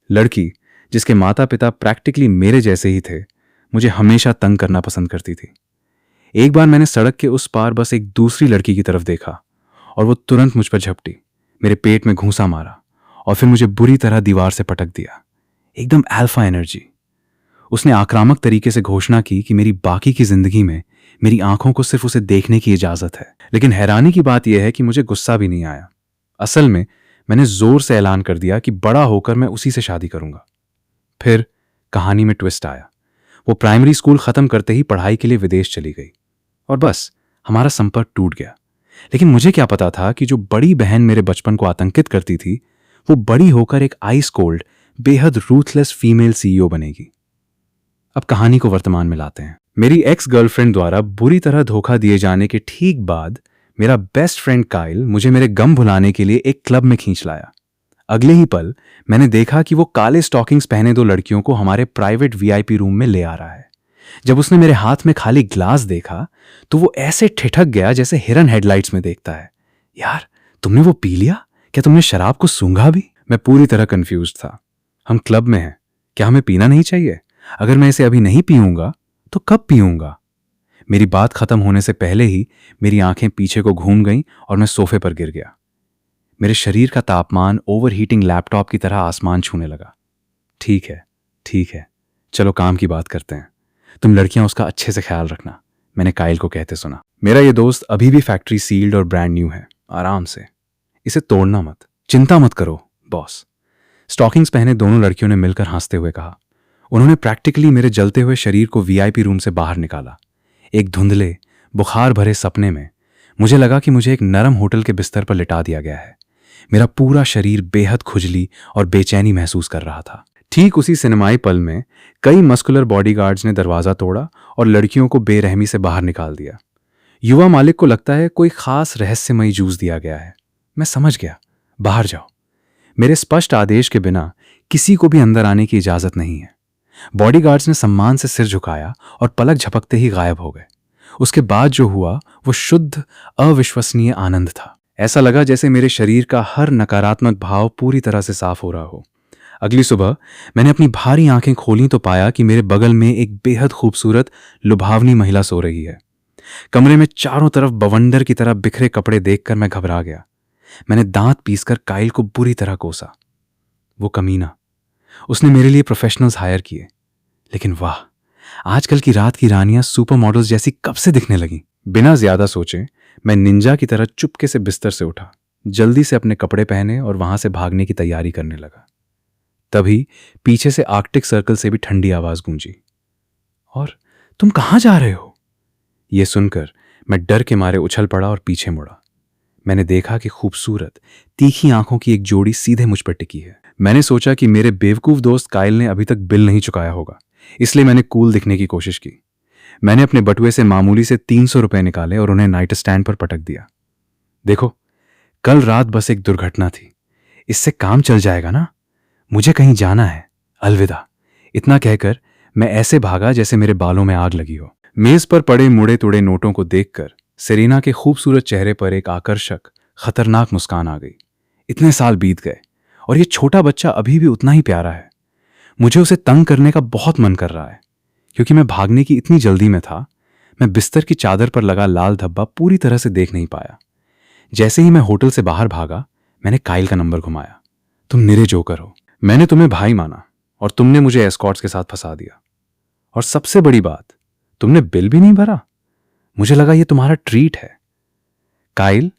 लड़की जिसके माता पिता प्रैक्टिकली मेरे जैसे ही थे, मुझे हमेशा तंग करना पसंद करती थी। एक बार मैंने सड़क के उस पार बस एक दूसरी लड़की की तरफ देखा और वो तुरंत मुझ पर झपटी, मेरे पेट में घूंसा मारा और फिर मुझे बुरी तरह दीवार से पटक दिया। एकदम अल्फा एनर्जी। उसने आक्रामक तरीके से घोषणा की कि मेरी बाकी की जिंदगी में मेरी आंखों को सिर्फ उसे देखने की इजाजत है। लेकिन हैरानी की बात यह है कि मुझे गुस्सा भी नहीं आया। असल में मैंने जोर से ऐलान कर दिया कि बड़ा होकर मैं उसी से शादी करूंगा। फिर कहानी में ट्विस्ट आया। वो प्राइमरी स्कूल खत्म करते ही पढ़ाई के लिए विदेश चली गई और बस हमारा संपर्क टूट गया। लेकिन मुझे क्या पता था कि जो बड़ी बहन मेरे बचपन को आतंकित करती थी, वो बड़ी होकर एक आइस कोल्ड, बेहद रूथलेस फीमेल सीईओ बनेगी। अब कहानी को वर्तमान में लाते हैं। मेरी एक्स गर्लफ्रेंड द्वारा बुरी तरह धोखा दिए जाने के ठीक बाद मेरा बेस्ट फ्रेंड काइल मुझे मेरे गम भुलाने के लिए एक क्लब में खींच लाया। अगले ही पल मैंने देखा कि वो काले स्टॉकिंग्स पहने दो लड़कियों को हमारे प्राइवेट वीआईपी रूम में ले आ रहा है। जब उसने मेरे हाथ में खाली ग्लास देखा तो वो ऐसे ठिठक गया जैसे हिरन हेडलाइट्स में देखता है। यार, तुमने वो पी लिया? क्या तुमने शराब को सूंघा भी? मैं पूरी तरह कंफ्यूज था। हम क्लब में हैं, क्या हमें पीना नहीं चाहिए? अगर मैं इसे अभी नहीं पीऊंगा तो कब पीऊंगा? मेरी बात खत्म होने से पहले ही मेरी आंखें पीछे को घूम गईं और मैं सोफे पर गिर गया। मेरे शरीर का तापमान ओवरहीटिंग लैपटॉप की तरह आसमान छूने लगा। ठीक है, चलो काम की बात करते हैं। तुम लड़कियां उसका अच्छे से ख्याल रखना, मैंने काइल को कहते सुना। मेरा ये दोस्त अभी भी फैक्ट्री सील्ड और ब्रांड न्यू है। आराम से, इसे तोड़ना मत, चिंता मत करो बॉस। स्टॉकिंग्स पहने दोनों लड़कियों ने मिलकर हंसते हुए कहा। उन्होंने प्रैक्टिकली मेरे जलते हुए शरीर को वीआईपी रूम से बाहर निकाला। एक धुंधले, बुखार भरे सपने में मुझे लगा कि मुझे एक नरम होटल के बिस्तर पर लिटा दिया गया है। मेरा पूरा शरीर बेहद खुजली और बेचैनी महसूस कर रहा था। ठीक उसी सिनेमाई पल में कई मस्कुलर बॉडीगार्ड्स ने दरवाजा तोड़ा और लड़कियों को बेरहमी से बाहर निकाल दिया। युवा मालिक को लगता है कोई खास रहस्यमयी जूस दिया गया है। मैं समझ गया, बाहर जाओ। मेरे स्पष्ट आदेश के बिना किसी को भी अंदर आने की इजाजत नहीं है। बॉडीगार्ड्स ने सम्मान से सिर झुकाया और पलक झपकते ही गायब हो गए। उसके बाद जो हुआ वो शुद्ध अविश्वसनीय आनंद था। ऐसा लगा जैसे मेरे शरीर का हर नकारात्मक भाव पूरी तरह से साफ हो रहा हो। अगली सुबह मैंने अपनी भारी आंखें खोली तो पाया कि मेरे बगल में एक बेहद खूबसूरत, लुभावनी महिला सो रही है। कमरे में चारों तरफ बवंडर की तरह बिखरे कपड़े देखकर मैं घबरा गया। मैंने दांत पीसकर काइल को बुरी तरह कोसा। वो कमीना, उसने मेरे लिए प्रोफेशनल्स हायर किए। लेकिन वाह, आजकल की रात की रानियां सुपर मॉडल्स जैसी कब से दिखने लगी। बिना ज्यादा सोचे मैं निंजा की तरह चुपके से बिस्तर से उठा, जल्दी से अपने कपड़े पहने और वहां से भागने की तैयारी करने लगा। तभी पीछे से आर्कटिक सर्कल से भी ठंडी आवाज गूंजी। और तुम कहां जा रहे हो? यह सुनकर मैं डर के मारे उछल पड़ा और पीछे मुड़ा। मैंने देखा कि खूबसूरत, तीखी आंखों की एक जोड़ी सीधे मुझ पर टिकी है। मैंने सोचा कि मेरे बेवकूफ दोस्त काइल ने अभी तक बिल नहीं चुकाया होगा, इसलिए मैंने कूल दिखने की कोशिश की। मैंने अपने बटुए से मामूली से 300 रुपए निकाले और उन्हें नाइट स्टैंड पर पटक दिया। देखो, कल रात बस एक दुर्घटना थी, इससे काम चल जाएगा ना? मुझे कहीं जाना है, अलविदा। इतना कहकर मैं ऐसे भागा जैसे मेरे बालों में आग लगी हो। मेज पर पड़े मुड़े तुड़े नोटों को देखकर सेरेना के खूबसूरत चेहरे पर एक आकर्षक, खतरनाक मुस्कान आ गई। इतने साल बीत गए और ये छोटा बच्चा अभी भी उतना ही प्यारा है। मुझे उसे तंग करने का बहुत मन कर रहा है। क्योंकि मैं भागने की इतनी जल्दी में था, मैं बिस्तर की चादर पर लगा लाल धब्बा पूरी तरह से देख नहीं पाया। जैसे ही मैं होटल से बाहर भागा, मैंने काइल का नंबर घुमाया। तुम निरे जोकर हो। मैंने तुम्हें भाई माना और तुमने मुझे एस्कॉर्ट्स के साथ फंसा दिया। और सबसे बड़ी बात, तुमने बिल भी नहीं भरा। मुझे लगा यह तुम्हारा ट्रीट है। काइल,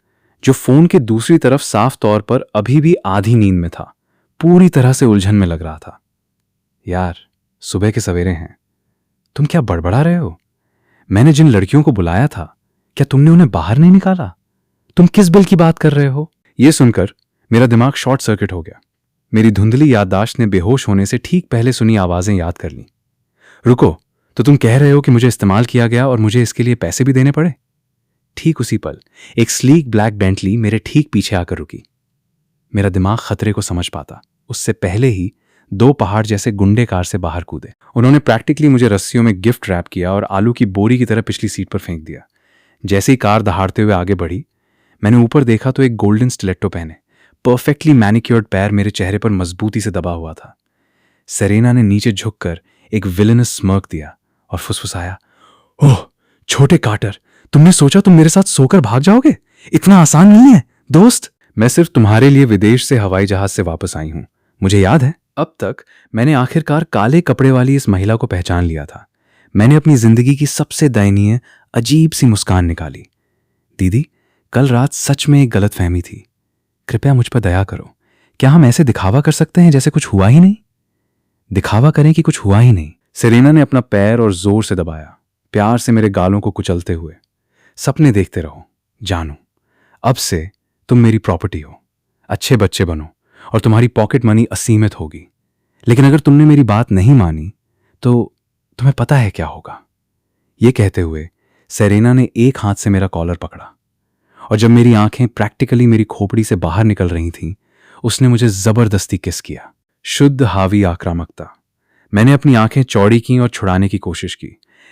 जो फोन के दूसरी तरफ साफ तौर पर अभी भी आधी नींद में था, पूरी तरह से उलझन में लग रहा था। यार, सुबह के सवेरे हैं, तुम क्या बड़बड़ा रहे हो? मैंने जिन लड़कियों को बुलाया था, क्या तुमने उन्हें बाहर नहीं निकाला? तुम किस बिल की बात कर रहे हो? यह सुनकर मेरा दिमाग शॉर्ट सर्किट हो गया। मेरी धुंधली याददाश्त ने बेहोश होने से ठीक पहले सुनी आवाजें याद कर लीं। रुको, तो तुम कह रहे हो कि मुझे इस्तेमाल किया गया और मुझे इसके लिए पैसे भी देने पड़े? ठीक उसी पल एक स्लीक ब्लैक बेंटली मेरे ठीक पीछे आकर रुकी। मेरा दिमाग खतरे को समझ पाता उससे पहले ही 2 पहाड़ जैसे गुंडे कार से बाहर कूदे। उन्होंने प्रैक्टिकली मुझे रस्सियों में गिफ्ट रैप किया और आलू की बोरी की तरह पिछली सीट पर फेंक दिया। जैसे ही कार दहाड़ते हुए आगे बढ़ी, मैंने ऊपर देखा तो एक गोल्डन स्टिलेट्टो पहने परफेक्टली मैनिक्योर्ड पैर मेरे चेहरे पर मजबूती से दबा हुआ था। सेरेना ने नीचे झुककर एक विलेनस स्मर्क दिया और फुसफुसाया, ओह छोटे कार्टर, तुमने सोचा तुम मेरे साथ सोकर भाग जाओगे? इतना आसान नहीं है दोस्त। मैं सिर्फ तुम्हारे लिए विदेश से हवाई जहाज से वापस आई हूं। मुझे याद है, अब तक मैंने आखिरकार काले कपड़े वाली इस महिला को पहचान लिया था। मैंने अपनी जिंदगी की सबसे दयनीय अजीब सी मुस्कान निकाली। दीदी, कल रात सच में एक गलतफहमी थी। कृपया मुझ पर दया करो। क्या हम ऐसे दिखावा कर सकते हैं जैसे कुछ हुआ ही नहीं? दिखावा करें कि कुछ हुआ ही नहीं। सेरेना ने अपना पैर और जोर से दबाया, प्यार से मेरे गालों को कुचलते हुए। सपने देखते रहो जानू, अब से तुम मेरी प्रॉपर्टी हो। अच्छे बच्चे बनो और तुम्हारी पॉकेट मनी असीमित होगी। लेकिन अगर तुमने मेरी बात नहीं मानी तो तुम्हें पता है क्या होगा। यह कहते हुए सेरेना ने एक हाथ से मेरा कॉलर पकड़ा और जब मेरी आंखें प्रैक्टिकली मेरी खोपड़ी से बाहर निकल रही थीं, उसने मुझे जबरदस्ती किस किया। शुद्ध हावी आक्रामकता। मैंने अपनी आंखें चौड़ी की और छुड़ाने की कोशिश की,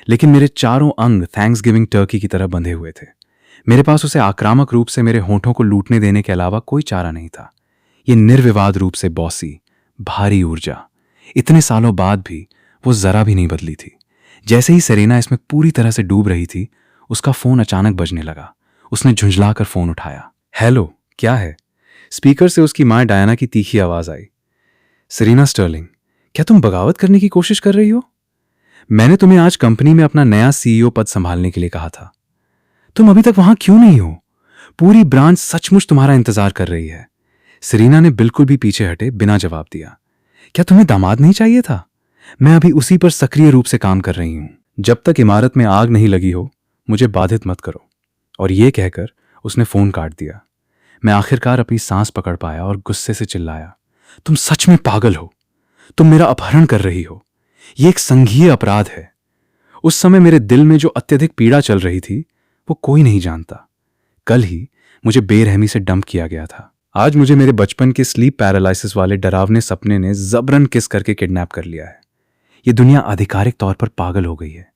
लेकिन मेरे चारों अंग थैंक्सगिविंग टर्की की तरह बंधे हुए थे। मेरे पास उसे आक्रामक रूप से मेरे होठों को लूटने देने के अलावा कोई चारा नहीं था। ये निर्विवाद रूप से बॉसी, भारी ऊर्जा। इतने सालों बाद भी वो जरा भी नहीं बदली थी। जैसे ही सेरेना इसमें पूरी तरह से डूब रही थी, उसका फोन अचानक बजने लगा। उसने झुंझलाकर फोन उठाया। हेलो, क्या है? स्पीकर से उसकी मां डायना की तीखी आवाज आई। सेरेना स्टर्लिंग, क्या तुम बगावत करने की कोशिश कर रही हो? मैंने तुम्हें आज कंपनी में अपना नया सीईओ पद संभालने के लिए कहा था। तुम अभी तक वहां क्यों नहीं हो? पूरी ब्रांच सचमुच तुम्हारा इंतजार कर रही है। सेरेना ने बिल्कुल भी पीछे हटे बिना जवाब दिया। क्या तुम्हें दामाद नहीं चाहिए था? मैं अभी उसी पर सक्रिय रूप से काम कर रही हूं। जब तक इमारत में आग नहीं लगी हो, मुझे बाधित मत करो। और यह कहकर उसने फोन काट दिया। मैं आखिरकार अपनी सांस पकड़ पाया और गुस्से से चिल्लाया, तुम सच में पागल हो। तुम मेरा अपहरण कर रही हो। यह एक संघीय अपराध है। उस समय मेरे दिल में जो अत्यधिक पीड़ा चल रही थी वो कोई नहीं जानता। कल ही मुझे बेरहमी से डंप किया गया था। आज मुझे मेरे बचपन के स्लीप पैरालिसिस वाले डरावने सपने ने जबरन किस करके किडनैप कर लिया है। ये दुनिया आधिकारिक तौर पर पागल हो गई है।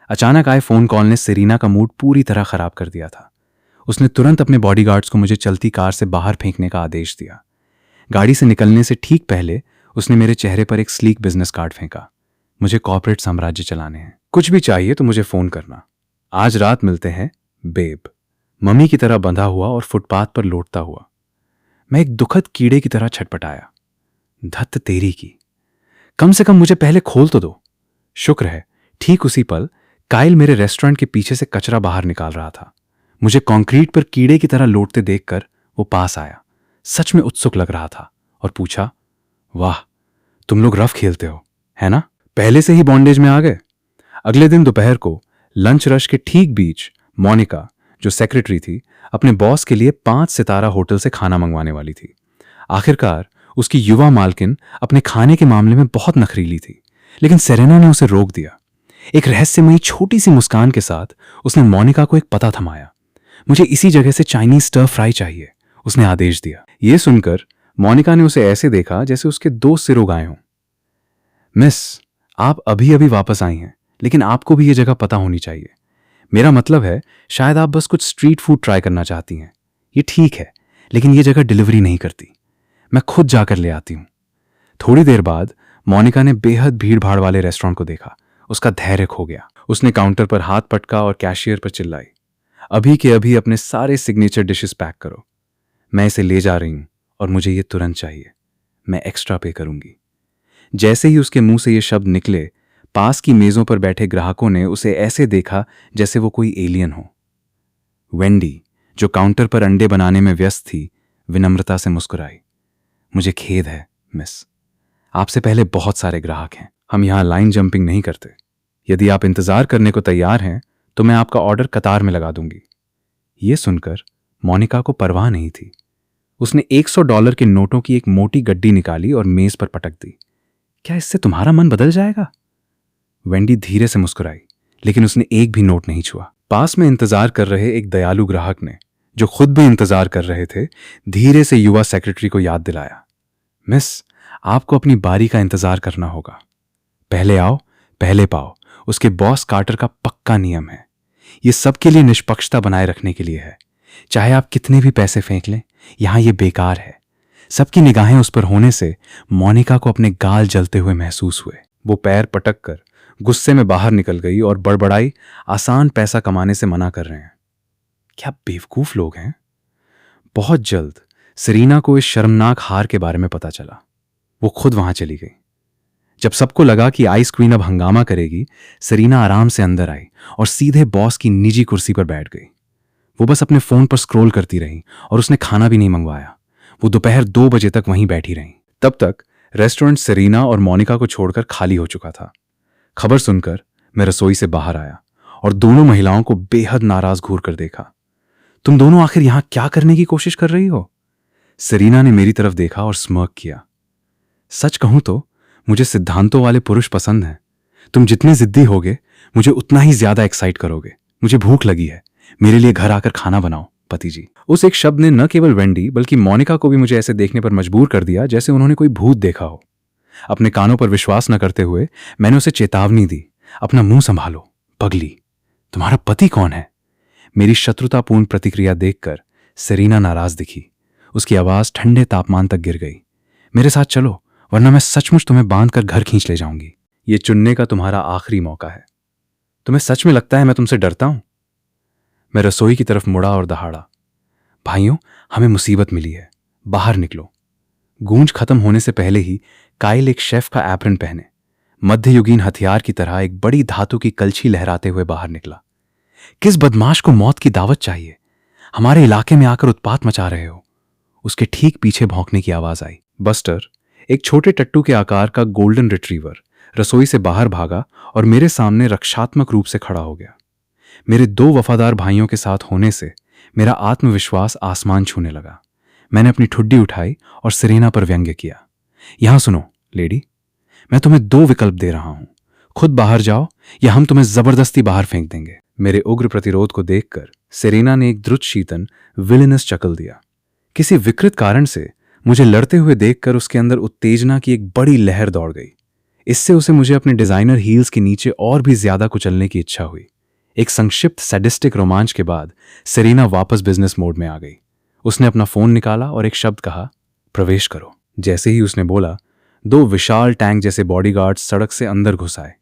अचानक आए फोन कॉल ने सेरेना का मूड पूरी तरह खराब कर दिया था। उसने तुरंत अपने बॉडीगार्ड्स को मुझे चलती कार से बाहर फेंकने का आदेश दिया। गाड़ी से निकलने से ठीक पहले उसने मेरे चेहरे पर एक स्लीक बिजनेस कार्ड फेंका। मुझे कॉर्पोरेट साम्राज्य चलाने हैं। कुछ भी चाहिए तो मुझे फोन करना। आज रात मिलते हैं, बेब। मम्मी की तरह बंधा हुआ और फुटपाथ पर लौटता हुआ मैं एक दुखद कीड़े की तरह छटपटाया। धत्त तेरी की, कम से कम मुझे पहले खोल तो दो। शुक्र है ठीक उसी पल काइल मेरे रेस्टोरेंट के पीछे से कचरा बाहर निकाल रहा था। मुझे कंक्रीट पर कीड़े की तरह लौटते देखकर वो पास आया। सच में उत्सुक लग रहा था और पूछा, वाह, तुम लोग रफ खेलते हो, है ना? पहले से ही बॉन्डेज में आ गए। अगले दिन दोपहर को लंच रश के ठीक बीच मोनिका, जो सेक्रेटरी थी, अपने बॉस के लिए 5 सितारा होटल से खाना मंगवाने वाली थी। आखिरकार उसकी युवा मालकिन अपने खाने के मामले में बहुत नखरीली थी, लेकिन सेरेना ने उसे रोक दिया। एक रहस्यमयी छोटी सी मुस्कान के साथ उसने मोनिका को एक पता थमाया। मुझे इसी जगह से चाइनीज स्टर फ्राई चाहिए, उसने आदेश दिया। यह सुनकर मोनिका ने उसे ऐसे देखा जैसे उसके 2 सिर उगाए हों। मिस, आप अभी अभी वापस आई हैं, लेकिन आपको भी यह जगह पता होनी चाहिए। मेरा मतलब है, शायद आप बस कुछ स्ट्रीट फूड ट्राई करना चाहती हैं। ये ठीक है, लेकिन यह जगह डिलीवरी नहीं करती। मैं खुद जाकर ले आती हूं। थोड़ी देर बाद मोनिका ने बेहद भीड़ भाड़ वाले रेस्टोरेंट को देखा। उसका धैर्य खो गया। उसने काउंटर पर हाथ पटका और कैशियर पर चिल्लाई, अभी के अभी अपने सारे सिग्नेचर डिशेस पैक करो। मैं इसे ले जा रही हूं और मुझे ये तुरंत चाहिए। मैं एक्स्ट्रा पे करूंगी। जैसे ही उसके मुंह से ये शब्द निकले, पास की मेजों पर बैठे ग्राहकों ने उसे ऐसे देखा जैसे वो कोई एलियन हो। वेंडी, जो काउंटर पर अंडे बनाने में व्यस्त थी, विनम्रता से मुस्कुराई। मुझे खेद है मिस, आपसे पहले बहुत सारे ग्राहक हैं। हम यहां लाइन जंपिंग नहीं करते। यदि आप इंतजार करने को तैयार हैं तो मैं आपका ऑर्डर कतार में लगा दूंगी। यह सुनकर मोनिका को परवाह नहीं थी। उसने $100 के नोटों की एक मोटी गड्डी निकाली और मेज पर पटक दी। क्या इससे तुम्हारा मन बदल जाएगा? वेंडी धीरे से मुस्कुराई, लेकिन उसने एक भी नोट नहीं छुआ। पास में इंतजार कर रहे एक दयालु ग्राहक ने, जो खुद भी इंतजार कर रहे थे, धीरे से युवा सेक्रेटरी को याद दिलाया, मिस, आपको अपनी बारी का इंतजार करना होगा। पहले आओ पहले पाओ उसके बॉस कार्टर का पक्का नियम है। यह सबके लिए निष्पक्षता बनाए रखने के लिए है। चाहे आप कितने भी पैसे फेंक लें, यहां यह बेकार है। सबकी निगाहें उस पर होने से मोनिका को अपने गाल जलते हुए महसूस हुए। वो पैर पटक कर गुस्से में बाहर निकल गई और बड़बड़ाई, आसान पैसा कमाने से मना कर रहे हैं। क्या बेवकूफ लोग हैं। बहुत जल्द सेरेना को इस शर्मनाक हार के बारे में पता चला। वो खुद वहां चली गई। जब सबको लगा कि आइस क्वीन अब हंगामा करेगी, सेरेना आराम से अंदर आई और सीधे बॉस की निजी कुर्सी पर बैठ गई। वो बस अपने फोन पर स्क्रॉल करती रही और उसने खाना भी नहीं मंगवाया। वो दोपहर 2 बजे तक वहीं बैठी रही। तब तक रेस्टोरेंट सेरेना और मोनिका को छोड़कर खाली हो चुका था। खबर सुनकर मैं रसोई से बाहर आया और दोनों महिलाओं को बेहद नाराज घूर कर देखा। तुम दोनों आखिर यहां क्या करने की कोशिश कर रही हो? सेरेना ने मेरी तरफ देखा और स्मर्क किया। सच कहूं तो मुझे सिद्धांतों वाले पुरुष पसंद हैं। तुम जितने जिद्दी होगे मुझे उतना ही ज्यादा एक्साइट करोगे। मुझे भूख लगी है, मेरे लिए घर आकर खाना बनाओ पति जी। उस एक शब्द ने न केवल वेंडी बल्कि मोनिका को भी मुझे ऐसे देखने पर मजबूर कर दिया जैसे उन्होंने कोई भूत देखा हो। अपने कानों पर विश्वास न करते हुए मैंने उसे चेतावनी दी, अपना मुंह संभालो पगली। तुम्हारा पति कौन है? मेरी शत्रुतापूर्ण प्रतिक्रिया देखकर सेरेना नाराज दिखी। उसकी आवाज ठंडे तापमान तक गिर गई। मेरे साथ चलो, वरना मैं सचमुच तुम्हें बांधकर घर खींच ले जाऊंगी। ये चुनने का तुम्हारा आखिरी मौका है। तुम्हें सच में लगता है मैं तुमसे डरता हूं? मैं रसोई की तरफ मुड़ा और दहाड़ा, भाइयों हमें मुसीबत मिली है, बाहर निकलो। गूंज खत्म होने से पहले ही काइल एक शेफ का एप्रन पहने मध्ययुगीन हथियार की तरह एक बड़ी धातु की कलछी लहराते हुए बाहर निकला। किस बदमाश को मौत की दावत चाहिए? हमारे इलाके में आकर उत्पात मचा रहे हो। उसके ठीक पीछे भौंकने की आवाज आई। बस्टर, एक छोटे टट्टू के आकार का गोल्डन रिट्रीवर, रसोई से बाहर भागा और मेरे सामने रक्षात्मक रूप से खड़ा हो गया। मेरे 2 वफादार भाइयों के साथ होने से मेरा आत्मविश्वास आसमान छूने लगा। मैंने अपनी ठुड्डी उठाई और सेरेना पर व्यंग्य किया। यहां सुनो लेडी, मैं तुम्हें 2 विकल्प दे रहा हूं। खुद बाहर जाओ या हम तुम्हें जबरदस्ती बाहर फेंक देंगे। मेरे उग्र प्रतिरोध को देखकर सेरेना ने एक द्रुत शीतन विलेनस चकल दिया। किसी विकृत कारण से मुझे लड़ते हुए देखकर उसके अंदर उत्तेजना की एक बड़ी लहर दौड़ गई। इससे उसे मुझे अपने डिजाइनर हील्स के नीचे और भी ज्यादा कुचलने की इच्छा हुई। एक संक्षिप्त सैडिस्टिक रोमांच के बाद सेरेना वापस बिजनेस मोड में आ गई। उसने अपना फोन निकाला और एक शब्द कहा, प्रवेश करो। जैसे ही उसने बोला, 2 विशाल टैंक जैसे बॉडीगार्ड्स सड़क से अंदर घुस आए।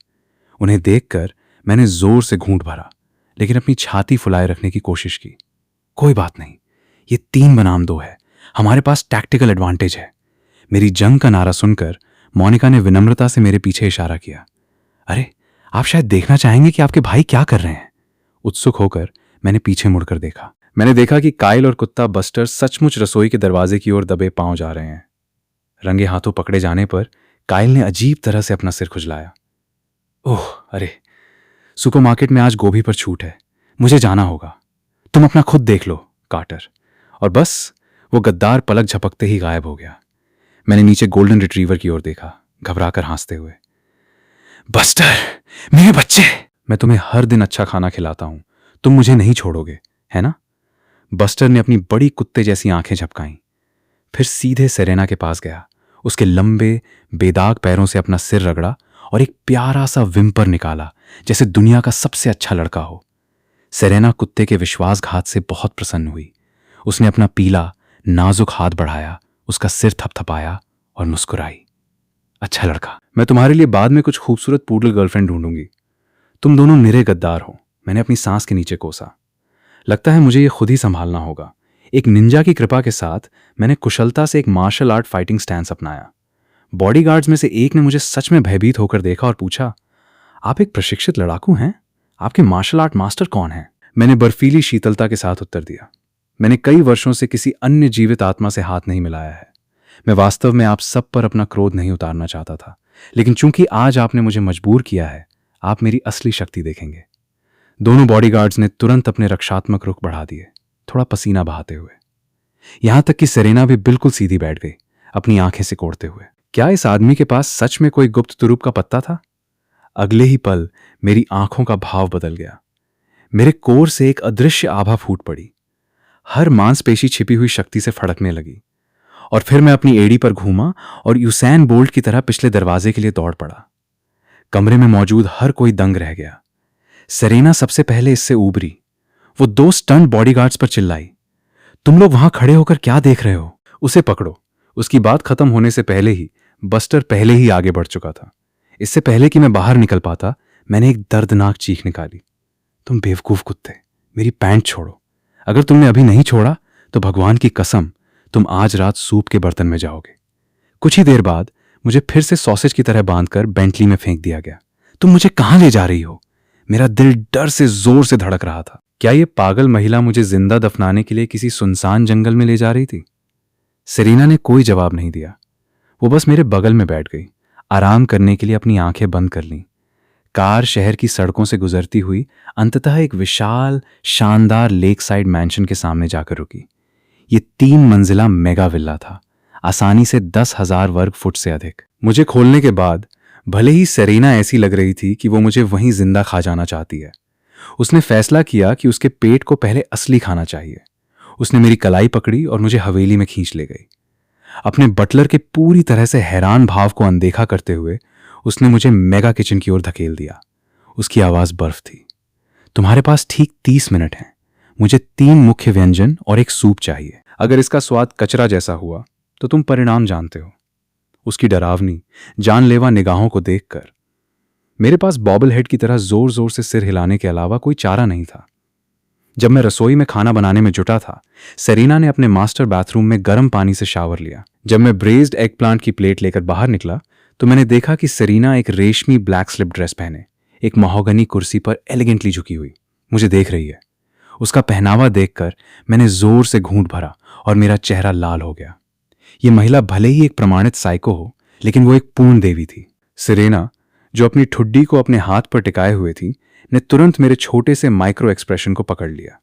उन्हें देखकर मैंने जोर से घूंट भरा, लेकिन अपनी छाती फुलाए रखने की कोशिश की। कोई बात नहीं, ये 3 बनाम 2 है, हमारे पास टैक्टिकल एडवांटेज है। मेरी जंग का नारा सुनकर मोनिका ने विनम्रता से मेरे पीछे इशारा किया। अरे, आप शायद देखना चाहेंगे कि आपके भाई क्या कर रहे हैं। उत्सुक होकर मैंने पीछे मुड़कर देखा। मैंने देखा कि काइल और कुत्ता बस्टर सचमुच रसोई के दरवाजे की ओर दबे पांव जा रहे हैं। रंगे हाथों पकड़े जाने पर काइल ने अजीब तरह से अपना सिर खुजलाया। ओह अरे, सुपरमार्केट में आज गोभी पर छूट है, मुझे जाना होगा। तुम अपना खुद देख लो कार्टर। और बस वो गद्दार पलक झपकते ही गायब हो गया। मैंने नीचे गोल्डन रिट्रीवर की ओर देखा, घबराकर हंसते हुए। बस्टर, मेरे बच्चे, मैं तुम्हें हर दिन अच्छा खाना खिलाता हूं, तुम मुझे नहीं छोड़ोगे, है ना? बस्टर ने अपनी बड़ी कुत्ते जैसी आंखें झपकाईं, फिर सीधे सेरेना के पास गया। उसके लंबे बेदाग पैरों से अपना सिर रगड़ा और एक प्यारा सा विम्पर निकाला, जैसे दुनिया का सबसे अच्छा लड़का हो। सेरेना कुत्ते के विश्वासघात से बहुत प्रसन्न हुई। उसने अपना पीला नाजुक हाथ बढ़ाया, उसका सिर थपथपाया और मुस्कुराई। अच्छा लड़का, मैं तुम्हारे लिए बाद में कुछ खूबसूरत पूडल गर्लफ्रेंड ढूंढूंगी। तुम दोनों निरे गद्दार हो। मैंने अपनी सांस के नीचे कोसा। लगता है मुझे ये खुद ही संभालना होगा। एक निंजा की कृपा के साथ मैंने कुशलता से एक मार्शल आर्ट फाइटिंग स्टैंस अपनाया। बॉडीगार्ड्स में से एक ने मुझे सच में भयभीत होकर देखा और पूछा, आप एक प्रशिक्षित लड़ाकू हैं? आपके मार्शल आर्ट मास्टर कौन हैं? मैंने बर्फीली शीतलता के साथ उत्तर दिया, मैंने कई वर्षों से किसी अन्य जीवित आत्मा से हाथ नहीं मिलाया है। मैं वास्तव में आप सब पर अपना क्रोध नहीं उतारना चाहता था, लेकिन चूंकि आज आपने मुझे मजबूर किया है, आप मेरी असली शक्ति देखेंगे। दोनों बॉडीगार्ड्स ने तुरंत अपने रक्षात्मक रुख बढ़ा दिए, थोड़ा पसीना बहाते हुए। यहां तक कि सेरेना भी बिल्कुल सीधी बैठ गई, अपनी आंखें सिकोड़ते हुए। क्या इस आदमी के पास सच में कोई गुप्त तुरूप का पत्ता था? अगले ही पल मेरी आंखों का भाव बदल गया। मेरे कोर से एक अदृश्य आभा फूट पड़ी। हर मांसपेशी छिपी हुई शक्ति से फड़कने लगी और फिर मैं अपनी एड़ी पर घूमा और यूसैन बोल्ट की तरह पिछले दरवाजे के लिए दौड़ पड़ा। कमरे में मौजूद हर कोई दंग रह गया। सेरेना सबसे पहले इससे उबरी। वो 2 स्टंट बॉडीगार्ड्स पर चिल्लाई, तुम लोग वहां खड़े होकर क्या देख रहे हो? उसे पकड़ो, उसकी बात खत्म होने से पहले ही बस्टर पहले ही आगे बढ़ चुका था। इससे पहले कि मैं बाहर निकल पाता, मैंने एक दर्दनाक चीख निकाली। तुम बेवकूफ कुत्ते, मेरी पैंट छोड़ो। अगर तुमने अभी नहीं छोड़ा तो भगवान की कसम तुम आज रात सूप के बर्तन में जाओगे। कुछ ही देर बाद मुझे फिर से सॉसेज की तरह बांधकर बेंटली में फेंक दिया गया। तुम मुझे कहां ले जा रही हो? मेरा दिल डर से जोर से धड़क रहा था। क्या यह पागल महिला मुझे जिंदा दफनाने के लिए किसी सुनसान जंगल में ले जा रही थी? सेरेना ने कोई जवाब नहीं दिया। वो बस मेरे बगल में बैठ गई, आराम करने के लिए अपनी आंखें बंद कर लीं। कार शहर की सड़कों से गुजरती हुई अंततः एक विशाल शानदार लेक साइड मैंशन के सामने जाकर रुकी। ये 3 मंजिला मेगा विल्ला था, आसानी से 10,000 वर्ग फुट से अधिक। मुझे खोलने के बाद भले ही सेरेना ऐसी लग रही थी कि वो मुझे वहीं जिंदा खा जाना चाहती है, उसने फैसला किया कि उसके पेट को पहले असली खाना चाहिए। उसने मेरी कलाई पकड़ी और मुझे हवेली में खींच ले गई। अपने बटलर के पूरी तरह से हैरान भाव को अनदेखा करते हुए उसने मुझे मेगा किचन की ओर धकेल दिया। उसकी आवाज बर्फ थी। तुम्हारे पास ठीक 30 मिनट हैं। मुझे 3 मुख्य व्यंजन और एक सूप चाहिए। अगर इसका स्वाद कचरा जैसा हुआ तो तुम परिणाम जानते हो। उसकी डरावनी जानलेवा निगाहों को देखकर मेरे पास बॉबल हेड की तरह जोर जोर से सिर हिलाने के अलावा कोई चारा नहीं था। जब मैं रसोई में खाना बनाने में जुटा था, सेरेना ने अपने मास्टर बाथरूम में गर्म पानी से शावर लिया। जब मैं ब्रेज्ड एग प्लांट की प्लेट लेकर बाहर निकला तो मैंने देखा कि सेरेना एक रेशमी ब्लैक स्लिप ड्रेस पहने एक महोगनी कुर्सी पर एलिगेंटली झुकी हुई मुझे देख रही है। उसका पहनावा देखकर मैंने जोर से घूंट भरा और मेरा चेहरा लाल हो गया। यह महिला भले ही एक प्रमाणित साइको हो, लेकिन वो एक पूर्ण देवी थी। सेरेना, जो अपनी ठुड्डी को अपने हाथ पर टिकाए हुए थी, ने तुरंत मेरे छोटे से माइक्रो एक्सप्रेशन को पकड़ लिया।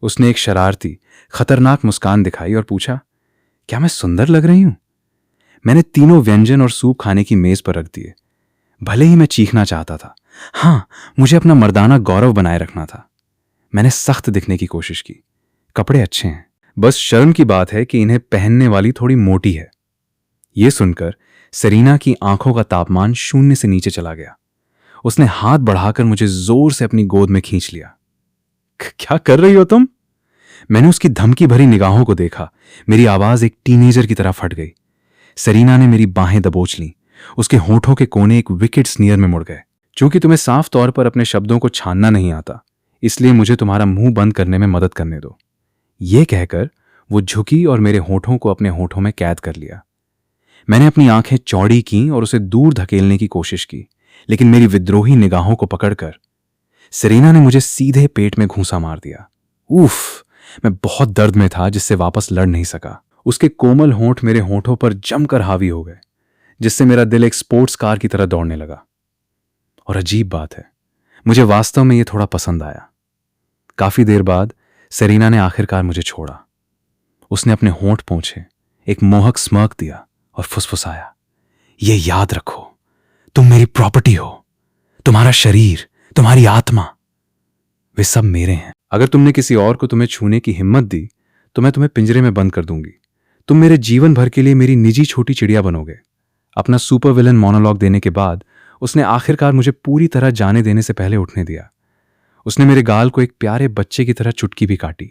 उसने एक शरारती, खतरनाक मुस्कान दिखाई और पूछा, क्या मैं सुंदर लग रही हूं? मैंने तीनों व्यंजन और सूप खाने की मेज पर रख दिए। भले ही मैं चीखना चाहता था, हां, मुझे अपना मर्दाना गौरव बनाए रखना था। मैंने सख्त दिखने की कोशिश की। कपड़े अच्छे हैं, बस शर्म की बात है कि इन्हें पहनने वाली थोड़ी मोटी है। यह सुनकर सेरेना की आंखों का तापमान 0 से नीचे चला गया। उसने हाथ बढ़ाकर मुझे जोर से अपनी गोद में खींच लिया। क्या कर रही हो तुम? मैंने उसकी धमकी भरी निगाहों को देखा। मेरी आवाज एक टीनेजर की तरह फट गई। सेरेना ने मेरी बाहें दबोच लीं। उसके होठों के कोने एक विकेट स्नीयर में मुड़ गए। चूंकि तुम्हें साफ तौर पर अपने शब्दों को छानना नहीं आता, इसलिए मुझे तुम्हारा मुंह बंद करने में मदद करने दो। यह कहकर वो झुकी और मेरे होठों को अपने होठों में कैद कर लिया। मैंने अपनी आंखें चौड़ी की और उसे दूर धकेलने की कोशिश की, लेकिन मेरी विद्रोही निगाहों को पकड़कर सेरेना ने मुझे सीधे पेट में घूंसा मार दिया। उफ, मैं बहुत दर्द में था, जिससे वापस लड़ नहीं सका। उसके कोमल होंठ मेरे होठों पर जमकर हावी हो गए, जिससे मेरा दिल एक स्पोर्ट्स कार की तरह दौड़ने लगा। और अजीब बात है, मुझे वास्तव में यह थोड़ा पसंद आया। काफी देर बाद सेरेना ने आखिरकार मुझे छोड़ा। उसने अपने होंठ पोंछे, एक मोहक स्मर्क दिया और फुसफुसाया, यह याद रखो, तुम मेरी प्रॉपर्टी हो। तुम्हारा शरीर, तुम्हारी आत्मा, वे सब मेरे हैं। अगर तुमने किसी और को तुम्हें छूने की हिम्मत दी तो मैं तुम्हें पिंजरे में बंद कर दूंगी। तुम मेरे जीवन भर के लिए मेरी निजी छोटी चिड़िया बनोगे। अपना सुपर विलन मोनोलॉग देने के बाद उसने आखिरकार मुझे पूरी तरह जाने देने से पहले उठने दिया। उसने मेरे गाल को एक प्यारे बच्चे की तरह चुटकी भी काटी।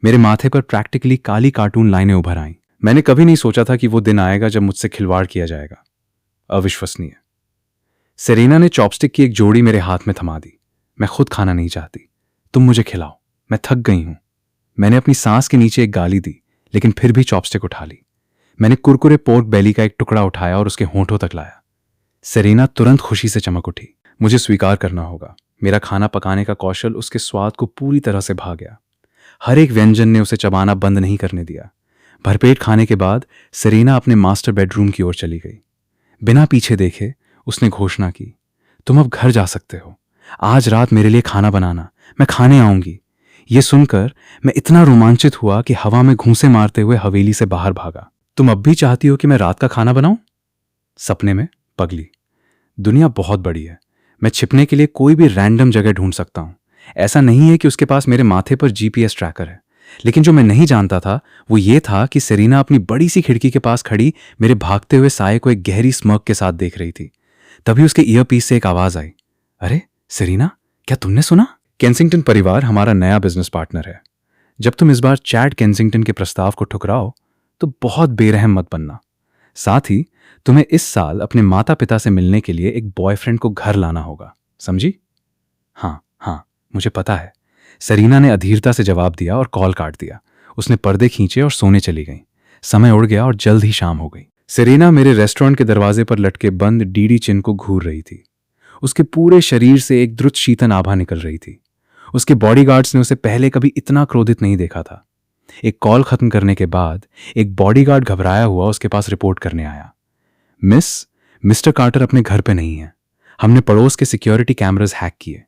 मेरे माथे पर प्रैक्टिकली काली कार्टून लाइनें उभर आईं। मैंने कभी नहीं सोचा था कि वो दिन आएगा जब मुझसे खिलवाड़ किया जाएगा। अविश्वसनीय। सेरेना ने चॉपस्टिक की एक जोड़ी मेरे हाथ में थमा दी। मैं खुद खाना नहीं चाहती, तुम मुझे खिलाओ, मैं थक गई हूं। मैंने अपनी सांस के नीचे एक गाली दी, लेकिन फिर भी चॉपस्टिक उठा ली। मैंने कुरकुरे पोर्क बेली का एक टुकड़ा उठाया और उसके होंठों तक लाया। सेरेना तुरंत खुशी से चमक उठी। मुझे स्वीकार करना होगा, मेरा खाना पकाने का कौशल उसके स्वाद को पूरी तरह से भा गया। हर एक व्यंजन ने उसे चबाना बंद नहीं करने दिया। भरपेट खाने के बाद सेरेना अपने मास्टर बेडरूम की ओर चली गई। बिना पीछे देखे उसने घोषणा की, तुम अब घर जा सकते हो। आज रात मेरे लिए खाना बनाना, मैं खाने आऊंगी। यह सुनकर मैं इतना रोमांचित हुआ कि हवा में घूंसे मारते हुए हवेली से बाहर भागा। तुम अब भी चाहती हो कि मैं रात का खाना बनाऊं? सपने में पगली, दुनिया बहुत बड़ी है। मैं छिपने के लिए कोई भी रैंडम जगह ढूंढ सकता हूं। ऐसा नहीं है कि उसके पास मेरे माथे पर जीपीएस ट्रैकर है। लेकिन जो मैं नहीं जानता था वो ये था कि सेरेना अपनी बड़ी सी खिड़की के पास खड़ी मेरे भागते हुए साये को एक गहरी स्मर्क के साथ देख रही थी। तभी उसके ईयरपीस से एक आवाज आई, अरे सेरेना, क्या तुमने सुना? केंसिंगटन परिवार हमारा नया बिजनेस पार्टनर है। जब तुम इस बार चैड केंसिंगटन के प्रस्ताव को ठुकराओ तो बहुत बेरहम मत बनना। साथ ही तुम्हें इस साल अपने माता पिता से मिलने के लिए एक बॉयफ्रेंड को घर लाना होगा, समझी? हाँ हाँ, मुझे पता है। सरीना ने अधीरता से जवाब दिया और कॉल काट दिया। उसने पर्दे खींचे और सोने चली गई। समय उड़ गया और जल्द ही शाम हो गई। सरीना मेरे रेस्टोरेंट के दरवाजे पर लटके बंद डीडी चिन्ह को घूर रही थी। उसके पूरे शरीर से एक द्रुत शीतन आभा निकल रही थी। उसके बॉडीगार्ड्स ने उसे पहले कभी इतना क्रोधित नहीं देखा था। एक कॉल खत्म करने के बाद एक बॉडीगार्ड घबराया हुआ उसके पास रिपोर्ट करने आया। मिस्टर कार्टर अपने घर पे नहीं है। हमने पड़ोस के सिक्योरिटी कैमरास हैक किए।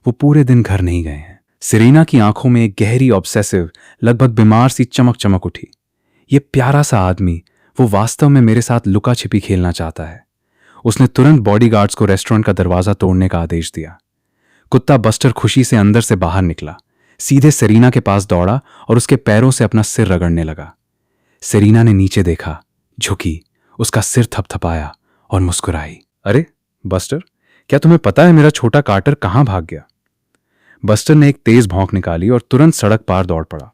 वो पूरे दिन घर नहीं गए हैं। सरीना की आंखों में एक गहरी ऑब्सेसिव, लगभग बीमार सी चमक चमक उठी। ये प्यारा सा आदमी, वो वास्तव में मेरे साथ लुका छिपी खेलना चाहता है। उसने तुरंत बॉडीगार्ड्स को रेस्टोरेंट का दरवाजा तोड़ने का आदेश दिया। कुत्ता बस्टर खुशी से अंदर से बाहर निकला, सीधे सरीना के पास दौड़ा और उसके पैरों से अपना सिर रगड़ने लगा। सरीना ने नीचे देखा, झुकी, उसका सिर थपथपाया और मुस्कुराई। अरे बस्टर, क्या तुम्हें पता है मेरा छोटा कार्टर कहां भाग गया? बस्टर ने एक तेज भौंक निकाली और तुरंत सड़क पार दौड़ पड़ा।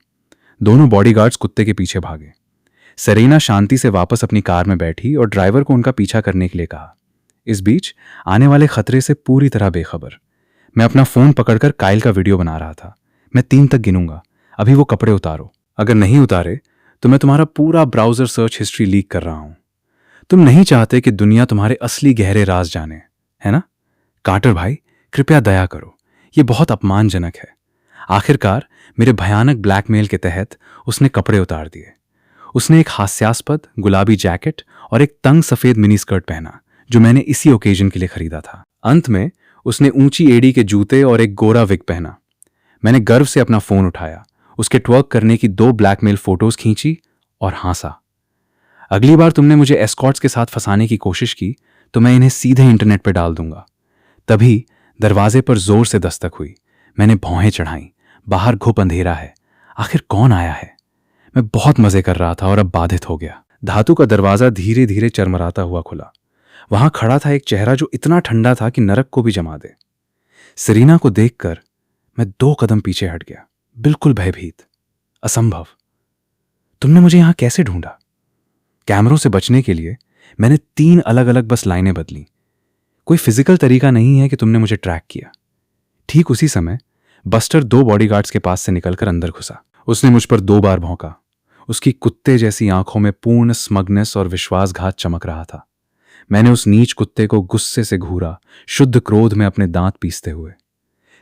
दोनों बॉडीगार्ड्स कुत्ते के पीछे भागे। सरीना शांति से वापस अपनी कार में बैठी और ड्राइवर को उनका पीछा करने के लिए कहा। इस बीच आने वाले खतरे से पूरी तरह बेखबर मैं अपना फोन पकड़कर काइल का वीडियो बना रहा था। मैं 3 तक गिनूंगा। अभी वो कपड़े उतारो। अगर नहीं उतारे तो मैं तुम्हारा पूरा ब्राउजर सर्च हिस्ट्री लीक कर रहा हूं। तुम नहीं चाहते कि दुनिया तुम्हारे असली गहरे राज जाने, है ना? कार्टर भाई, कृपया दया करो। ये बहुत अपमानजनक है। आखिरकार मेरे भयानक ब्लैकमेल के तहत उसने कपड़े उतार दिए। उसने एक हास्यास्पद गुलाबी जैकेट और एक तंग सफेद मिनी स्कर्ट पहना जो मैंने इसी ओकेजन के लिए खरीदा था। अंत में उसने ऊंची एड़ी के जूते और एक गोरा विग पहना। मैंने गर्व से अपना फोन उठाया, उसके ट्वर्क करने की 2 ब्लैकमेल फोटोज खींची और हंसा। अगली बार तुमने मुझे एस्कॉर्ट्स के साथ फंसाने की कोशिश की तो मैं इन्हें सीधे इंटरनेट पर डाल दूंगा। तभी दरवाजे पर जोर से दस्तक हुई। मैंने भौहें चढ़ाई। बाहर घुप अंधेरा है। आखिर कौन आया है? मैं बहुत मजे कर रहा था और अब बाधित हो गया। धातु का दरवाजा धीरे धीरे चरमराता हुआ खुला। वहां खड़ा था एक चेहरा जो इतना ठंडा था कि नरक को भी जमा दे। सरीना को देखकर मैं 2 कदम पीछे हट गया, बिल्कुल भयभीत। असंभव। तुमने मुझे यहां कैसे ढूंढा? कैमरों से बचने के लिए मैंने 3 अलग अलग बस लाइनें बदली। कोई फिजिकल तरीका नहीं है कि तुमने मुझे ट्रैक किया। ठीक उसी समय बस्टर 2 बॉडीगार्ड्स के पास से निकलकर अंदर घुसा। उसने मुझ पर 2 बार भौंका। उसकी कुत्ते जैसी आंखों में पूर्ण स्मगनेस और विश्वासघात चमक रहा था। मैंने उस नीच कुत्ते को गुस्से से घूरा, शुद्ध क्रोध में अपने दांत पीसते हुए।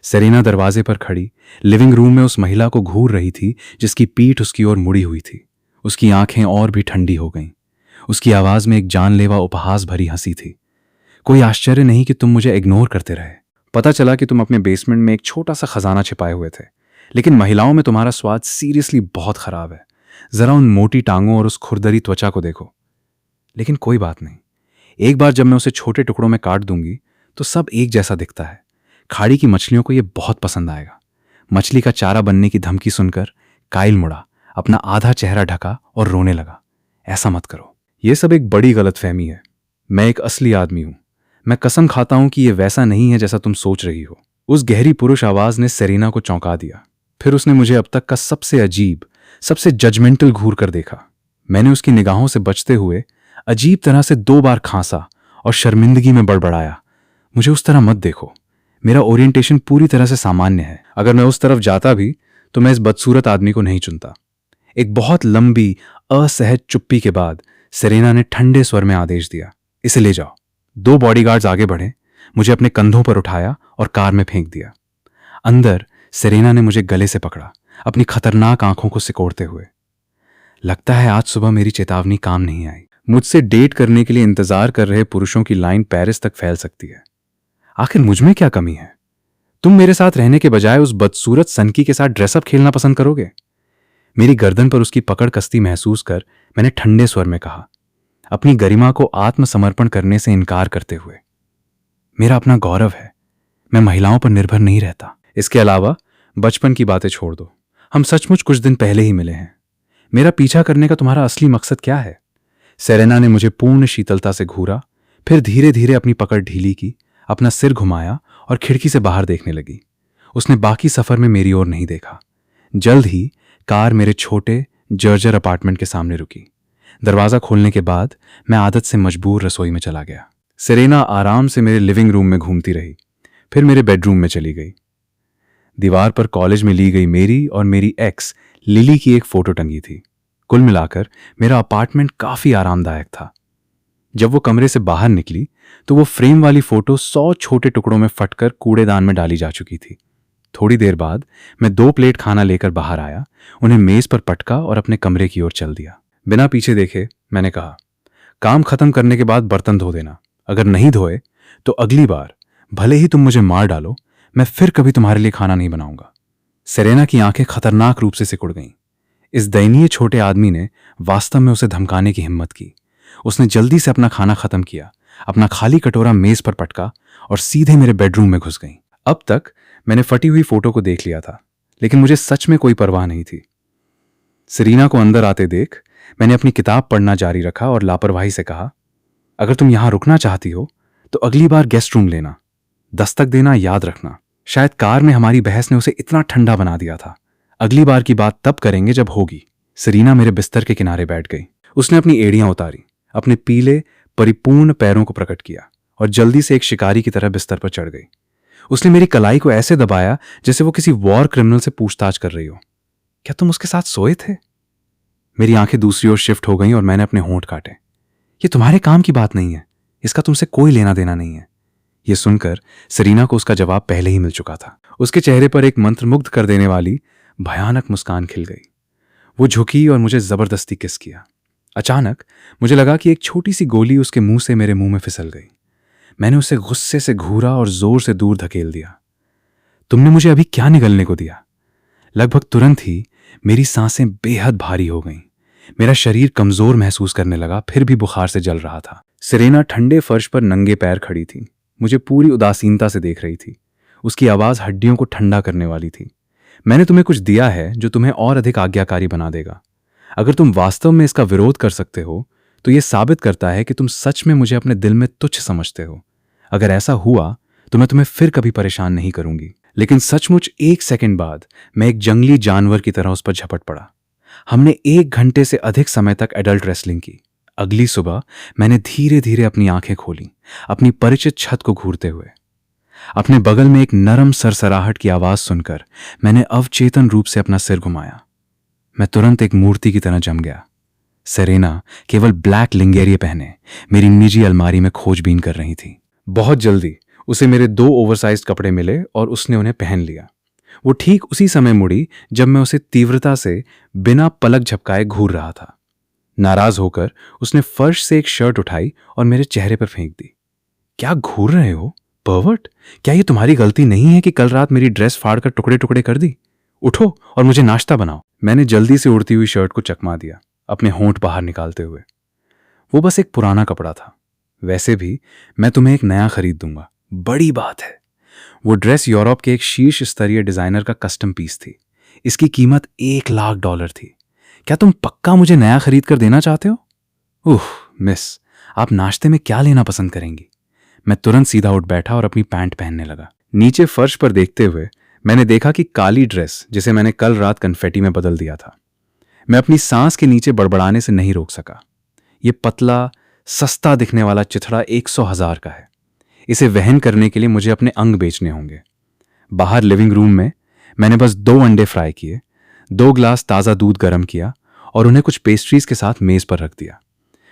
सरीना दरवाजे पर खड़ी लिविंग रूम में उस महिला को घूर रही थी जिसकी पीठ उसकी ओर मुड़ी हुई थी। उसकी आंखें और भी ठंडी हो गईं। उसकी आवाज में एक जानलेवा उपहास भरी हंसी थी। कोई आश्चर्य नहीं कि तुम मुझे इग्नोर करते रहे। पता चला कि तुम अपने बेसमेंट में एक छोटा सा खजाना छिपाए हुए थे, लेकिन महिलाओं में तुम्हारा स्वाद सीरियसली बहुत खराब है। जरा उन मोटी टांगों और उस खुरदरी त्वचा को देखो। लेकिन कोई बात नहीं, एक बार जब मैं उसे छोटे टुकड़ों में काट दूंगी तो सब एक जैसा दिखता है। खाड़ी की मछलियों को यह बहुत पसंद आएगा। मछली का चारा बनने की धमकी सुनकर काइल मुड़ा, अपना आधा चेहरा ढका और रोने लगा। ऐसा मत करो, यह सब एक बड़ी गलतफहमी है। मैं एक असली आदमी हूं। मैं कसम खाता हूं कि यह वैसा नहीं है जैसा तुम सोच रही हो। उस गहरी पुरुष आवाज ने सरीना को चौंका दिया। फिर उसने मुझे अब तक का सबसे अजीब, सबसे जजमेंटल घूर कर देखा। मैंने उसकी निगाहों से बचते हुए अजीब तरह से 2 बार खांसा और शर्मिंदगी में बड़बड़ाया, मुझे उस तरह मत देखो। मेरा ओरिएंटेशन पूरी तरह से सामान्य है। अगर मैं उस तरफ जाता भी तो मैं इस बदसूरत आदमी को नहीं चुनता। एक बहुत लंबी असहज चुप्पी के बाद सरीना ने ठंडे स्वर में आदेश दिया, इसे ले जाओ। 2 बॉडीगार्ड्स आगे बढ़े, मुझे अपने कंधों पर उठाया और कार में फेंक दिया। अंदर सरीना ने मुझे गले से पकड़ा, अपनी खतरनाक आंखों को सिकोड़ते हुए। लगता है आज सुबह मेरी चेतावनी काम नहीं आई। मुझसे डेट करने के लिए इंतजार कर रहे पुरुषों की लाइन पेरिस तक फैल सकती है। आखिर मुझ में क्या कमी है? तुम मेरे साथ रहने के बजाय उस बदसूरत सनकी के साथ ड्रेसअप खेलना पसंद करोगे? मेरी गर्दन पर उसकी पकड़ कसती महसूस कर मैंने ठंडे स्वर में कहा, अपनी गरिमा को आत्मसमर्पण करने से इनकार करते हुए। मेरा अपना गौरव है, मैं महिलाओं पर निर्भर नहीं रहता। इसके अलावा बचपन की बातें छोड़ दो। हम सचमुच कुछ दिन पहले ही मिले हैं। मेरा पीछा करने का तुम्हारा असली मकसद क्या है? सेरेना ने मुझे पूर्ण शीतलता से घूरा, फिर धीरे धीरे अपनी पकड़ ढीली की, अपना सिर घुमाया और खिड़की से बाहर देखने लगी। उसने बाकी सफर में मेरी ओर नहीं देखा। जल्द ही कार मेरे छोटे जर्जर अपार्टमेंट के सामने रुकी। दरवाज़ा खोलने के बाद मैं आदत से मजबूर रसोई में चला गया। सेरेना आराम से मेरे लिविंग रूम में घूमती रही, फिर मेरे बेडरूम में चली गई। दीवार पर कॉलेज में ली गई मेरी और मेरी एक्स लिली की एक फोटो टंगी थी। कुल मिलाकर मेरा अपार्टमेंट काफ़ी आरामदायक था। जब वो कमरे से बाहर निकली तो वो फ्रेम वाली फोटो 100 छोटे टुकड़ों में फटकर कूड़ेदान में डाली जा चुकी थी। थोड़ी देर बाद मैं 2 प्लेट खाना लेकर बाहर आया, उन्हें मेज पर पटका और अपने कमरे की ओर चल दिया। बिना पीछे देखे मैंने कहा, काम खत्म करने के बाद बर्तन धो देना। अगर नहीं धोए तो अगली बार भले ही तुम मुझे मार डालो, मैं फिर कभी तुम्हारे लिए खाना नहीं बनाऊंगा। सेरेना की आंखें खतरनाक रूप से सिकुड़ गईं। इस दयनीय छोटे आदमी ने वास्तव में उसे धमकाने की हिम्मत की। उसने जल्दी से अपना खाना खत्म किया, अपना खाली कटोरा मेज पर पटका और सीधे मेरे बेडरूम में घुस गई। अब तक मैंने फटी हुई फोटो को देख लिया था, लेकिन मुझे सच में कोई परवाह नहीं थी। सेरेना को अंदर आते देख मैंने अपनी किताब पढ़ना जारी रखा और लापरवाही से कहा, अगर तुम यहां रुकना चाहती हो तो अगली बार गेस्ट रूम लेना, दस्तक देना याद रखना। शायद कार में हमारी बहस ने उसे इतना ठंडा बना दिया था। अगली बार की बात तब करेंगे जब होगी। सेरेना मेरे बिस्तर के किनारे बैठ गई। उसने अपनी एड़ियां उतारी, अपने पीले परिपूर्ण पैरों को प्रकट किया और जल्दी से एक शिकारी की तरह बिस्तर पर चढ़ गई। उसने मेरी कलाई को ऐसे दबाया जैसे वो किसी वॉर क्रिमिनल से पूछताछ कर रही हो। क्या तुम उसके साथ सोए थे? मेरी आंखें दूसरी ओर शिफ्ट हो गईं और मैंने अपने होंठ काटे। ये तुम्हारे काम की बात नहीं है, इसका तुमसे कोई लेना देना नहीं है। यह सुनकर सेरेना को उसका जवाब पहले ही मिल चुका था। उसके चेहरे पर एक मंत्रमुग्ध कर देने वाली भयानक मुस्कान खिल गई। वो झुकी और मुझे जबरदस्ती किस किया। अचानक मुझे लगा कि एक छोटी सी गोली उसके मुंह से मेरे मुंह में फिसल गई। मैंने उसे गुस्से से घूरा और जोर से दूर धकेल दिया। तुमने मुझे अभी क्या निगलने को दिया? लगभग तुरंत ही मेरी सांसें बेहद भारी हो गईं। मेरा शरीर कमजोर महसूस करने लगा, फिर भी बुखार से जल रहा था। सेरेना ठंडे फर्श पर नंगे पैर खड़ी थी, मुझे पूरी उदासीनता से देख रही थी। उसकी आवाज हड्डियों को ठंडा करने वाली थी। मैंने तुम्हें कुछ दिया है जो तुम्हें और अधिक आज्ञाकारी बना देगा। अगर तुम वास्तव में इसका विरोध कर सकते हो तो यह साबित करता है कि तुम सच में मुझे अपने दिल में तुच्छ समझते हो। अगर ऐसा हुआ तो मैं तुम्हें फिर कभी परेशान नहीं करूंगी। लेकिन सचमुच 1 सेकंड बाद मैं एक जंगली जानवर की तरह उस पर झपट पड़ा। हमने 1 घंटे से अधिक समय तक एडल्ट रेसलिंग की। अगली सुबह मैंने धीरे धीरे अपनी आंखें खोली, अपनी परिचित छत को घूरते हुए। अपने बगल में एक नरम सरसराहट की आवाज सुनकर मैंने अवचेतन रूप से अपना सिर घुमाया। मैं तुरंत एक मूर्ति की तरह जम गया। सेरेना केवल ब्लैक लिंगेरिए पहने मेरी निजी अलमारी में खोजबीन कर रही थी। बहुत जल्दी उसे मेरे 2 ओवरसाइज्ड कपड़े मिले और उसने उन्हें पहन लिया। वो ठीक उसी समय मुड़ी जब मैं उसे तीव्रता से बिना पलक झपकाए घूर रहा था। नाराज होकर उसने फर्श से एक शर्ट उठाई और मेरे चेहरे पर फेंक दी। क्या घूर रहे हो पर्वर्ट? क्या ये तुम्हारी गलती नहीं है कि कल रात मेरी ड्रेस फाड़कर टुकड़े टुकड़े कर दी? उठो और मुझे नाश्ता बनाओ। मैंने जल्दी से उड़ती हुई शर्ट को चकमा दिया, अपने होंठ बाहर निकालते हुए। वो बस एक पुराना कपड़ा था। वैसे भी मैं तुम्हें एक नया खरीद दूंगा, बड़ी बात है। वो ड्रेस यूरोप के एक शीर्ष स्तरीय डिजाइनर का कस्टम पीस थी। इसकी कीमत $1,00,000 थी। क्या तुम पक्का मुझे नया खरीद कर देना चाहते हो? मिस, आप नाश्ते में क्या लेना पसंद करेंगी? मैं तुरंत सीधा उठ बैठा और अपनी पैंट पहनने लगा। नीचे फर्श पर देखते हुए मैंने देखा कि काली ड्रेस जिसे मैंने कल रात कन्फेटी में बदल दिया था। मैं अपनी सांस के नीचे बड़बड़ाने से नहीं रोक सका। ये पतला सस्ता दिखने वाला चिथड़ा 100,000 का है। इसे वहन करने के लिए मुझे अपने अंग बेचने होंगे। बाहर लिविंग रूम में मैंने बस 2 अंडे फ्राई किए, 2 ग्लास ताज़ा दूध गर्म किया और उन्हें कुछ पेस्ट्रीज के साथ मेज पर रख दिया।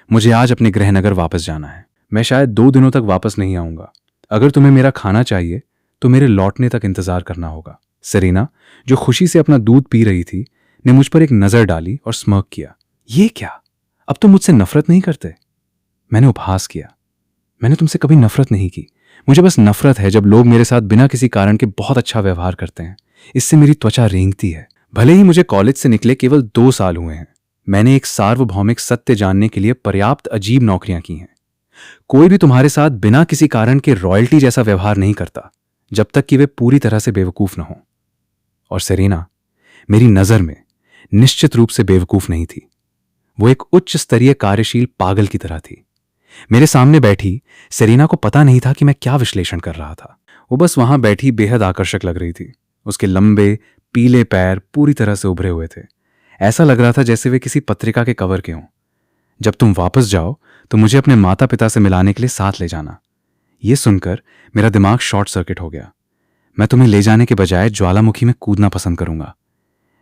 मुझे आज अपने गृहनगर वापस जाना है। मैं शायद 2 दिनों तक वापस नहीं आऊंगा। अगर तुम्हें मेरा खाना चाहिए तो मेरे लौटने तक इंतजार करना होगा। सेरेना, जो खुशी से अपना दूध पी रही थी, ने मुझ पर एक नजर डाली और स्मर्क किया। ये क्या? अब तुम मुझसे नफरत नहीं करते? मैंने उपहास किया। मैंने तुमसे कभी नफरत नहीं की। मुझे बस नफरत है जब लोग मेरे साथ बिना किसी कारण के बहुत अच्छा व्यवहार करते हैं। इससे मेरी त्वचा रेंगती है। भले ही मुझे कॉलेज से निकले केवल 2 साल हुए हैं, मैंने एक सार्वभौमिक सत्य जानने के लिए पर्याप्त अजीब नौकरियां की हैं। कोई भी तुम्हारे साथ बिना किसी कारण के रॉयल्टी जैसा व्यवहार नहीं करता जब तक कि वे पूरी तरह से बेवकूफ न हो। और सेरेना मेरी नजर में निश्चित रूप से बेवकूफ नहीं थी। वो एक उच्च स्तरीय कार्यशील पागल की तरह थी। मेरे सामने बैठी सेरेना को पता नहीं था कि मैं क्या विश्लेषण कर रहा था। वो बस वहां बैठी बेहद आकर्षक लग रही थी। उसके लंबे पीले पैर पूरी तरह से उभरे हुए थे। ऐसा लग रहा था जैसे वे किसी पत्रिका के कवर के हों। जब तुम वापस जाओ तो मुझे अपने माता पिता से मिलाने के लिए साथ ले जाना। ये सुनकर मेरा दिमाग शॉर्ट सर्किट हो गया। मैं तुम्हें ले जाने के बजाय ज्वालामुखी में कूदना पसंद करूंगा।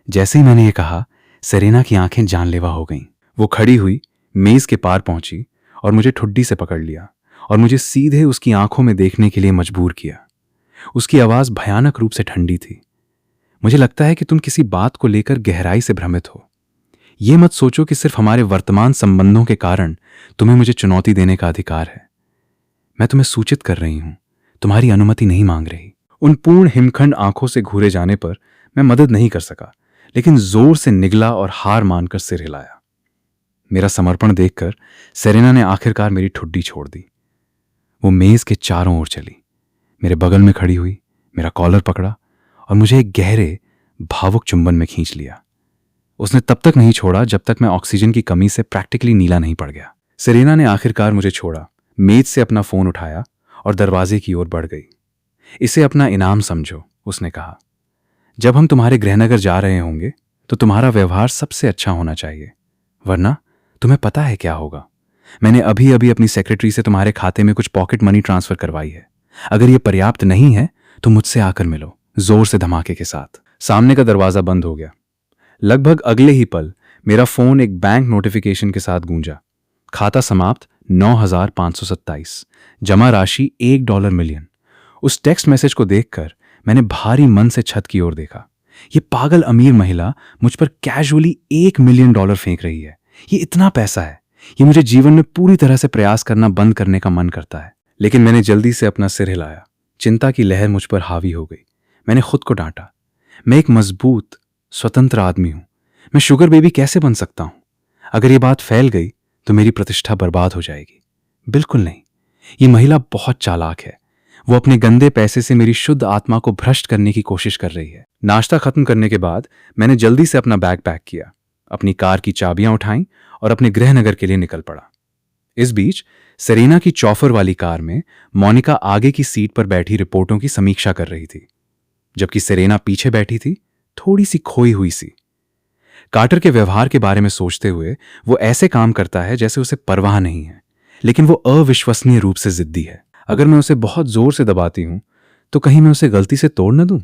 जैसे ही मैंने ये कहा, सेरेना की आंखें जानलेवा हो गईं। वो खड़ी हुई, मेज के पार पहुंची और मुझे ठुड्डी से पकड़ लिया और मुझे सीधे उसकी आंखों में देखने के लिए मजबूर किया। उसकी आवाज भयानक रूप से ठंडी थी। मुझे लगता है कि तुम किसी बात को लेकर गहराई से भ्रमित हो। ये मत सोचो कि सिर्फ हमारे वर्तमान संबंधों के कारण तुम्हें मुझे चुनौती देने का अधिकार है। मैं तुम्हें सूचित कर रही हूं, तुम्हारी अनुमति नहीं मांग रही। उन पूर्ण हिमखंड आंखों से घूरे जाने पर मैं मदद नहीं कर सका, लेकिन जोर से निगला और हार मानकर सिर हिलाया। मेरा समर्पण देखकर सेरेना ने आखिरकार मेरी ठुड्डी छोड़ दी। वो मेज के चारों ओर चली, मेरे बगल में खड़ी हुई, मेरा कॉलर पकड़ा और मुझे एक गहरे भावुक चुंबन में खींच लिया। उसने तब तक नहीं छोड़ा जब तक मैं ऑक्सीजन की कमी से प्रैक्टिकली नीला नहीं पड़ गया। सेरेना ने आखिरकार मुझे छोड़ा, मेज से अपना फोन उठाया और दरवाजे की ओर बढ़ गई। इसे अपना इनाम समझो, उसने कहा। जब हम तुम्हारे गृहनगर जा रहे होंगे तो तुम्हारा व्यवहार सबसे अच्छा होना चाहिए, वरना तुम्हें पता है क्या होगा। मैंने अभी अभी अपनी सेक्रेटरी से तुम्हारे खाते में कुछ पॉकेट मनी ट्रांसफर करवाई है। अगर यह पर्याप्त नहीं है तो मुझसे आकर मिलो, जोर से धमाके के साथ। सामने का दरवाजा बंद हो गया। लगभग अगले ही पल मेरा फोन एक बैंक नोटिफिकेशन के साथ गूंजा। खाता समाप्त 9,527, जमा राशि $1 मिलियन। उस टेक्स्ट मैसेज को देखकर मैंने भारी मन से छत की ओर देखा। ये पागल अमीर महिला मुझ पर कैजुअली $1 मिलियन फेंक रही है। ये इतना पैसा है, ये मुझे जीवन में पूरी तरह से प्रयास करना बंद करने का मन करता है। लेकिन मैंने जल्दी से अपना सिर हिलाया। चिंता की लहर मुझ पर हावी हो गई। मैंने खुद को डांटा, मैं एक मजबूत स्वतंत्र आदमी हूं। मैं शुगर बेबी कैसे बन सकता हूं? अगर ये बात फैल गई तो मेरी प्रतिष्ठा बर्बाद हो जाएगी। बिल्कुल नहीं, ये महिला बहुत चालाक है। वो अपने गंदे पैसे से मेरी शुद्ध आत्मा को भ्रष्ट करने की कोशिश कर रही है। नाश्ता खत्म करने के बाद मैंने जल्दी से अपना बैग पैक किया, अपनी कार की चाबियां उठाईं और अपने गृहनगर के लिए निकल पड़ा। इस बीच सेरेना की चौफर वाली कार में मोनिका आगे की सीट पर बैठी रिपोर्टों की समीक्षा कर रही थी, जबकि सेरेना पीछे बैठी थी, थोड़ी सी खोई हुई सी। कार्टर के व्यवहार के बारे में सोचते हुए वो ऐसे काम करता है जैसे उसे परवाह नहीं है, लेकिन वो अविश्वसनीय रूप से जिद्दी है। अगर मैं उसे बहुत जोर से दबाती हूं तो कहीं मैं उसे गलती से तोड़ न दूं।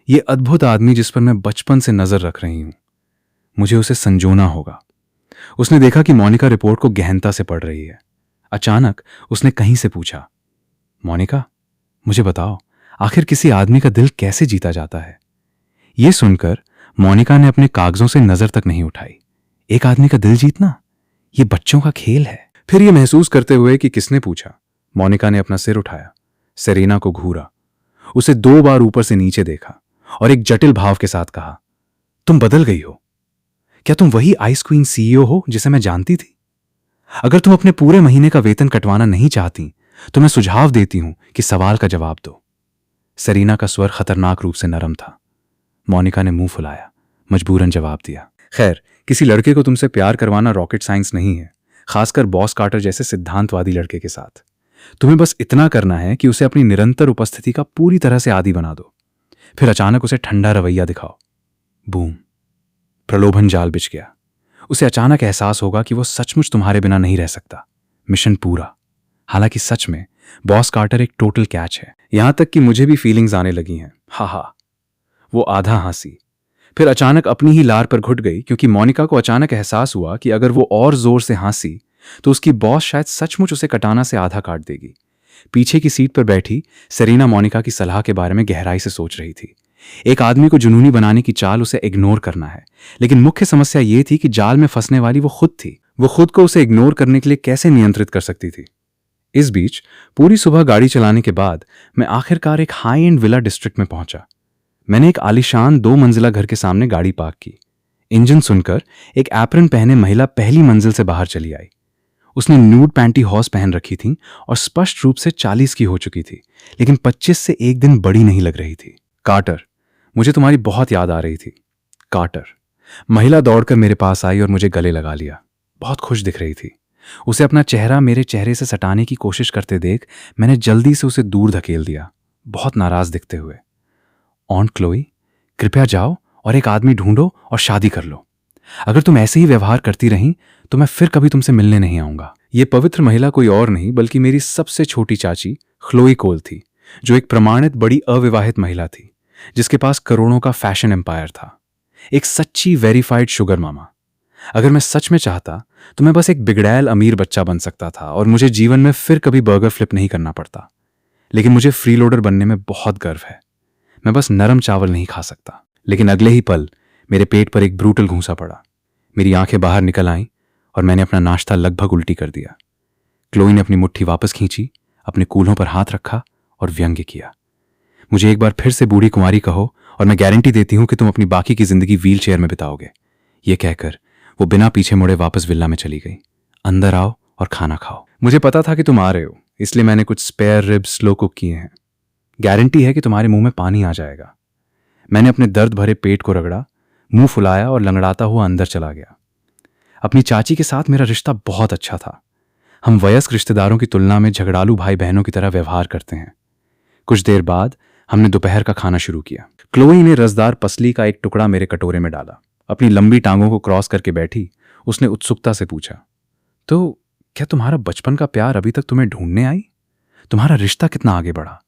ये अद्भुत आदमी जिस पर मैं बचपन से नजर रख रही हूं, मुझे उसे संजोना होगा। उसने देखा कि मोनिका रिपोर्ट को गहनता से पढ़ रही है। अचानक उसने कहीं से पूछा, मोनिका, मुझे बताओ, आखिर किसी आदमी का दिल कैसे जीता जाता है? यह सुनकर मोनिका ने अपने कागजों से नजर तक नहीं उठाई। एक आदमी का दिल जीतना, यह बच्चों का खेल है। फिर यह महसूस करते हुए कि किसने पूछा, मोनिका ने अपना सिर उठाया, सेरेना को घूरा, उसे 2 बार ऊपर से नीचे देखा और एक जटिल भाव के साथ कहा, तुम बदल गई हो। क्या तुम वही आइस क्वीन सीईओ हो जिसे मैं जानती थी? अगर तुम अपने पूरे महीने का वेतन कटवाना नहीं चाहती तो मैं सुझाव देती हूं कि सवाल का जवाब दो। सेरेना का स्वर खतरनाक रूप से नरम था। मोनिका ने मुंह फुलाया, मजबूरन जवाब दिया, खैर, किसी लड़के को तुमसे प्यार करवाना रॉकेट साइंस नहीं है, खासकर बॉस कार्टर जैसे सिद्धांतवादी लड़के के साथ। तुम्हें बस इतना करना है कि उसे अपनी निरंतर उपस्थिति का पूरी तरह से आदी बना दो, फिर अचानक उसे ठंडा रवैया दिखाओ। बूम, प्रलोभन जाल बिछ गया। उसे अचानक एहसास होगा कि वो सचमुच तुम्हारे बिना नहीं रह सकता। मिशन पूरा। हालांकि सच में बॉस कार्टर एक टोटल कैच है। यहां तक कि मुझे भी फीलिंग्स आने लगी हैं। हा हा। वो आधा हंसी, फिर अचानक अपनी ही लार पर घुट गई, क्योंकि मोनिका को अचानक एहसास हुआ कि अगर वो और जोर से हंसी तो उसकी बॉस शायद सचमुच उसे कटाना से आधा काट देगी। पीछे की सीट पर बैठी सेरेना मोनिका की सलाह के बारे में गहराई से सोच रही थी। एक आदमी को जुनूनी बनाने की चाल उसे इग्नोर करना है, लेकिन मुख्य समस्या यह थी कि जाल में फंसने वाली वो खुद थी। वो खुद को उसे इग्नोर करने के लिए कैसे नियंत्रित कर सकती थी? इस बीच पूरी सुबह गाड़ी चलाने के बाद मैं आखिरकार एक हाई एंड विला डिस्ट्रिक्ट में पहुंचा। मैंने एक आलीशान 2 मंजिला घर के सामने गाड़ी पार्क की। इंजन सुनकर एक एप्रन पहने महिला पहली मंजिल से बाहर चली आई। उसने न्यूड पैंटी हॉर्स पहन रखी थी और स्पष्ट रूप से 40 की हो चुकी थी, लेकिन 25 से एक दिन बड़ी नहीं लग रही थी। कार्टर, मुझे तुम्हारी बहुत याद आ रही थी। कार्टर। महिला दौड़कर मेरे पास आई और मुझे गले लगा लिया। बहुत खुश दिख रही थी। उसे अपना चेहरा मेरे चेहरे से सटाने की कोशिश करते देख मैंने जल्दी से उसे दूर धकेल दिया, बहुत नाराज दिखते हुए। ऑन्ट क्लोई, कृपया जाओ और एक आदमी ढूंढो और शादी कर लो। अगर तुम ऐसे ही व्यवहार करती रहीं तो मैं फिर कभी तुमसे मिलने नहीं आऊंगा। ये पवित्र महिला कोई और नहीं बल्कि मेरी सबसे छोटी चाची ख्लोई कोल थी, जो एक प्रमाणित बड़ी अविवाहित महिला थी, जिसके पास करोड़ों का फैशन एम्पायर था। एक सच्ची वेरीफाइड शुगर मामा। अगर मैं सच में चाहता तो मैं बस एक बिगड़ैल अमीर बच्चा बन सकता था और मुझे जीवन में फिर कभी बर्गर फ्लिप नहीं करना पड़ता। लेकिन मुझे फ्रीलोडर बनने में बहुत गर्व है। मैं बस नरम चावल नहीं खा सकता। लेकिन अगले ही पल मेरे पेट पर एक ब्रूटल घूंसा पड़ा। मेरी आंखें बाहर निकल आईं और मैंने अपना नाश्ता लगभग उल्टी कर दिया। क्लोई ने अपनी मुट्ठी वापस खींची, अपने कूल्हों पर हाथ रखा और व्यंग्य किया। मुझे एक बार फिर से बूढ़ी कुंवारी कहो और मैं गारंटी देती हूं कि तुम अपनी बाकी की जिंदगी व्हील चेयर में बिताओगे। ये कहकर वो बिना पीछे मुड़े वापस विला में चली गई। अंदर आओ और खाना खाओ। मुझे पता था कि तुम आ रहे हो, इसलिए मैंने कुछ स्पेयर रिब्स स्लो कुक किए हैं। गारंटी है कि तुम्हारे मुंह में पानी आ जाएगा। मैंने अपने दर्द भरे पेट को रगड़ा, मुंह फुलाया और लंगड़ाता हुआ अंदर चला गया। अपनी चाची के साथ मेरा रिश्ता बहुत अच्छा था। हम वयस्क रिश्तेदारों की तुलना में झगड़ालू भाई बहनों की तरह व्यवहार करते हैं। कुछ देर बाद हमने दोपहर का खाना शुरू किया। क्लोई ने रसदार पसली का एक टुकड़ा मेरे कटोरे में डाला। अपनी लंबी टांगों को क्रॉस करके बैठी उसने उत्सुकता से पूछा, तो क्या तुम्हारा बचपन का प्यार अभी तक तुम्हें ढूंढने आई? तुम्हारा रिश्ता कितना आगे बढ़ा?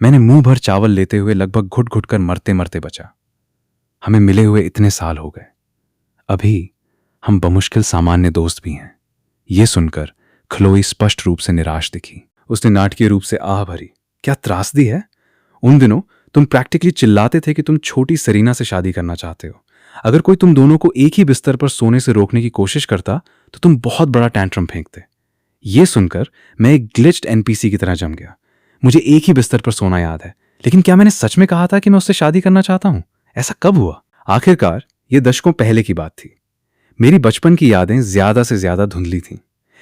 मैंने मुंह भर चावल लेते हुए लगभग घुट घुट कर मरते मरते बचा। हमें मिले हुए इतने साल हो गए, अभी हम बमुश्किल सामान्य दोस्त भी हैं। ये सुनकर ख्लोई स्पष्ट रूप से निराश दिखी। उसने नाटकीय रूप से आह भरी। क्या त्रासदी है? उन दिनों तुम प्रैक्टिकली चिल्लाते थे कि तुम छोटी सरीना से शादी करना चाहते हो। अगर कोई तुम दोनों को एक ही बिस्तर पर सोने से रोकने की कोशिश करता तो तुम बहुत बड़ा टैंट्रम फेंकते। ये सुनकर मैं एक ग्लिच्ड एनपीसी की तरह जम गया। मुझे एक ही बिस्तर पर सोना याद है, लेकिन क्या मैंने सच में कहा था कि मैं उससे शादी करना चाहता हूं? ऐसा कब हुआ? आखिरकार ये दशकों पहले की बात थी। मेरी बचपन की यादें ज्यादा से ज्यादा धुंधली थीं,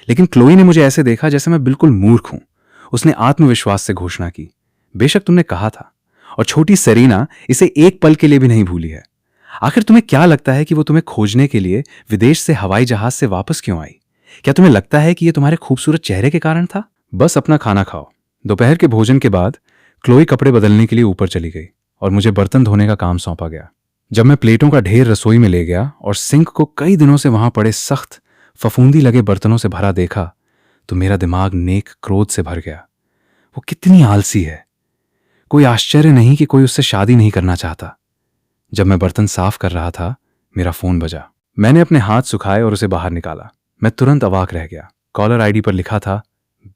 लेकिन क्लोई ने मुझे ऐसे देखा जैसे मैं बिल्कुल मूर्ख हूं। उसने आत्मविश्वास से घोषणा की, बेशक तुमने कहा था, और छोटी सेरीना इसे एक पल के लिए भी नहीं भूली है। आखिर तुम्हें क्या लगता है कि वो तुम्हें खोजने के लिए विदेश से हवाई जहाज से वापस क्यों आई? क्या तुम्हें लगता है कि ये तुम्हारे खूबसूरत चेहरे के कारण था? बस अपना खाना खाओ। दोपहर के भोजन के बाद क्लोई कपड़े बदलने के लिए ऊपर चली गई और मुझे बर्तन धोने का काम सौंपा गया। जब मैं प्लेटों का ढेर रसोई में ले गया और सिंक को कई दिनों से वहां पड़े सख्त फफूंदी लगे बर्तनों से भरा देखा तो मेरा दिमाग नेक क्रोध से भर गया। वो कितनी आलसी है। कोई आश्चर्य नहीं कि कोई उससे शादी नहीं करना चाहता। जब मैं बर्तन साफ कर रहा था, मेरा फोन बजा। मैंने अपने हाथ सुखाए और उसे बाहर निकाला। मैं तुरंत अवाक रह गया। कॉलर आईडी पर लिखा था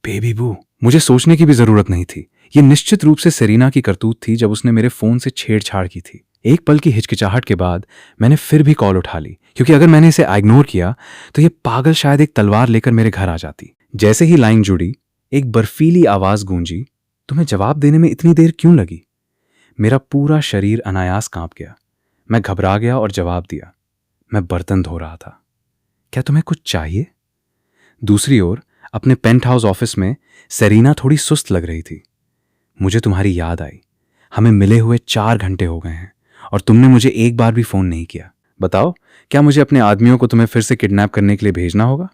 बेबी बू। मुझे सोचने की भी जरूरत नहीं थी। यह निश्चित रूप से सेरीना की करतूत थी जब उसने मेरे फोन से छेड़छाड़ की थी। एक पल की हिचकिचाहट के बाद मैंने फिर भी कॉल उठा ली, क्योंकि अगर मैंने इसे इग्नोर किया तो यह पागल शायद एक तलवार लेकर मेरे घर आ जाती। जैसे ही लाइन जुड़ी, एक बर्फीली आवाज गूंजी, तुम्हें जवाब देने में इतनी देर क्यों लगी? मेरा पूरा शरीर अनायास कांप गया। मैं घबरा गया और जवाब दिया, मैं बर्तन धो रहा था। क्या तुम्हें कुछ चाहिए? दूसरी ओर अपने पेंट हाउस ऑफिस में सेरीना थोड़ी सुस्त लग रही थी। मुझे तुम्हारी याद आई। हमें मिले हुए 4 घंटे हो गए हैं और तुमने मुझे एक बार भी फोन नहीं किया। बताओ, क्या मुझे अपने आदमियों को तुम्हें फिर से किडनैप करने के लिए भेजना होगा?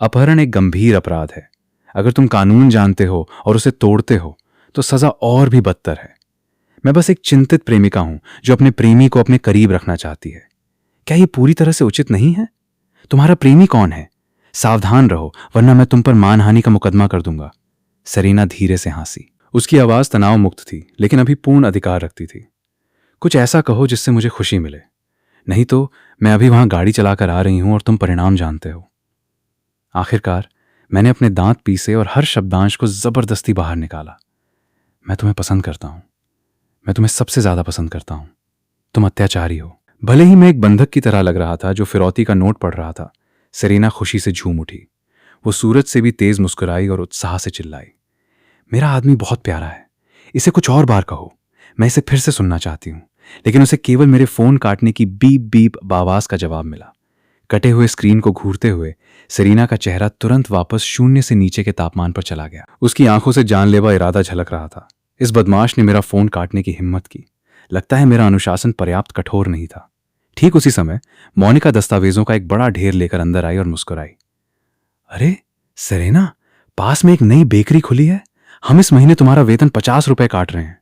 अपहरण एक गंभीर अपराध है। अगर तुम कानून जानते हो और उसे तोड़ते हो तो सजा और भी बदतर है। मैं बस एक चिंतित प्रेमिका हूं जो अपने प्रेमी को अपने करीब रखना चाहती है। क्या यह पूरी तरह से उचित नहीं है? तुम्हारा प्रेमी कौन है? सावधान रहो, वरना मैं तुम पर मानहानि का मुकदमा कर दूंगा। सेरीना धीरे से हंसी। उसकी आवाज तनाव मुक्त थी, लेकिन अभी पूर्ण अधिकार रखती थी। कुछ ऐसा कहो जिससे मुझे खुशी मिले, नहीं तो मैं अभी वहां गाड़ी चलाकर आ रही हूं और तुम परिणाम जानते हो। आखिरकार मैंने अपने दांत पीसे और हर शब्दांश को जबरदस्ती बाहर निकाला। मैं तुम्हें पसंद करता हूं। मैं तुम्हें सबसे ज्यादा पसंद करता हूं। तुम अत्याचारी हो। भले ही मैं एक बंधक की तरह लग रहा था जो फिरौती का नोट पढ़ रहा था, सेरीना खुशी से झूम उठी। वो सूरज से भी तेज मुस्कुराई और उत्साह से चिल्लाई, मेरा आदमी बहुत प्यारा है। इसे कुछ और बार कहो। मैं इसे फिर से सुनना चाहती हूं। लेकिन उसे केवल मेरे फोन काटने की बीप बीप आवाज का जवाब मिला। कटे हुए स्क्रीन को घूरते हुए सेरीना का चेहरा तुरंत वापस शून्य से नीचे के तापमान पर चला गया। उसकी आंखों से जानलेवा इरादा झलक रहा था। इस बदमाश ने मेरा फोन काटने की हिम्मत की। लगता है मेरा अनुशासन पर्याप्त कठोर नहीं था। ठीक उसी समय मोनिका दस्तावेजों का एक बड़ा ढेर लेकर अंदर आई और मुस्कुराई। अरे सेरेना, पास में एक नई बेकरी खुली है। हम इस महीने तुम्हारा वेतन 50 रुपए काट रहे हैं।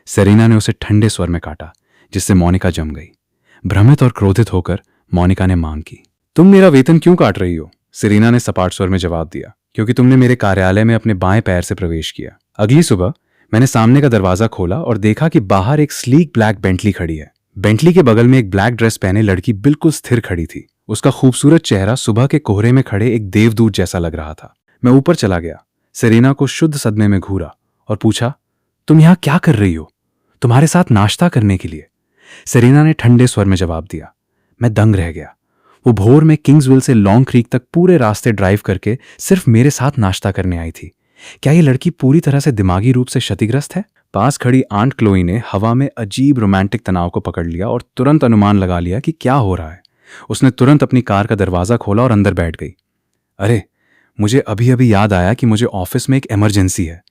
सेरेना ने उसे ठंडे स्वर में काटा, जिससे मोनिका जम गई। भ्रमित और क्रोधित होकर मोनिका ने मांग की। तुम मेरा वेतन क्यों काट रही हो? सेरेना ने सपाट स्वर में जवाब दिया। क्योंकि तुमने मेरे कार्यालय में अपने बाएं पैर से प्रवेश किया। अगली सुबह मैंने सामने का दरवाजा खोला और देखा कि बाहर एक स्लीक ब्लैक बेंटली खड़ी है। बेंटली के बगल में एक ब्लैक ड्रेस पहने लड़की बिल्कुल स्थिर खड़ी थी। उसका खूबसूरत चेहरा सुबह के कोहरे में खड़े एक देवदूत जैसा लग रहा था। मैं ऊपर चला गया, सेरेना को शुद्ध सदमे में घूरा और पूछा, तुम यहां क्या कर रही हो? तुम्हारे साथ नाश्ता करने के लिए। सेरेना ने ठंडे स्वर में जवाब दिया। मैं दंग रह गया। वो भोर में किंग्सविल से लॉन्ग क्रीक तक पूरे रास्ते ड्राइव करके सिर्फ मेरे साथ नाश्ता करने आई थी। क्या ये लड़की पूरी तरह से दिमागी रूप से क्षतिग्रस्त है? पास खड़ी आंट क्लोई ने हवा में अजीब रोमांटिक तनाव को पकड़ लिया और तुरंत अनुमान लगा लिया कि क्या हो रहा है। उसने तुरंत अपनी कार का दरवाजा खोला और अंदर बैठ गई। अरे, मुझे अभी अभी याद आया कि मुझे ऑफिस में एक इमरजेंसी है।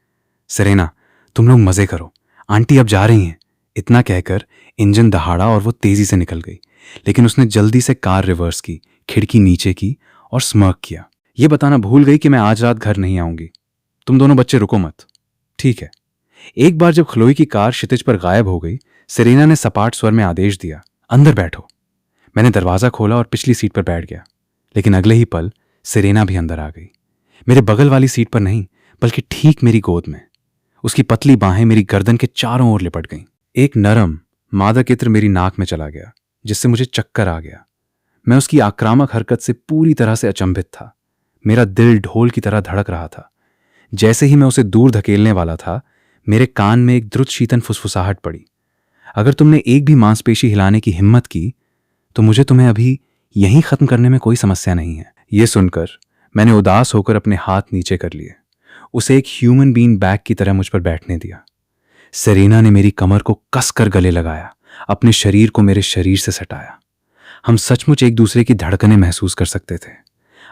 सेरेना, तुम लोग मजे करो, आंटी अब जा रही हैं। इतना कहकर इंजन दहाड़ा और वो तेजी से निकल गई। लेकिन उसने जल्दी से कार रिवर्स की, खिड़की नीचे की और स्मर्क किया। ये बताना भूल गई कि मैं आज रात घर नहीं आऊंगी। तुम दोनों बच्चे रुको मत। ठीक है। एक बार जब खलोई की कार क्षितिज पर गायब हो गई, सेरेना ने सपाट स्वर में आदेश दिया, अंदर बैठो। मैंने दरवाजा खोला और पिछली सीट पर बैठ गया। लेकिन अगले ही पल सेरेना भी अंदर आ गई। मेरे बगल वाली सीट पर नहीं, बल्कि ठीक मेरी गोद में। उसकी पतली बाहें मेरी गर्दन के चारों ओर लिपट गईं। एक नरम मादक इत्र मेरी नाक में चला गया, जिससे मुझे चक्कर आ गया। मैं उसकी आक्रामक हरकत से पूरी तरह से अचंभित था। मेरा दिल ढोल की तरह धड़क रहा था। जैसे ही मैं उसे दूर धकेलने वाला था, मेरे कान में एक द्रुत शीतन फुसफुसाहट पड़ी। अगर तुमने एक भी मांसपेशी हिलाने की हिम्मत की तो मुझे तुम्हें अभी यहीं खत्म करने में कोई समस्या नहीं है। यह सुनकर मैंने उदास होकर अपने हाथ नीचे कर लिए, उसे एक ह्यूमन बीइंग बैग की तरह मुझ पर बैठने दिया। सेरेना ने मेरी कमर को कसकर गले लगाया, अपने शरीर को मेरे शरीर से सटाया। हम सचमुच एक दूसरे की धड़कनें महसूस कर सकते थे।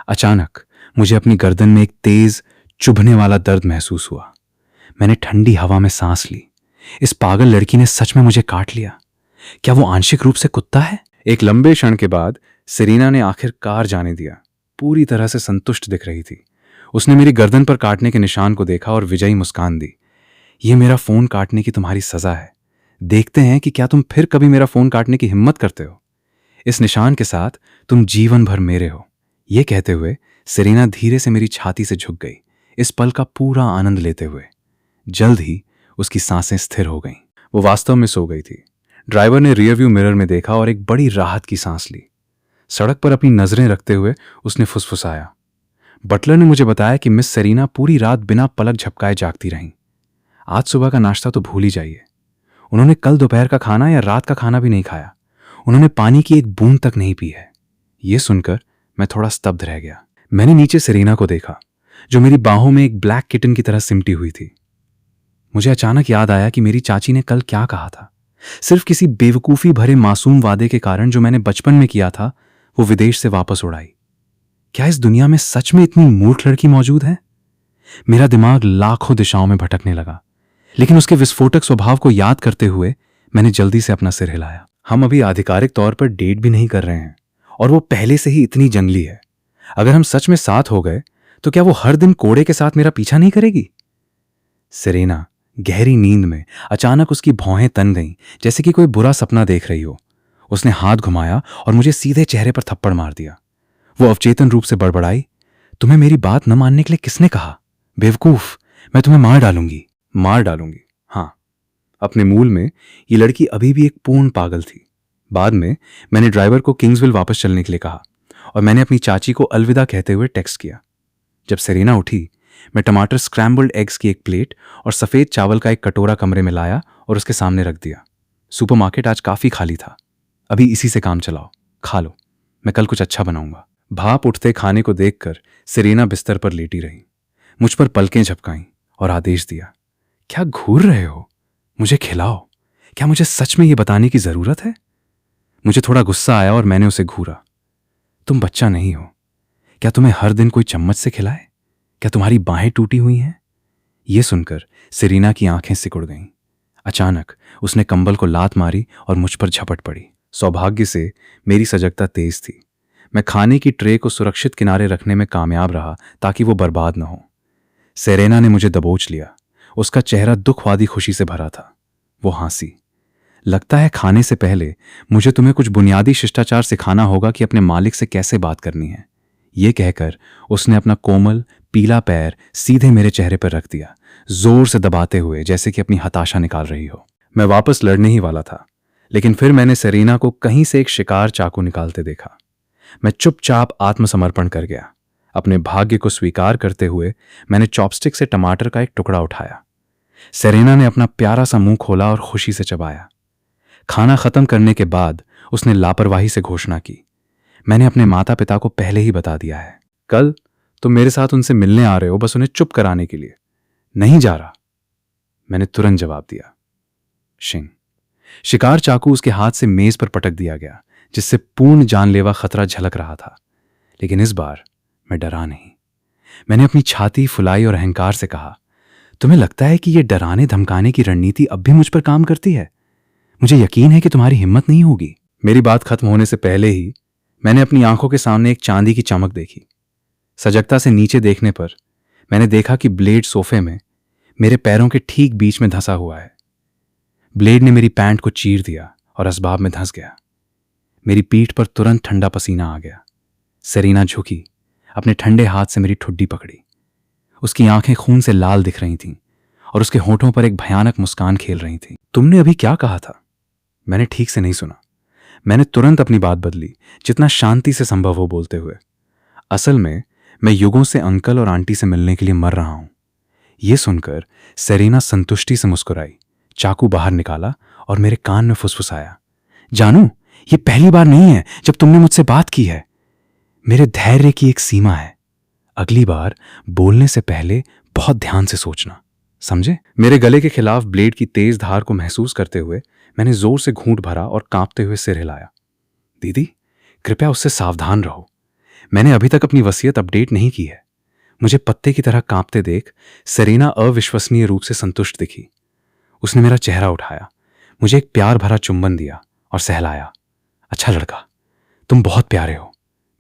अचानक मुझे अपनी गर्दन में एक तेज चुभने वाला दर्द महसूस हुआ। मैंने ठंडी हवा में सांस ली। इस पागल लड़की ने सच में मुझे काट लिया। क्या वो आंशिक रूप से कुत्ता है? एक लंबे क्षण के बाद सेरेना ने आखिरकार जाने दिया। पूरी तरह से संतुष्ट दिख रही थी। उसने मेरी गर्दन पर काटने के निशान को देखा और विजयी मुस्कान दी। ये मेरा फोन काटने की तुम्हारी सजा है। देखते हैं कि क्या तुम फिर कभी मेरा फोन काटने की हिम्मत करते हो। इस निशान के साथ तुम जीवन भर मेरे हो। यह कहते हुए सेरेना धीरे से मेरी छाती से झुक गई, इस पल का पूरा आनंद लेते हुए। जल्द ही उसकी सांसें स्थिर हो गईं। वो वास्तव में सो गई थी। ड्राइवर ने रियरव्यू मिरर में देखा और एक बड़ी राहत की सांस ली। सड़क पर अपनी नजरें रखते हुए उसने फुसफुसाया, बटलर ने मुझे बताया कि मिस सेरेना पूरी रात बिना पलक झपकाए जागती रहीं। आज सुबह का नाश्ता तो भूल ही जाइए। उन्होंने कल दोपहर का खाना या रात का खाना भी नहीं खाया। उन्होंने पानी की एक बूंद तक नहीं पी है। यह सुनकर मैं थोड़ा स्तब्ध रह गया। मैंने नीचे सेरेना को देखा, जो मेरी बाहों में एक ब्लैक किटन की तरह सिमटी हुई थी। मुझे अचानक याद आया कि मेरी चाची ने कल क्या कहा था। सिर्फ किसी बेवकूफी भरे मासूम वादे के कारण जो मैंने बचपन में किया था, वो विदेश से वापस उड़ आई। क्या इस दुनिया में सच में इतनी मूर्ख लड़की मौजूद है? मेरा दिमाग लाखों दिशाओं में भटकने लगा, लेकिन उसके विस्फोटक स्वभाव को याद करते हुए मैंने जल्दी से अपना सिर हिलाया। हम अभी आधिकारिक तौर पर डेट भी नहीं कर रहे हैं और वो पहले से ही इतनी जंगली है। अगर हम सच में साथ हो गए तो क्या वो हर दिन कोड़े के साथ मेरा पीछा नहीं करेगी? सेरेना गहरी नींद में अचानक उसकी भौहें तन गईं, जैसे कि कोई बुरा सपना देख रही हो। उसने हाथ घुमाया और मुझे सीधे चेहरे पर थप्पड़ मार दिया। वो अवचेतन रूप से बड़बड़ाई, तुम्हें मेरी बात न मानने के लिए किसने कहा? बेवकूफ, मैं तुम्हें मार डालूंगी। मार डालूंगी? हाँ। अपने मूल में ये लड़की अभी भी एक पूर्ण पागल थी। बाद में मैंने ड्राइवर को किंग्सविल वापस चलने के लिए कहा और मैंने अपनी चाची को अलविदा कहते हुए टेक्स्ट किया। जब सेरेना उठी, मैं टमाटर स्क्रैम्बल्ड एग्स की एक प्लेट और सफेद चावल का एक कटोरा कमरे में लाया और उसके सामने रख दिया। सुपरमार्केट आज काफी खाली था। अभी इसी से काम चलाओ, खा लो, मैं कल कुछ अच्छा बनाऊंगा। भाप उठते खाने को देखकर सेरेना बिस्तर पर लेटी रही, मुझ पर पलकें झपकाईं और आदेश दिया, क्या घूर रहे हो? मुझे खिलाओ। क्या मुझे सच में यह बताने की जरूरत है? मुझे थोड़ा गुस्सा आया और मैंने उसे घूरा। तुम बच्चा नहीं हो। क्या तुम्हें हर दिन कोई चम्मच से खिलाए? क्या तुम्हारी बाहें टूटी हुई हैं? यह सुनकर सेरेना की आंखें सिकुड़ गईं। अचानक उसने कंबल को लात मारी और मुझ पर झपट पड़ी। सौभाग्य से मेरी सजगता तेज थी। मैं खाने की ट्रे को सुरक्षित किनारे रखने में कामयाब रहा ताकि वो बर्बाद न हो। सेरेना ने मुझे दबोच लिया। उसका चेहरा दुखवादी खुशी से भरा था। वो हंसी, लगता है खाने से पहले मुझे तुम्हें कुछ बुनियादी शिष्टाचार सिखाना होगा कि अपने मालिक से कैसे बात करनी है। ये कहकर उसने अपना कोमल पीला पैर सीधे मेरे चेहरे पर रख दिया, जोर से दबाते हुए, जैसे कि अपनी हताशा निकाल रही हो। मैं वापस लड़ने ही वाला था, लेकिन फिर मैंने सेरेना को कहीं से एक शिकार चाकू निकालते देखा। मैं चुपचाप आत्मसमर्पण कर गया। अपने भाग्य को स्वीकार करते हुए मैंने चॉपस्टिक से टमाटर का एक टुकड़ा उठाया। सेरेना ने अपना प्यारा सा मुंह खोला और खुशी से चबाया। खाना खत्म करने के बाद उसने लापरवाही से घोषणा की, मैंने अपने माता पिता को पहले ही बता दिया है। कल तुम मेरे साथ उनसे मिलने आ रहे हो, बस उन्हें चुप कराने के लिए। नहीं जा रहा, मैंने तुरंत जवाब दिया। शिंग। शिकार चाकू उसके हाथ से मेज पर पटक दिया गया, जिससे पूर्ण जानलेवा खतरा झलक रहा था। लेकिन इस बार मैं डरा नहीं। मैंने अपनी छाती फुलाई और अहंकार से कहा, तुम्हें लगता है कि यह डराने धमकाने की रणनीति अब भी मुझ पर काम करती है? मुझे यकीन है कि तुम्हारी हिम्मत नहीं होगी। मेरी बात खत्म होने से पहले ही मैंने अपनी आंखों के सामने एक चांदी की चमक देखी। सजगता से नीचे देखने पर मैंने देखा कि ब्लेड सोफे में मेरे पैरों के ठीक बीच में धंसा हुआ है। ब्लेड ने मेरी पैंट को चीर दिया और असबाब में धंस गया। मेरी पीठ पर तुरंत ठंडा पसीना आ गया। सेरेना झुकी, अपने ठंडे हाथ से मेरी ठुड्डी पकड़ी। उसकी आंखें खून से लाल दिख रही थीं और उसके होठों पर एक भयानक मुस्कान खेल रही थी। तुमने अभी क्या कहा था? मैंने ठीक से नहीं सुना। मैंने तुरंत अपनी बात बदली, जितना शांति से संभव हो बोलते हुए। असल में मैं युगों से अंकल और आंटी से मिलने के लिए मर रहा हूं। यह सुनकर सेरेना संतुष्टि से मुस्कुराई, चाकू बाहर निकाला और मेरे कान में फुसफुसाया, जानू, ये पहली बार नहीं है जब तुमने मुझसे बात की है। मेरे धैर्य की एक सीमा है। अगली बार बोलने से पहले बहुत ध्यान से सोचना, समझे? मेरे गले के खिलाफ ब्लेड की तेज धार को महसूस करते हुए मैंने जोर से घूंट भरा और कांपते हुए सिर हिलाया। दीदी, कृपया उससे सावधान रहो। मैंने अभी तक अपनी वसीयत अपडेट नहीं की है। मुझे पत्ते की तरह कांपते देख सेरेना अविश्वसनीय रूप से संतुष्ट दिखी। उसने मेरा चेहरा उठाया, मुझे एक प्यार भरा चुंबन दिया और सहलाया। अच्छा लड़का, तुम बहुत प्यारे हो,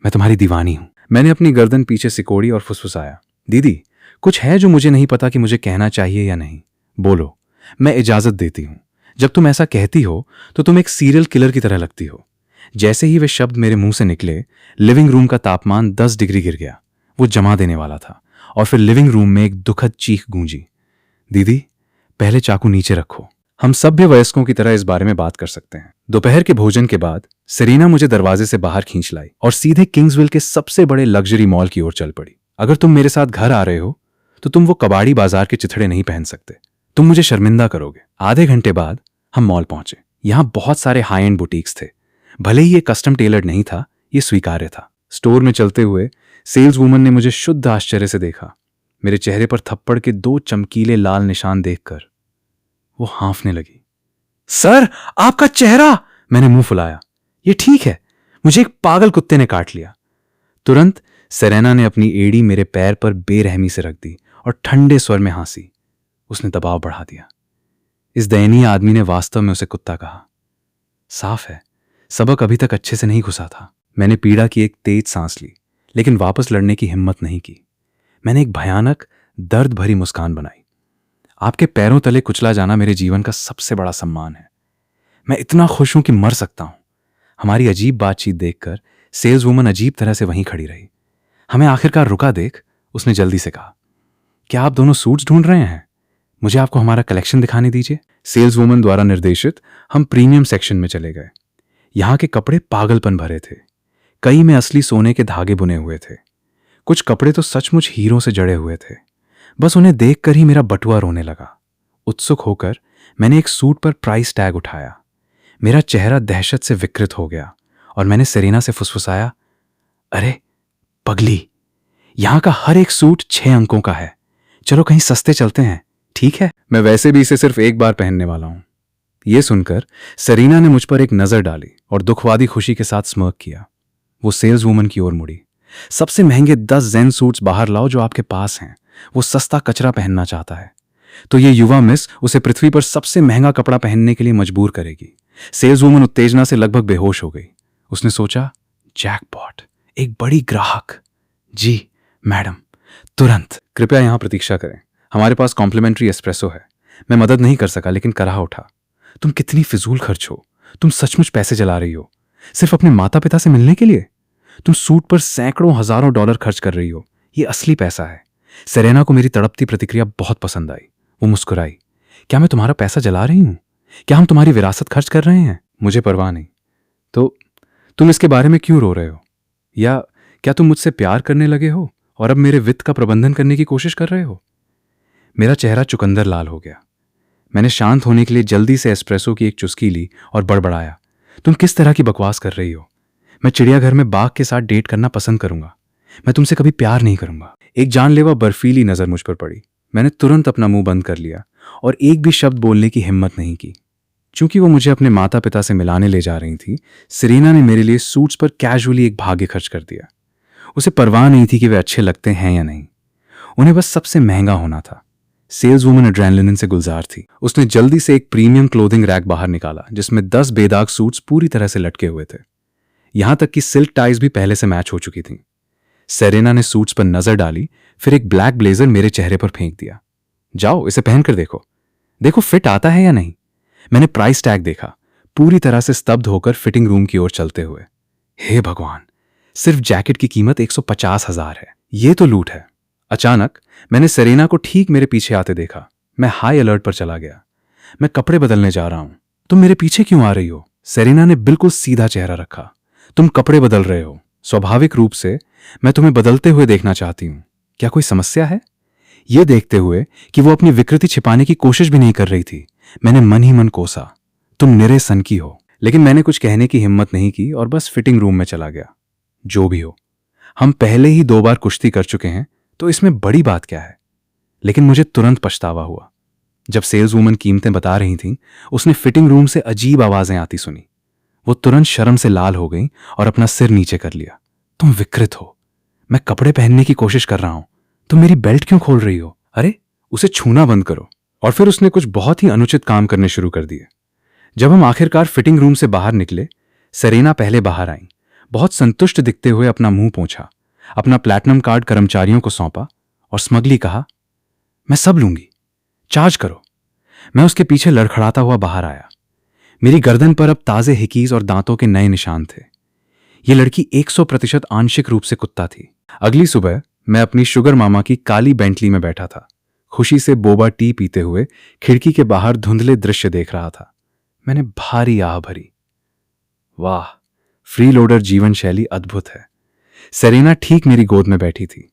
मैं तुम्हारी दीवानी हूं। मैंने अपनी गर्दन पीछे सिकोड़ी और फुसफुसाया, दीदी, कुछ है जो मुझे नहीं पता कि मुझे कहना चाहिए या नहीं। बोलो, मैं इजाजत देती हूं। जब तुम ऐसा कहती हो तो तुम एक सीरियल किलर की तरह लगती हो। जैसे ही वे शब्द मेरे मुंह से निकले, लिविंग रूम का तापमान 10 डिग्री गिर गया। वो जमा देने वाला था और फिर लिविंग रूम में एक दुखद चीख गूंजी, दीदी, पहले चाकू नीचे रखो। हम सभ्य वयस्कों की तरह इस बारे में बात कर सकते हैं। दोपहर के भोजन के बाद सेरेना मुझे दरवाजे से बाहर खींच लाई और सीधे किंग्सविल के सबसे बड़े लग्जरी मॉल की ओर चल पड़ी। अगर तुम मेरे साथ घर आ रहे हो तो तुम वो कबाड़ी बाजार के चिथड़े नहीं पहन सकते, तुम मुझे शर्मिंदा करोगे। आधे घंटे बाद हम मॉल पहुंचे। यहां बहुत सारे हाई एंड बुटीक्स थे। भले ही ये कस्टम टेलर्ड नहीं था, ये स्वीकार्य था। स्टोर में चलते हुए सेल्स वूमन ने मुझे शुद्ध आश्चर्य से देखा। मेरे चेहरे पर थप्पड़ के 2 चमकीले लाल निशान देखकर वो हाँफने लगी। सर, आपका चेहरा! मैंने मुंह फुलाया। ये ठीक है, मुझे एक पागल कुत्ते ने काट लिया। तुरंत सेरेना ने अपनी एड़ी मेरे पैर पर बेरहमी से रख दी और ठंडे स्वर में हंसी। उसने दबाव बढ़ा दिया। इस दयनीय आदमी ने वास्तव में उसे कुत्ता कहा। साफ है, सबक अभी तक अच्छे से नहीं घुसा था। मैंने पीड़ा की एक तेज सांस ली, लेकिन वापस लड़ने की हिम्मत नहीं की। मैंने एक भयानक दर्द भरी मुस्कान बनाई। आपके पैरों तले कुचला जाना मेरे जीवन का सबसे बड़ा सम्मान है। मैं इतना खुश हूं कि मर सकता हूं। हमारी अजीब बातचीत देखकर सेल्स वूमन अजीब तरह से वहीं खड़ी रही। हमें आखिरकार रुका देख उसने जल्दी से कहा, क्या आप दोनों सूट्स ढूंढ रहे हैं? मुझे आपको हमारा कलेक्शन दिखाने दीजिए। सेल्स वूमन द्वारा निर्देशित हम प्रीमियम सेक्शन में चले गए। यहां के कपड़े पागलपन भरे थे। कई में असली सोने के धागे बुने हुए थे। कुछ कपड़े तो सचमुच हीरों से जड़े हुए थे। बस उन्हें देखकर ही मेरा बटुआ रोने लगा। उत्सुक होकर मैंने एक सूट पर प्राइस टैग उठाया। मेरा चेहरा दहशत से विकृत हो गया और मैंने सेरेना से फुसफुसाया, अरे पगली, यहां का हर एक सूट 6 अंकों का है। चलो कहीं सस्ते चलते हैं, ठीक है? मैं वैसे भी इसे सिर्फ एक बार पहनने वाला हूं। यह सुनकर सेरेना ने मुझ पर एक नजर डाली और दुखवादी खुशी के साथ स्मर्क किया। वो सेल्स वूमन की ओर मुड़ी। सबसे महंगे 10 जेन सूट्स बाहर लाओ जो आपके पास हैं। वो सस्ता कचरा पहनना चाहता है तो ये युवा मिस उसे पृथ्वी पर सबसे महंगा कपड़ा पहनने के लिए मजबूर करेगी। सेल्स वूमन उत्तेजना से लगभग बेहोश हो गई। उसने सोचा, जैकपॉट, एक बड़ी ग्राहक। जी मैडम, तुरंत। कृपया यहां प्रतीक्षा करें, हमारे पास कॉम्प्लीमेंट्री एस्प्रेसो है। मैं मदद नहीं कर सका लेकिन कराह उठा। तुम कितनी फिजूल खर्च हो। तुम सचमुच पैसे जला रही हो सिर्फ अपने माता पिता से मिलने के लिए। तुम सूट पर सैकड़ों हजारों डॉलर खर्च कर रही हो। ये असली पैसा है। सेरेना को मेरी तड़पती प्रतिक्रिया बहुत पसंद आई। वो मुस्कुराई। क्या मैं तुम्हारा पैसा जला रही हूं? क्या हम तुम्हारी विरासत खर्च कर रहे हैं? मुझे परवाह नहीं। तो तुम इसके बारे में क्यों रो रहे हो? या क्या तुम मुझसे प्यार करने लगे हो और अब मेरे वित्त का प्रबंधन करने की कोशिश कर रहे हो? मेरा चेहरा चुकंदर लाल हो गया। मैंने शांत होने के लिए जल्दी से एस्प्रेसो की एक चुस्की ली और बड़बड़ाया, तुम किस तरह की बकवास कर रही हो? मैं चिड़ियाघर में बाघ के साथ डेट करना पसंद करूंगा। मैं तुमसे कभी प्यार नहीं करूंगा। एक जानलेवा बर्फीली नजर मुझ पर पड़ी। मैंने तुरंत अपना मुंह बंद कर लिया और एक भी शब्द बोलने की हिम्मत नहीं की। चूंकि वो मुझे अपने माता पिता से मिलाने ले जा रही थी, सेरेना ने मेरे लिए सूट्स पर कैजुअली एक भाग्य खर्च कर दिया। उसे परवाह नहीं थी कि वे अच्छे लगते हैं या नहीं। उन्हें बस सबसे महंगा होना था। सेल्स वुमन एड्रेनलिन से गुलजार थी। उसने जल्दी से एक प्रीमियम क्लोथिंग रैक बाहर निकाला जिसमें 10 बेदाग सूट्स पूरी तरह से लटके हुए थे। यहां तक कि सिल्क टाइज भी पहले से मैच हो चुकी थीं। सेरेना ने सूट्स पर नजर डाली, फिर एक ब्लैक ब्लेजर मेरे चेहरे पर फेंक दिया। जाओ, इसे पहनकर देखो। देखो फिट आता है या नहीं। मैंने प्राइस टैग देखा, पूरी तरह से स्तब्ध होकर फिटिंग रूम की ओर चलते हुए। हे भगवान, सिर्फ जैकेट की कीमत 150,000 है। ये तो लूट है। अचानक मैंने सेरेना को ठीक मेरे पीछे आते देखा। मैं हाई अलर्ट पर चला गया। मैं कपड़े बदलने जा रहा हूं। तुम मेरे पीछे क्यों आ रही हो? सेरेना ने बिल्कुल सीधा चेहरा रखा। तुम कपड़े बदल रहे हो। स्वाभाविक रूप से मैं तुम्हें बदलते हुए देखना चाहती हूं। क्या कोई समस्या है? यह देखते हुए कि वो अपनी विकृति छिपाने की कोशिश भी नहीं कर रही थी, मैंने मन ही मन कोसा, तुम निरे सन की हो। लेकिन मैंने कुछ कहने की हिम्मत नहीं की और बस फिटिंग रूम में चला गया। जो भी हो, हम पहले ही 2 बार कुश्ती कर चुके हैं, तो इसमें बड़ी बात क्या है? लेकिन मुझे तुरंत पछतावा हुआ। जब सेल्स वूमन कीमतें बता रही थीं, उसने फिटिंग रूम से अजीब आवाजें आती सुनी। वो तुरंत शर्म से लाल हो गई और अपना सिर नीचे कर लिया। तुम विकृत हो। मैं कपड़े पहनने की कोशिश कर रहा हूं। तुम मेरी बेल्ट क्यों खोल रही हो? अरे, उसे छूना बंद करो। और फिर उसने कुछ बहुत ही अनुचित काम करने शुरू कर दिए। जब हम आखिरकार फिटिंग रूम से बाहर निकले, सेरेना पहले बाहर आई। बहुत संतुष्ट दिखते हुए अपना मुंह पोंछा, अपना प्लैटिनम कार्ड कर्मचारियों को सौंपा और स्मगली कहा, मैं सब लूंगी, चार्ज करो। मैं उसके पीछे लड़खड़ाता हुआ बाहर आया। मेरी गर्दन पर अब ताजे हिकीज और दांतों के नए निशान थे। यह लड़की 100% आंशिक रूप से कुत्ता थी। अगली सुबह मैं अपनी शुगर मामा की काली बेंटली में बैठा था, खुशी से बोबा टी पीते हुए खिड़की के बाहर धुंधले दृश्य देख रहा था। मैंने भारी आह भरी। वाह, फ्रीलोडर जीवन शैली अद्भुत है। सेरेना ठीक मेरी गोद में बैठी थी।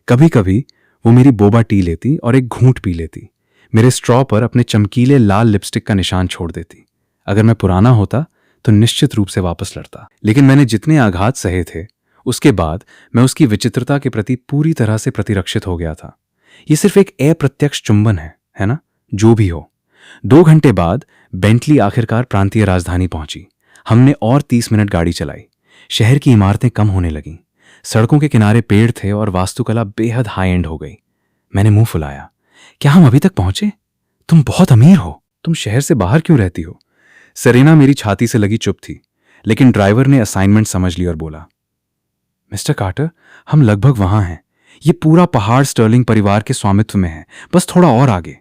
कभी कभी वो मेरी बोबा टी लेती और एक घूंट पी लेती, मेरे स्ट्रॉ पर अपने चमकीले लाल लिपस्टिक का निशान छोड़ देती। अगर मैं पुराना होता तो निश्चित रूप से वापस लड़ता, लेकिन मैंने जितने आघात सहे थे, उसके बाद मैं उसकी विचित्रता के प्रति पूरी तरह से प्रतिरक्षित हो गया था। ये सिर्फ एक अप्रत्यक्ष चुंबन है ना? जो भी हो। 2 घंटे बाद बेंटली आखिरकार प्रांतीय राजधानी पहुंची। हमने और 30 मिनट गाड़ी चलाई। शहर की इमारतें कम होने लगीं। सड़कों के किनारे पेड़ थे और वास्तुकला बेहद हाई एंड हो गई। मैंने मुंह फुलाया। क्या हम अभी तक पहुंचे? तुम बहुत अमीर हो। तुम शहर से बाहर क्यों रहती हो? सेरेना मेरी छाती से लगी चुप थी, लेकिन ड्राइवर ने असाइनमेंट समझ ली और बोला, मिस्टर कार्टर, हम लगभग वहां हैं। ये पूरा पहाड़ स्टर्लिंग परिवार के स्वामित्व में है, बस थोड़ा और आगे।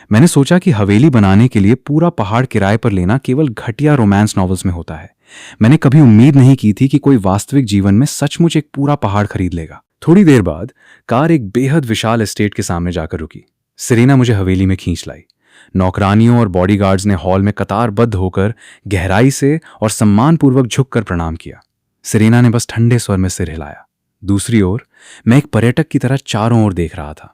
मैंने सोचा कि हवेली बनाने के लिए पूरा पहाड़ किराए पर लेना केवल घटिया रोमांस नॉवेल्स में होता है। मैंने कभी उम्मीद नहीं की थी कि कोई वास्तविक जीवन में सचमुच एक पूरा पहाड़ खरीद लेगा। थोड़ी देर बाद कार एक बेहद विशाल एस्टेट के सामने जाकर रुकी। सेरेना मुझे हवेली में खींच लाई। नौकरानियों और बॉडीगार्ड्स ने हॉल में कतारबद्ध होकर गहराई से और सम्मानपूर्वक झुककर प्रणाम किया। सेरेना ने बस ठंडे स्वर में सिर हिलाया। दूसरी ओर मैं एक पर्यटक की तरह चारों ओर देख रहा था।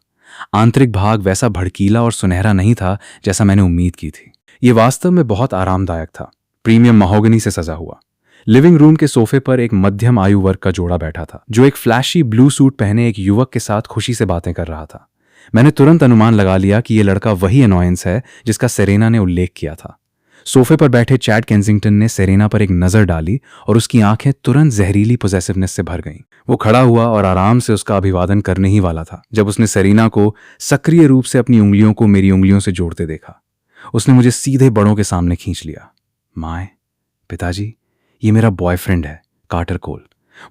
आंतरिक भाग वैसा भड़कीला और सुनहरा नहीं था जैसा मैंने उम्मीद की थी। यह वास्तव में बहुत आरामदायक था। प्रीमियम महोगनी से सजा हुआ। लिविंग रूम के सोफे पर एक मध्यम आयु वर्ग का जोड़ा बैठा था, जो एक फ्लैशी ब्लू सूट पहने एक युवक के साथ खुशी से बातें कर रहा था। मैंने तुरंत अनुमान लगा लिया कि यह लड़का वही अनॉयंस है जिसका सेरेना ने उल्लेख किया था। सोफे पर बैठे चैड केंसिंगटन ने सेरेना पर एक नजर डाली और उसकी आंखें तुरंत जहरीली पोजेसिवनेस से भर गईं। वो खड़ा हुआ और आराम से उसका अभिवादन करने ही वाला था जब उसने सेरेना को सक्रिय रूप से अपनी उंगलियों को मेरी उंगलियों से जोड़ते देखा। उसने मुझे सीधे बड़ों के सामने खींच लिया। माए, पिताजी, ये मेरा बॉयफ्रेंड है, कार्टर कोल,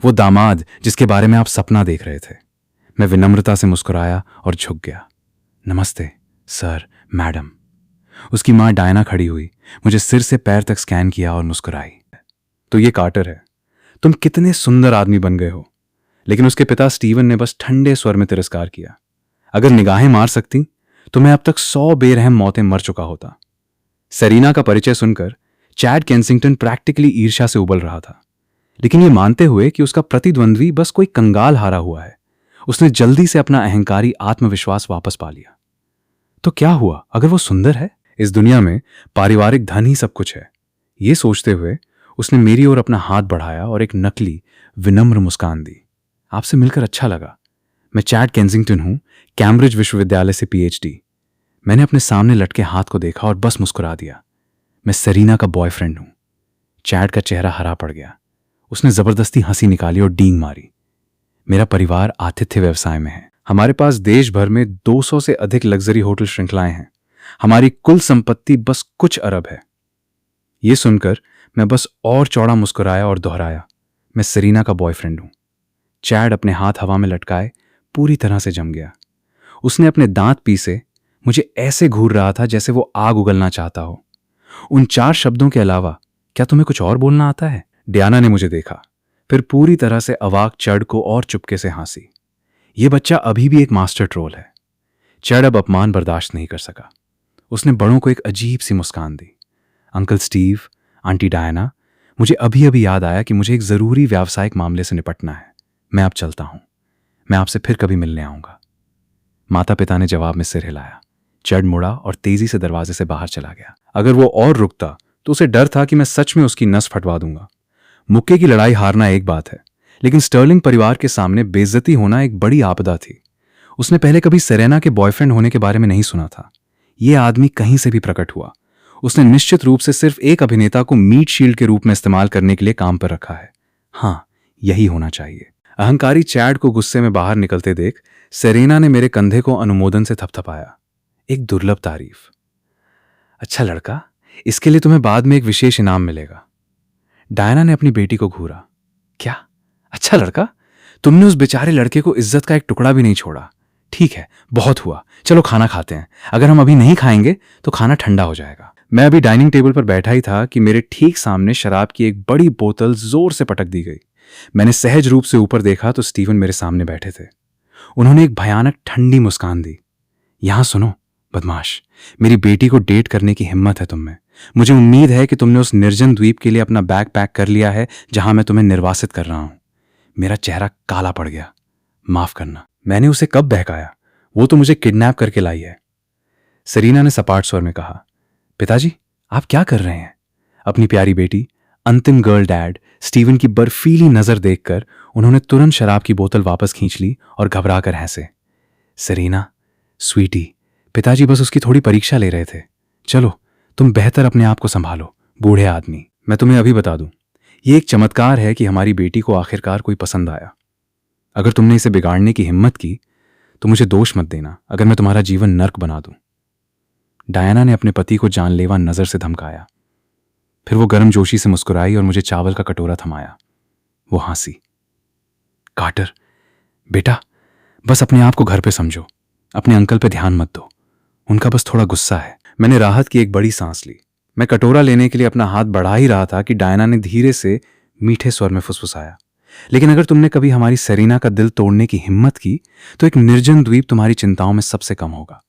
वो दामाद जिसके बारे में आप सपना देख रहे थे। मैं विनम्रता से मुस्कुराया और झुक गया। नमस्ते सर, मैडम। उसकी माँ डायना खड़ी हुई, मुझे सिर से पैर तक स्कैन किया और मुस्कुराई। तो ये कार्टर है, तुम कितने सुंदर आदमी बन गए हो। लेकिन उसके पिता स्टीवन ने बस ठंडे स्वर में तिरस्कार किया। अगर निगाहें मार सकती तो मैं अब तक 100 बेरहम मौतें मर चुका होता। सेरीना का परिचय सुनकर चैड केंसिंगटन प्रैक्टिकली ईर्ष्या से उबल रहा था, लेकिन ये मानते हुए कि उसका प्रतिद्वंद्वी बस कोई कंगाल हारा हुआ है, उसने जल्दी से अपना अहंकारी आत्मविश्वास वापस पा लिया। तो क्या हुआ अगर वो सुंदर है? इस दुनिया में पारिवारिक धन ही सब कुछ है, ये सोचते हुए उसने मेरी ओर अपना हाथ बढ़ाया और एक नकली विनम्र मुस्कान दी। आपसे मिलकर अच्छा लगा। मैं चैड केंसिंगटन हूं, कैम्ब्रिज विश्वविद्यालय से पीएचडी। मैंने अपने सामने लटके हाथ को देखा और बस मुस्कुरा दिया। मैं सेरीना का बॉयफ्रेंड हूं। चैड का चेहरा हरा पड़ गया। उसने जबरदस्ती हंसी निकाली और डींग मारी। मेरा परिवार आतिथ्य व्यवसाय में है। हमारे पास देश भर में 200 से अधिक लग्जरी होटल श्रृंखलाएं हैं। हमारी कुल संपत्ति बस कुछ अरब है। यह सुनकर मैं बस और चौड़ा मुस्कुराया और दोहराया, मैं सेरीना का बॉयफ्रेंड हूं। चैड अपने हाथ हवा में लटकाए पूरी तरह से जम गया। उसने अपने दांत पीसे मुझे ऐसे घूर रहा था जैसे वो आग उगलना चाहता हो। उन 4 शब्दों के अलावा क्या तुम्हें कुछ और बोलना आता है? डियाना ने मुझे देखा, फिर पूरी तरह से अवाक चैड को और चुपके से हंसी। ये बच्चा अभी भी एक मास्टर ट्रोल है। चैड अब अपमान बर्दाश्त नहीं कर सका। उसने बड़ों को एक अजीब सी मुस्कान दी। अंकल स्टीव, आंटी डायना, मुझे अभी अभी याद आया कि मुझे एक जरूरी व्यावसायिक मामले से निपटना है। मैं अब चलता हूं। मैं आपसे फिर कभी मिलने आऊंगा। माता पिता ने जवाब में सिर हिलाया। चैड मुड़ा और तेजी से दरवाजे से बाहर चला गया। अगर वो और रुकता तो उसे डर था कि मैं सच में उसकी नस फटवा दूंगा। मुक्के की लड़ाई हारना एक बात है, लेकिन स्टर्लिंग परिवार के सामने बेइज्जती होना एक बड़ी आपदा थी। उसने पहले कभी सेरेना के बॉयफ्रेंड होने के बारे में नहीं सुना था। यह आदमी कहीं से भी प्रकट हुआ। उसने निश्चित रूप से सिर्फ एक अभिनेता को मीट शील्ड के रूप में इस्तेमाल करने के लिए काम पर रखा है। हाँ, यही होना चाहिए। अहंकारी चैड को गुस्से में बाहर निकलते देख सेरेना ने मेरे कंधे को अनुमोदन से थपथपाया। एक दुर्लभ तारीफ। अच्छा लड़का, इसके लिए तुम्हें बाद में एक विशेष इनाम मिलेगा। डायना ने अपनी बेटी को घूरा। क्या? अच्छा लड़का? तुमने उस बेचारे लड़के को इज्जत का एक टुकड़ा भी नहीं छोड़ा। ठीक है, बहुत हुआ, चलो खाना खाते हैं। अगर हम अभी नहीं खाएंगे तो खाना ठंडा हो जाएगा। मैं अभी डाइनिंग टेबल पर बैठा ही था कि मेरे ठीक सामने शराब की एक बड़ी बोतल जोर से पटक दी गई। मैंने सहज रूप से ऊपर देखा तो स्टीवन मेरे सामने बैठे थे। उन्होंने एक भयानक ठंडी मुस्कान दी। यहां सुनो बदमाश, मेरी बेटी को डेट करने की हिम्मत है तुम में। मुझे उम्मीद है कि तुमने उस निर्जन द्वीप के लिए अपना बैग पैक कर लिया है जहां मैं तुम्हें निर्वासित कर रहा हूं। मेरा चेहरा काला पड़ गया। माफ करना, मैंने उसे कब बहकाया? वो तो मुझे किडनैप करके लाई है। सेरीना ने सपाट स्वर में कहा। पिताजी, आप क्या कर रहे हैं? अपनी प्यारी बेटी, अंतिम गर्ल डैड स्टीवन की बर्फीली नजर देखकर उन्होंने तुरंत शराब की बोतल वापस खींच ली और घबराकर हंसे। सेरीना, स्वीटी, पिताजी बस उसकी थोड़ी परीक्षा ले रहे थे। चलो, तुम बेहतर अपने आप को संभालो, बूढ़े आदमी। मैं तुम्हें अभी बता दूं, यह एक चमत्कार है कि हमारी बेटी को आखिरकार कोई पसंद आया। अगर तुमने इसे बिगाड़ने की हिम्मत की तो मुझे दोष मत देना अगर मैं तुम्हारा जीवन नर्क बना दूं। डायना ने अपने पति को जानलेवा नजर से धमकाया। फिर वो गर्मजोशी से मुस्कुराई और मुझे चावल का कटोरा थमाया। वो हंसी। कार्टर, बेटा, बस अपने आप को घर पे समझो। अपने अंकल पे ध्यान मत दो, उनका बस थोड़ा गुस्सा है। मैंने राहत की एक बड़ी सांस ली। मैं कटोरा लेने के लिए अपना हाथ बढ़ा ही रहा था कि डायना ने धीरे से मीठे स्वर में फुसफुसाया। लेकिन अगर तुमने कभी हमारी सेरीना का दिल तोड़ने की हिम्मत की तो एक निर्जन द्वीप तुम्हारी चिंताओं में सबसे कम होगा।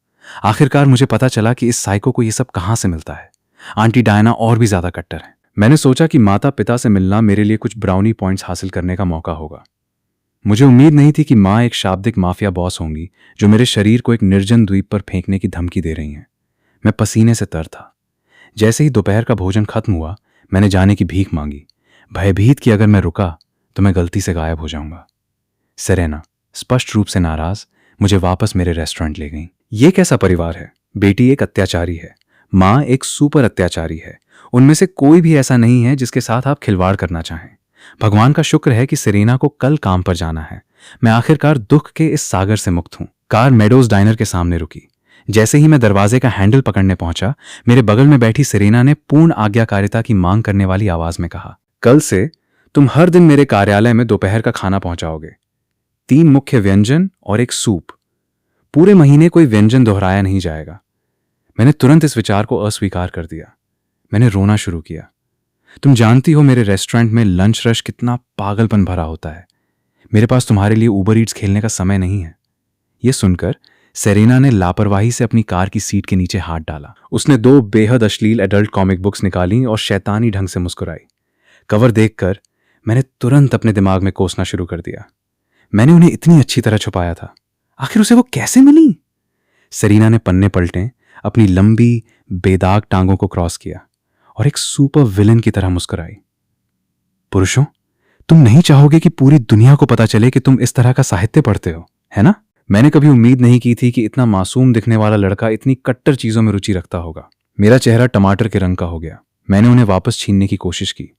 आखिरकार मुझे पता चला कि इस साइको को यह सब कहां से मिलता है। आंटी डायना और भी ज्यादा कट्टर है। मैंने सोचा कि माता पिता से मिलना मेरे लिए कुछ ब्राउनी पॉइंट्स हासिल करने का मौका होगा। मुझे उम्मीद नहीं थी कि माँ एक शाब्दिक माफिया बॉस होंगी जो मेरे शरीर को एक निर्जन द्वीप पर फेंकने की धमकी दे रही हैं। मैं पसीने से तर था। जैसे ही दोपहर का भोजन खत्म हुआ, मैंने जाने की भीख मांगी, भयभीत कि अगर मैं रुका तो मैं गलती से गायब हो जाऊंगा। सेरेना, स्पष्ट रूप से नाराज, मुझे वापस मेरे रेस्टोरेंट ले गई। ये कैसा परिवार है? बेटी एक अत्याचारी है, माँ एक सुपर अत्याचारी है। उनमें से कोई भी ऐसा नहीं है जिसके साथ आप खिलवाड़ करना चाहें। भगवान का शुक्र है कि सेरेना को कल काम पर जाना है। मैं आखिरकार दुख के इस सागर से मुक्त हूं। कार मेडोज डाइनर के सामने रुकी। जैसे ही मैं दरवाजे का हैंडल पकड़ने पहुंचा, मेरे बगल में बैठी सेरेना ने पूर्ण आज्ञाकारिता की मांग करने वाली आवाज में कहा, कल से तुम हर दिन मेरे कार्यालय में दोपहर का खाना पहुंचाओगे। 3 मुख्य व्यंजन और एक सूप। पूरे महीने कोई व्यंजन दोहराया नहीं जाएगा। मैंने तुरंत इस विचार को अस्वीकार कर दिया। मैंने रोना शुरू किया। तुम जानती हो मेरे रेस्टोरेंट में लंच रश कितना पागलपन भरा होता है। मेरे पास तुम्हारे लिए ऊबर ईट्स खेलने का समय नहीं है। यह सुनकर सेरेना ने लापरवाही से अपनी कार की सीट के नीचे हाथ डाला। उसने 2 बेहद अश्लील एडल्ट कॉमिक बुक्स निकाली और शैतानी ढंग से मुस्कुराई। कवर देखकर मैंने तुरंत अपने दिमाग में कोसना शुरू कर दिया। मैंने उन्हें इतनी अच्छी तरह छुपाया था, आखिर उसे वो कैसे मिली? सेरेना ने पन्ने पलटे, अपनी लंबी बेदाग टांगों को क्रॉस किया और एक सुपर विलन की तरह मुस्कुराई। पुरुषों, तुम नहीं चाहोगे कि पूरी दुनिया को पता चले कि तुम इस तरह का साहित्य पढ़ते हो, है ना? मैंने कभी उम्मीद नहीं की थी कि इतना मासूम दिखने वाला लड़का इतनी कट्टर चीजों में रुचि रखता होगा। मेरा चेहरा टमाटर के रंग का हो गया। मैंने उन्हें वापस छीनने की कोशिश की,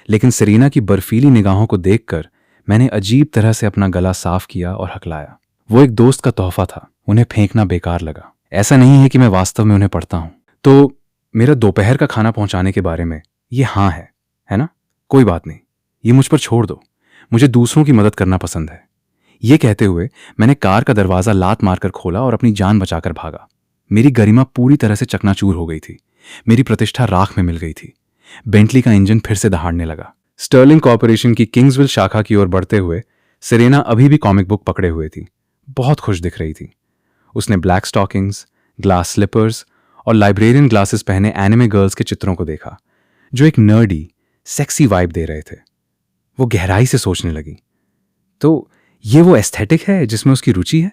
लेकिन सेरेना की बर्फीली निगाहों को देखकर मैंने अजीब तरह से अपना गला साफ किया और हकलाया। वो एक दोस्त का तोहफा था, उन्हें फेंकना बेकार लगा। ऐसा नहीं है कि मैं वास्तव में उन्हें पढ़ता हूं। तो मेरा दोपहर का खाना पहुंचाने के बारे में ये हाँ है ना? कोई बात नहीं, ये मुझ पर छोड़ दो। मुझे दूसरों की मदद करना पसंद है। ये कहते हुए मैंने कार का दरवाजा लात मारकर खोला और अपनी जान बचाकर भागा। मेरी गरिमा पूरी तरह से चकनाचूर हो गई थी। मेरी प्रतिष्ठा राख में मिल गई थी। बेंटली का इंजन फिर से दहाड़ने लगा। स्टर्लिंग कॉर्पोरेशन की किंग्सविल शाखा की ओर बढ़ते हुए सेरेना अभी भी कॉमिक बुक पकड़े हुए थी। बहुत खुश दिख रही थी। उसने ब्लैक स्टॉकिंग्स, ग्लास स्लिपर्स और लाइब्रेरियन ग्लासेस पहने एनिमे गर्ल्स के चित्रों को देखा, जो एक नर्डी, सेक्सी वाइब दे रहे थे। वो गहराई से सोचने लगी, तो ये वो एस्थेटिक है जिसमें उसकी रुचि है?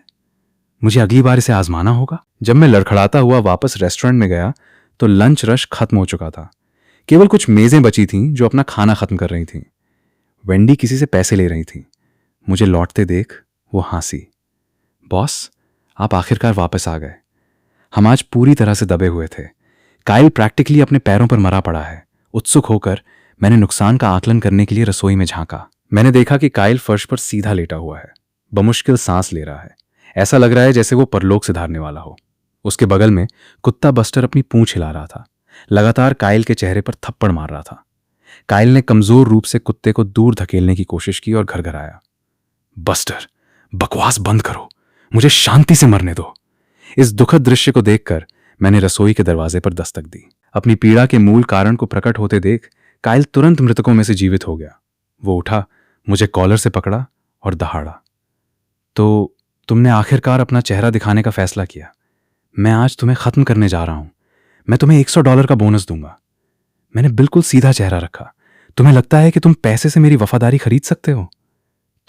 मुझे अगली बार इसे आजमाना होगा। जब मैं लड़खड़ाता हुआ वापस रेस्टोरेंट में गया तो लंच रश खत्म हो चुका था। केवल कुछ मेजें बची थीं जो अपना खाना खत्म कर रही थीं। वेंडी किसी से पैसे ले रही थी। मुझे लौटते देख वो हंसी। बॉस, आप आखिरकार वापस आ गए। हम आज पूरी तरह से दबे हुए थे। काइल प्रैक्टिकली अपने पैरों पर मरा पड़ा है। उत्सुक होकर मैंने नुकसान का आकलन करने के लिए रसोई में झांका। मैंने देखा कि काइल फर्श पर सीधा लेटा हुआ है, बमुश्किल सांस ले रहा है। ऐसा लग रहा है जैसे वो परलोक सिधारने वाला हो। उसके बगल में कुत्ता बस्टर अपनी पूंछ हिला रहा था, लगातार काइल के चेहरे पर थप्पड़ मार रहा था। काइल ने कमजोर रूप से कुत्ते को दूर धकेलने की कोशिश की और घरघराया, बस्टर, बकवास बंद करो, मुझे शांति से मरने दो। इस दुखद दृश्य को देखकर मैंने रसोई के दरवाजे पर दस्तक दी। अपनी पीड़ा के मूल कारण को प्रकट होते देख काइल तुरंत मृतकों में से जीवित हो गया। वो उठा, मुझे कॉलर से पकड़ा और दहाड़ा। तो तुमने आखिरकार अपना चेहरा दिखाने का फैसला किया। मैं आज तुम्हें खत्म करने जा रहा हूं। मैं तुम्हें $100 का बोनस दूंगा। मैंने बिल्कुल सीधा चेहरा रखा। तुम्हें लगता है कि तुम पैसे से मेरी वफादारी खरीद सकते हो?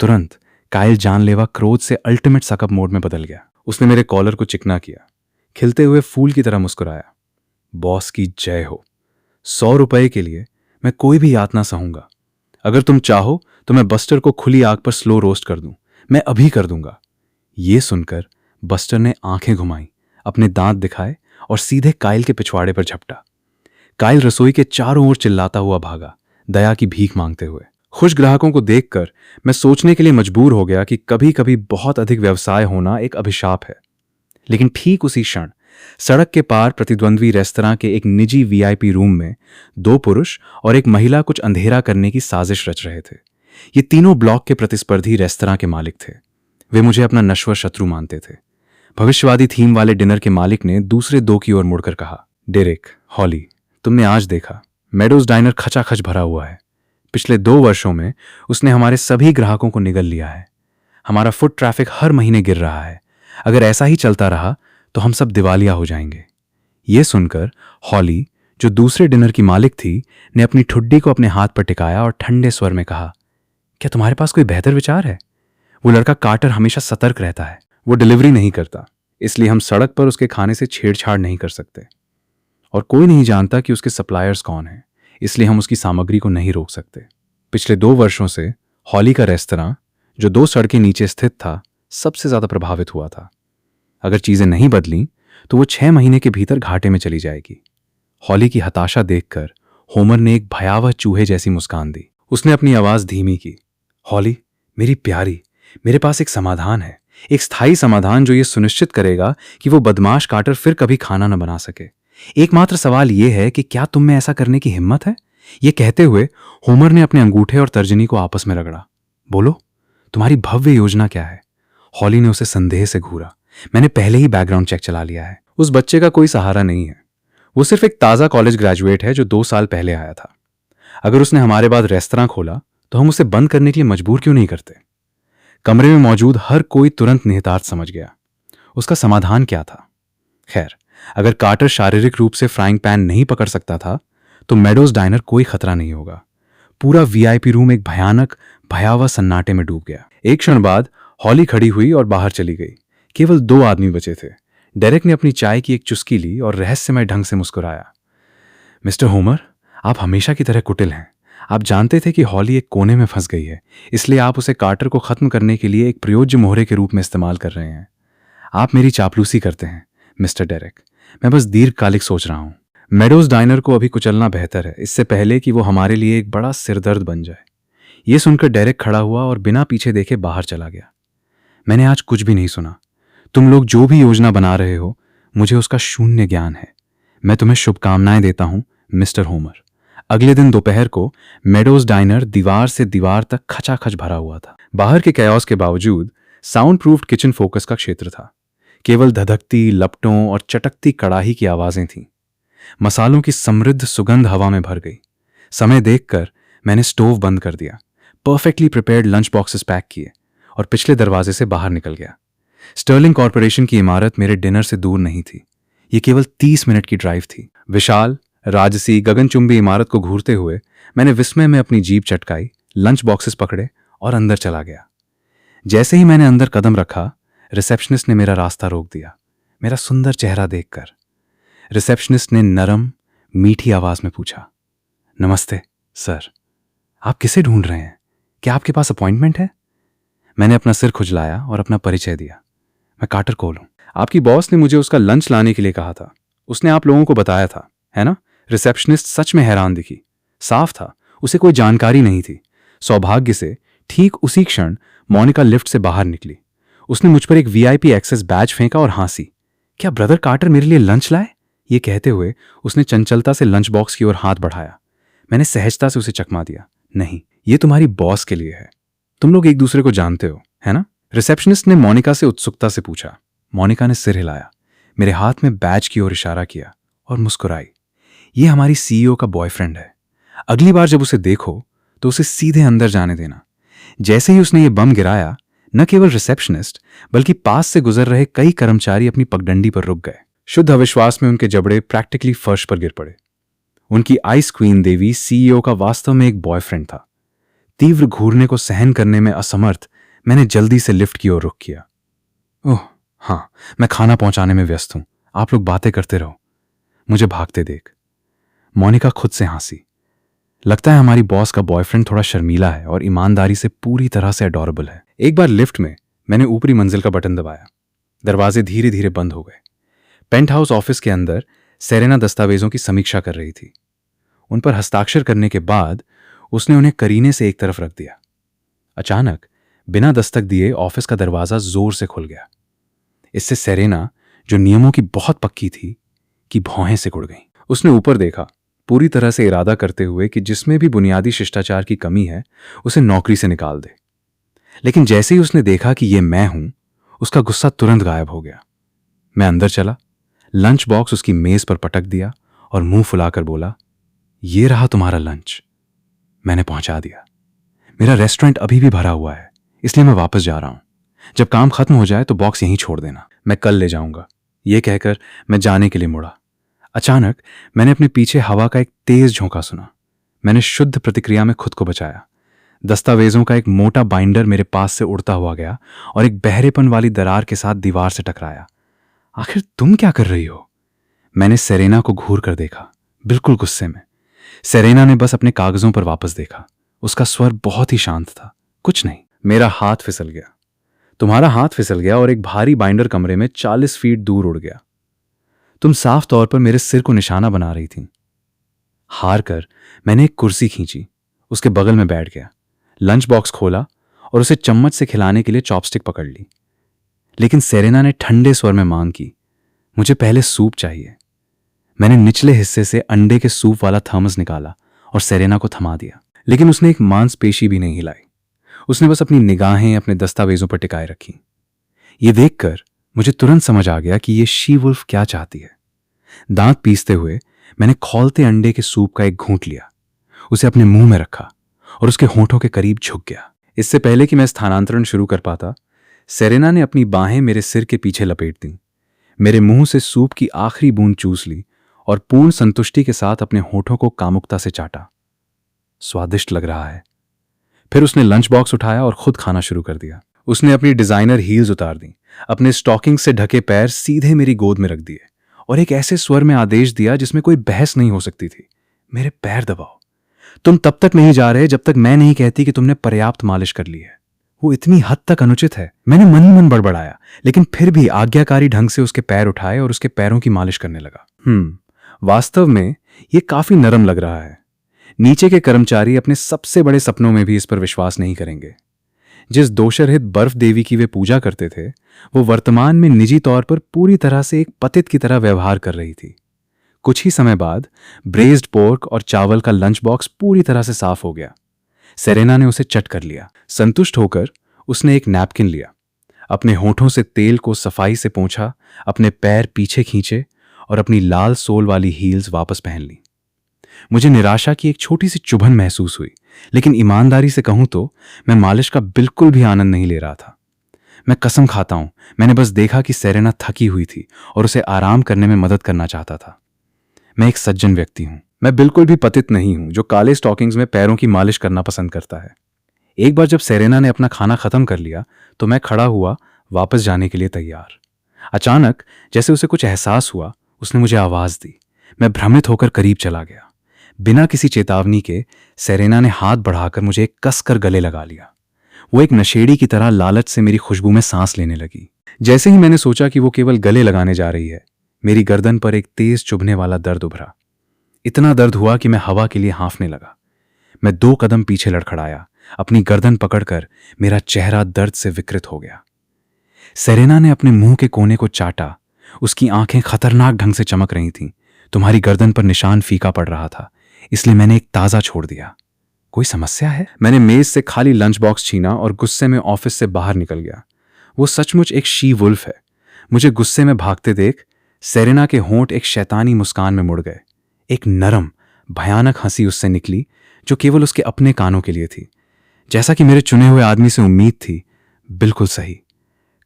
तुरंत काइल जानलेवा क्रोध से अल्टीमेट सकअप मोड में बदल गया। उसने मेरे कॉलर को चिकना किया, खिलते हुए फूल की तरह मुस्कुराया। बॉस की जय हो। $100 के लिए मैं कोई भी यातना सहूंगा। अगर तुम चाहो तो मैं बस्टर को खुली आग पर स्लो रोस्ट कर दूं। मैं अभी कर दूंगा। यह सुनकर बस्टर ने आंखें घुमाई, अपने दांत दिखाए और सीधे काइल के पिछवाड़े पर झपटा। काइल रसोई के चारों ओर चिल्लाता हुआ भागा, दया की भीख मांगते हुए। खुश ग्राहकों को देखकर मैं सोचने के लिए मजबूर हो गया कि कभी कभी बहुत अधिक व्यवसाय होना एक अभिशाप है। लेकिन ठीक उसी क्षण सड़क के पार प्रतिद्वंद्वी रेस्तरां के एक निजी वीआईपी रूम में 2 पुरुष और एक महिला कुछ अंधेरा करने की साजिश रच रहे थे। ये तीनों ब्लॉक के प्रतिस्पर्धी रेस्तरां के मालिक थे। वे मुझे अपना नश्वर शत्रु मानते थे। भविष्यवादी थीम वाले डिनर के मालिक ने दूसरे 2 की ओर मुड़कर कहा, डेरेक, हॉली, तुमने आज देखा, मेडोज डाइनर खचाखच भरा हुआ है। पिछले 2 वर्षों में उसने हमारे सभी ग्राहकों को निगल लिया है। हमारा फुट ट्रैफिक हर महीने गिर रहा है। अगर ऐसा ही चलता रहा तो हम सब दिवालिया हो जाएंगे। यह सुनकर हॉली, जो दूसरे डिनर की मालिक थी, ने अपनी ठुड्डी को अपने हाथ पर टिकाया और ठंडे स्वर में कहा, क्या तुम्हारे पास कोई बेहतर विचार है? वो लड़का कार्टर हमेशा सतर्क रहता है। वो डिलीवरी नहीं करता, इसलिए हम सड़क पर उसके खाने से छेड़छाड़ नहीं कर सकते। और कोई नहीं जानता कि उसके सप्लायर्स कौन हैं, इसलिए हम उसकी सामग्री को नहीं रोक सकते। पिछले 2 वर्षों से हॉली का रेस्तरां, जो 2 सड़कें नीचे स्थित था, सबसे ज्यादा प्रभावित हुआ था। अगर चीजें नहीं बदली तो वो 6 महीने के भीतर घाटे में चली जाएगी। हॉली की हताशा देखकर होमर ने एक भयावह चूहे जैसी मुस्कान दी। उसने अपनी आवाज धीमी की, हॉली, मेरी प्यारी, मेरे पास एक समाधान है, एक स्थायी समाधान जो ये सुनिश्चित करेगा कि वो बदमाश कार्टर फिर कभी खाना न बना सके। एकमात्र सवाल यह है कि क्या तुम में ऐसा करने की हिम्मत है? यह कहते हुए होमर ने अपने अंगूठे और तर्जनी को आपस में रगड़ा। बोलो, तुम्हारी भव्य योजना क्या है? हॉली ने उसे संदेह से घूरा। मैंने पहले ही बैकग्राउंड चेक चला लिया है। उस बच्चे का कोई सहारा नहीं है। वो सिर्फ एक ताज़ा कॉलेज ग्रेजुएट है जो 2 साल पहले आया था। अगर उसने हमारे बाद रेस्तरां खोला तो हम उसे बंद करने के लिए मजबूर क्यों नहीं करते? कमरे में मौजूद हर कोई तुरंत निहितार्थ समझ गया। उसका समाधान क्या था? खैर, अगर कार्टर शारीरिक रूप से फ्राइंग पैन नहीं पकड़ सकता था तो मेडोज डाइनर कोई खतरा नहीं होगा। पूरा वीआईपी रूम एक भयावह सन्नाटे में डूब गया। एक क्षण बाद हॉली खड़ी हुई और बाहर चली गई। केवल 2 आदमी बचे थे। डेरेक ने अपनी चाय की एक चुस्की ली और रहस्यमय ढंग से मुस्कुराया। मिस्टर होमर, आप हमेशा की तरह कुटिल हैं। आप जानते थे कि हॉली एक कोने में फंस गई है, इसलिए आप उसे कार्टर को खत्म करने के लिए एक प्रयोज्य मोहरे के रूप में इस्तेमाल कर रहे हैं। आप मेरी चापलूसी करते हैं मिस्टर डेरेक। मैं बस दीर्घकालिक सोच रहा हूं। मेडोज डाइनर को अभी कुचलना बेहतर है, इससे पहले कि वो हमारे लिए एक बड़ा सिरदर्द बन जाए। यह सुनकर डेरेक खड़ा हुआ और बिना पीछे देखे बाहर चला गया। मैंने आज कुछ भी नहीं सुना। तुम लोग जो भी योजना बना रहे हो, मुझे उसका शून्य ज्ञान है। मैं तुम्हें शुभकामनाएं देता हूं मिस्टर होमर। अगले दिन दोपहर को मेडोज डाइनर दीवार से दीवार तक खचाखच भरा हुआ था। बाहर के कयास के बावजूद साउंड प्रूफ्ड किचन फोकस का क्षेत्र था। केवल धधकती लपटों और चटकती कड़ाही की आवाजें थीं। मसालों की समृद्ध सुगंध हवा में भर गई। समय देखकर मैंने स्टोव बंद कर दिया, perfectly prepared lunch boxes pack किए और पिछले दरवाजे से बाहर निकल गया। स्टर्लिंग कॉरपोरेशन की इमारत मेरे डिनर से दूर नहीं थी। ये केवल 30 मिनट की ड्राइव थी। विशाल, राजसी, गगनचुंबी इमारत को घूरते हुए मैंने विस्मय में अपनी जीप चटकाई, लंच बॉक्सेस पकड़े और अंदर चला गया। जैसे ही मैंने अंदर कदम रखा, रिसेप्शनिस्ट ने मेरा रास्ता रोक दिया, मेरा सुंदर चेहरा देखकर। रिसेप्शनिस्ट ने नरम, मीठी आवाज में पूछा, नमस्ते सर, आप किसे ढूंढ रहे हैं? क्या आपके पास अपॉइंटमेंट है? मैंने अपना सिर खुजलाया और अपना परिचय दिया। मैं कार्टर कोल हूं। आपकी बॉस ने मुझे उसका लंच लाने के लिए कहा था। उसने आप लोगों को बताया था, है ना? रिसेप्शनिस्ट सच में हैरान दिखी। साफ था उसे कोई जानकारी नहीं थी। सौभाग्य से ठीक उसी क्षण मोनिका लिफ्ट से बाहर निकली। उसने मुझ पर एक वीआईपी एक्सेस बैज फेंका और हंसी। क्या ब्रदर कार्टर मेरे लिए लंच लाए? ये कहते हुए उसने चंचलता से लंच बॉक्स की ओर हाथ बढ़ाया। मैंने सहजता से उसे चकमा दिया। नहीं, ये तुम्हारी बॉस के लिए है। तुम लोग एक दूसरे को जानते हो, है ना? रिसेप्शनिस्ट ने मोनिका से उत्सुकता से पूछा। मोनिका ने सिर हिलाया, मेरे हाथ में बैज की ओर इशारा किया और मुस्कुराई। ये हमारी सीईओ का बॉयफ्रेंड है। अगली बार जब उसे देखो तो उसे सीधे अंदर जाने देना। जैसे ही उसने ये बम गिराया, न केवल रिसेप्शनिस्ट बल्कि पास से गुजर रहे कई कर्मचारी अपनी पगडंडी पर रुक गए। शुद्ध अविश्वास में उनके जबड़े प्रैक्टिकली फर्श पर गिर पड़े। उनकी आइस क्वीन देवी सीईओ का वास्तव में एक बॉयफ्रेंड था। तीव्र घूरने को सहन करने में असमर्थ मैंने जल्दी से लिफ्ट की ओर रुख किया। ओह हाँ, मैं खाना पहुंचाने में व्यस्त हूं, आप लोग बातें करते रहो। मुझे भागते देख मोनिका खुद से हंसी। लगता है हमारी बॉस का बॉयफ्रेंड थोड़ा शर्मीला है और ईमानदारी से पूरी तरह से अडोरेबल है। एक बार लिफ्ट में मैंने ऊपरी मंजिल का बटन दबाया। दरवाजे धीरे धीरे बंद हो गए। पेंट हाउस ऑफिस के अंदर सेरेना दस्तावेजों की समीक्षा कर रही थी। उन पर हस्ताक्षर करने के बाद उसने उन्हें करीने से एक तरफ रख दिया। अचानक बिना दस्तक दिए ऑफिस का दरवाजा जोर से खुल गया। इससे सेरेना, जो नियमों की बहुत पक्की थी, की भौहें सिकुड़ गईं। उसने ऊपर देखा, पूरी तरह से इरादा करते हुए कि जिसमें भी बुनियादी शिष्टाचार की कमी है उसे नौकरी से निकाल दे। लेकिन जैसे ही उसने देखा कि यह मैं हूं, उसका गुस्सा तुरंत गायब हो गया। मैं अंदर चला, लंच बॉक्स उसकी मेज पर पटक दिया और मुंह फुलाकर बोला, ये रहा तुम्हारा लंच। मैंने पहुंचा दिया। मेरा रेस्टोरेंट अभी भी भरा हुआ है, इसलिए मैं वापस जा रहा हूं। जब काम खत्म हो जाए तो बॉक्स यहीं छोड़ देना, मैं कल ले जाऊंगा। यह कहकर मैं जाने के लिए मुड़ा। अचानक मैंने अपने पीछे हवा का एक तेज झोंका सुना। मैंने शुद्ध प्रतिक्रिया में खुद को बचाया। दस्तावेजों का एक मोटा बाइंडर मेरे पास से उड़ता हुआ गया और एक बहरेपन वाली दरार के साथ दीवार से टकराया। आखिर तुम क्या कर रही हो? मैंने सेरेना को घूर कर देखा, बिल्कुल गुस्से में। सेरेना ने बस अपने कागजों पर वापस देखा। उसका स्वर बहुत ही शांत था। कुछ नहीं। मेरा हाथ फिसल गया। तुम्हारा हाथ फिसल गया और एक भारी बाइंडर कमरे में 40 फीट दूर उड़ गया। तुम साफ तौर पर मेरे सिर को निशाना बना रही थी। हार कर मैंने एक कुर्सी खींची, उसके बगल में बैठ गया, लंच बॉक्स खोला और उसे चम्मच से खिलाने के लिए चॉपस्टिक पकड़ ली। लेकिन सेरेना ने ठंडे स्वर में मांग की, मुझे पहले सूप चाहिए। मैंने निचले हिस्से से अंडे के सूप वाला थर्मस निकाला और सेरेना को थमा दिया। लेकिन उसने एक मांसपेशी भी नहीं हिलाई। उसने बस अपनी निगाहें अपने दस्तावेजों पर टिकाए रखी। ये देखकर मुझे तुरंत समझ आ गया कि ये शी वुल्फ क्या चाहती है। दांत पीसते हुए मैंने खौलते अंडे के सूप का एक घूंट लिया, उसे अपने मुंह में रखा और उसके होठों के करीब झुक गया। इससे पहले कि मैं स्थानांतरण शुरू कर पाता, सेरेना ने अपनी बाहें मेरे सिर के पीछे लपेट दी, मेरे मुंह से सूप की आखिरी बूंद चूस ली और पूर्ण संतुष्टि के साथ अपने होठों को कामुकता से चाटा। स्वादिष्ट लग रहा है। फिर उसने लंच बॉक्स उठाया और खुद खाना शुरू कर दिया। उसने अपनी डिजाइनर हील्स उतार दी, अपने स्टॉकिंग से ढके पैर सीधे मेरी गोद में रख दिए और एक ऐसे स्वर में आदेश दिया जिसमें कोई बहस नहीं हो सकती थी, मेरे पैर दबाओ। तुम तब तक नहीं जा रहे जब तक मैं नहीं कहती कि तुमने पर्याप्त मालिश कर ली है। वो इतनी हद तक अनुचित है। मैंने मन ही मन बड़बड़ाया, लेकिन फिर भी आज्ञाकारी ढंग से उसके पैर उठाए और उसके पैरों की मालिश करने लगा। वास्तव में ये काफी नरम लग रहा है। नीचे के कर्मचारी अपने सबसे बड़े सपनों में भी इस पर विश्वास नहीं करेंगे। जिस दोषरहित बर्फ देवी की वे पूजा करते थे, वो वर्तमान में निजी तौर पर पूरी तरह से एक पतित की तरह व्यवहार कर रही थी। कुछ ही समय बाद ब्रेज्ड पोर्क और चावल का लंच बॉक्स पूरी तरह से साफ हो गया। सेरेना ने उसे चट कर लिया। संतुष्ट होकर उसने एक नैपकिन लिया, अपने होठों से तेल को सफाई से पोंछा, अपने पैर पीछे खींचे और अपनी लाल सोल वाली हील्स वापस पहन ली। मुझे निराशा की एक छोटी सी चुभन महसूस हुई, लेकिन ईमानदारी से कहूं तो मैं मालिश का बिल्कुल भी आनंद नहीं ले रहा था। मैं कसम खाता हूं, मैंने बस देखा कि सेरेना थकी हुई थी और उसे आराम करने में मदद करना चाहता था। मैं एक सज्जन व्यक्ति हूं। मैं बिल्कुल भी पतित नहीं हूं जो काले स्टॉकिंग्स में पैरों की मालिश करना पसंद करता है। एक बार जब सेरेना ने अपना खाना खत्म कर लिया तो मैं खड़ा हुआ, वापस जाने के लिए तैयार। अचानक जैसे उसे कुछ एहसास हुआ, उसने मुझे आवाज दी। मैं भ्रमित होकर करीब चला गया। बिना किसी चेतावनी के सेरेना ने हाथ बढ़ाकर मुझे एक कसकर गले लगा लिया। वो एक नशेड़ी की तरह लालच से मेरी खुशबू में सांस लेने लगी। जैसे ही मैंने सोचा कि वो केवल गले लगाने जा रही है, मेरी गर्दन पर एक तेज चुभने वाला दर्द उभरा। इतना दर्द हुआ कि मैं हवा के लिए हाँफने लगा। मैं 2 कदम पीछे लड़खड़ाया, अपनी गर्दन पकड़कर मेरा चेहरा दर्द से विकृत हो गया। सेरेना ने अपने मुंह के कोने को चाटा। उसकी आंखें खतरनाक ढंग से चमक रही थीं। तुम्हारी गर्दन पर निशान फीका पड़ रहा था, इसलिए मैंने एक ताजा छोड़ दिया। कोई समस्या है? मैंने मेज से खाली लंच बॉक्स छीना और गुस्से में ऑफिस से बाहर निकल गया। वो सचमुच एक शी वुल्फ है। मुझे गुस्से में भागते देख सेरेना के होंठ एक शैतानी मुस्कान में मुड़ गए। एक नरम भयानक हंसी उससे निकली जो केवल उसके अपने कानों के लिए थी। जैसा कि मेरे चुने हुए आदमी से उम्मीद थी, बिल्कुल सही।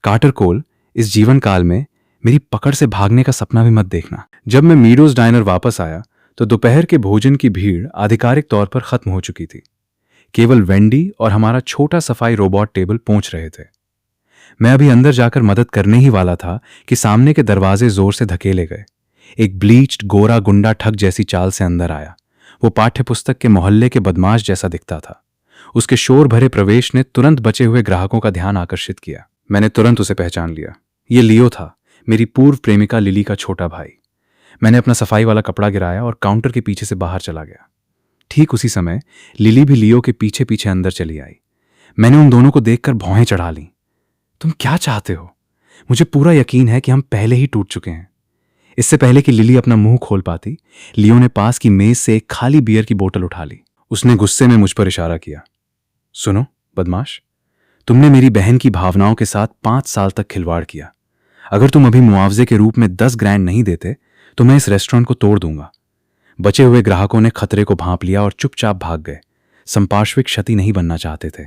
कार्टर कोल, इस जीवन काल में मेरी पकड़ से भागने का सपना भी मत देखना। जब मैं मीडोज डाइनर वापस आया तो दोपहर के भोजन की भीड़ आधिकारिक तौर पर खत्म हो चुकी थी। केवल वेंडी और हमारा छोटा सफाई रोबोट टेबल पहुंच रहे थे। मैं अभी अंदर जाकर मदद करने ही वाला था कि सामने के दरवाजे जोर से धकेले गए। एक ब्लीच्ड गोरा गुंडा ठग जैसी चाल से अंदर आया। वो पाठ्यपुस्तक के मोहल्ले के बदमाश जैसा दिखता था। उसके शोर भरे प्रवेश ने तुरंत बचे हुए ग्राहकों का ध्यान आकर्षित किया। मैंने तुरंत उसे पहचान लिया। ये लियो था, मेरी पूर्व प्रेमिका लिली का छोटा भाई। मैंने अपना सफाई वाला कपड़ा गिराया और काउंटर के पीछे से बाहर चला गया। ठीक उसी समय लिली भी लियो के पीछे पीछे अंदर चली आई। मैंने उन दोनों को देखकर भौहें चढ़ा लीं। तुम क्या चाहते हो? मुझे पूरा यकीन है कि हम पहले ही टूट चुके हैं। इससे पहले कि लिली अपना मुंह खोल पाती, लियो ने पास की मेज से एक खाली बियर की बोतल उठा ली। उसने गुस्से में मुझ पर इशारा किया। सुनो बदमाश, तुमने मेरी बहन की भावनाओं के साथ 5 साल तक खिलवाड़ किया। अगर तुम अभी मुआवजे के रूप में 10 ग्रैंड नहीं देते तो मैं इस रेस्टोरेंट को तोड़ दूंगा। बचे हुए ग्राहकों ने खतरे को भांप लिया और चुपचाप भाग गए। संपार्श्विक क्षति नहीं बनना चाहते थे।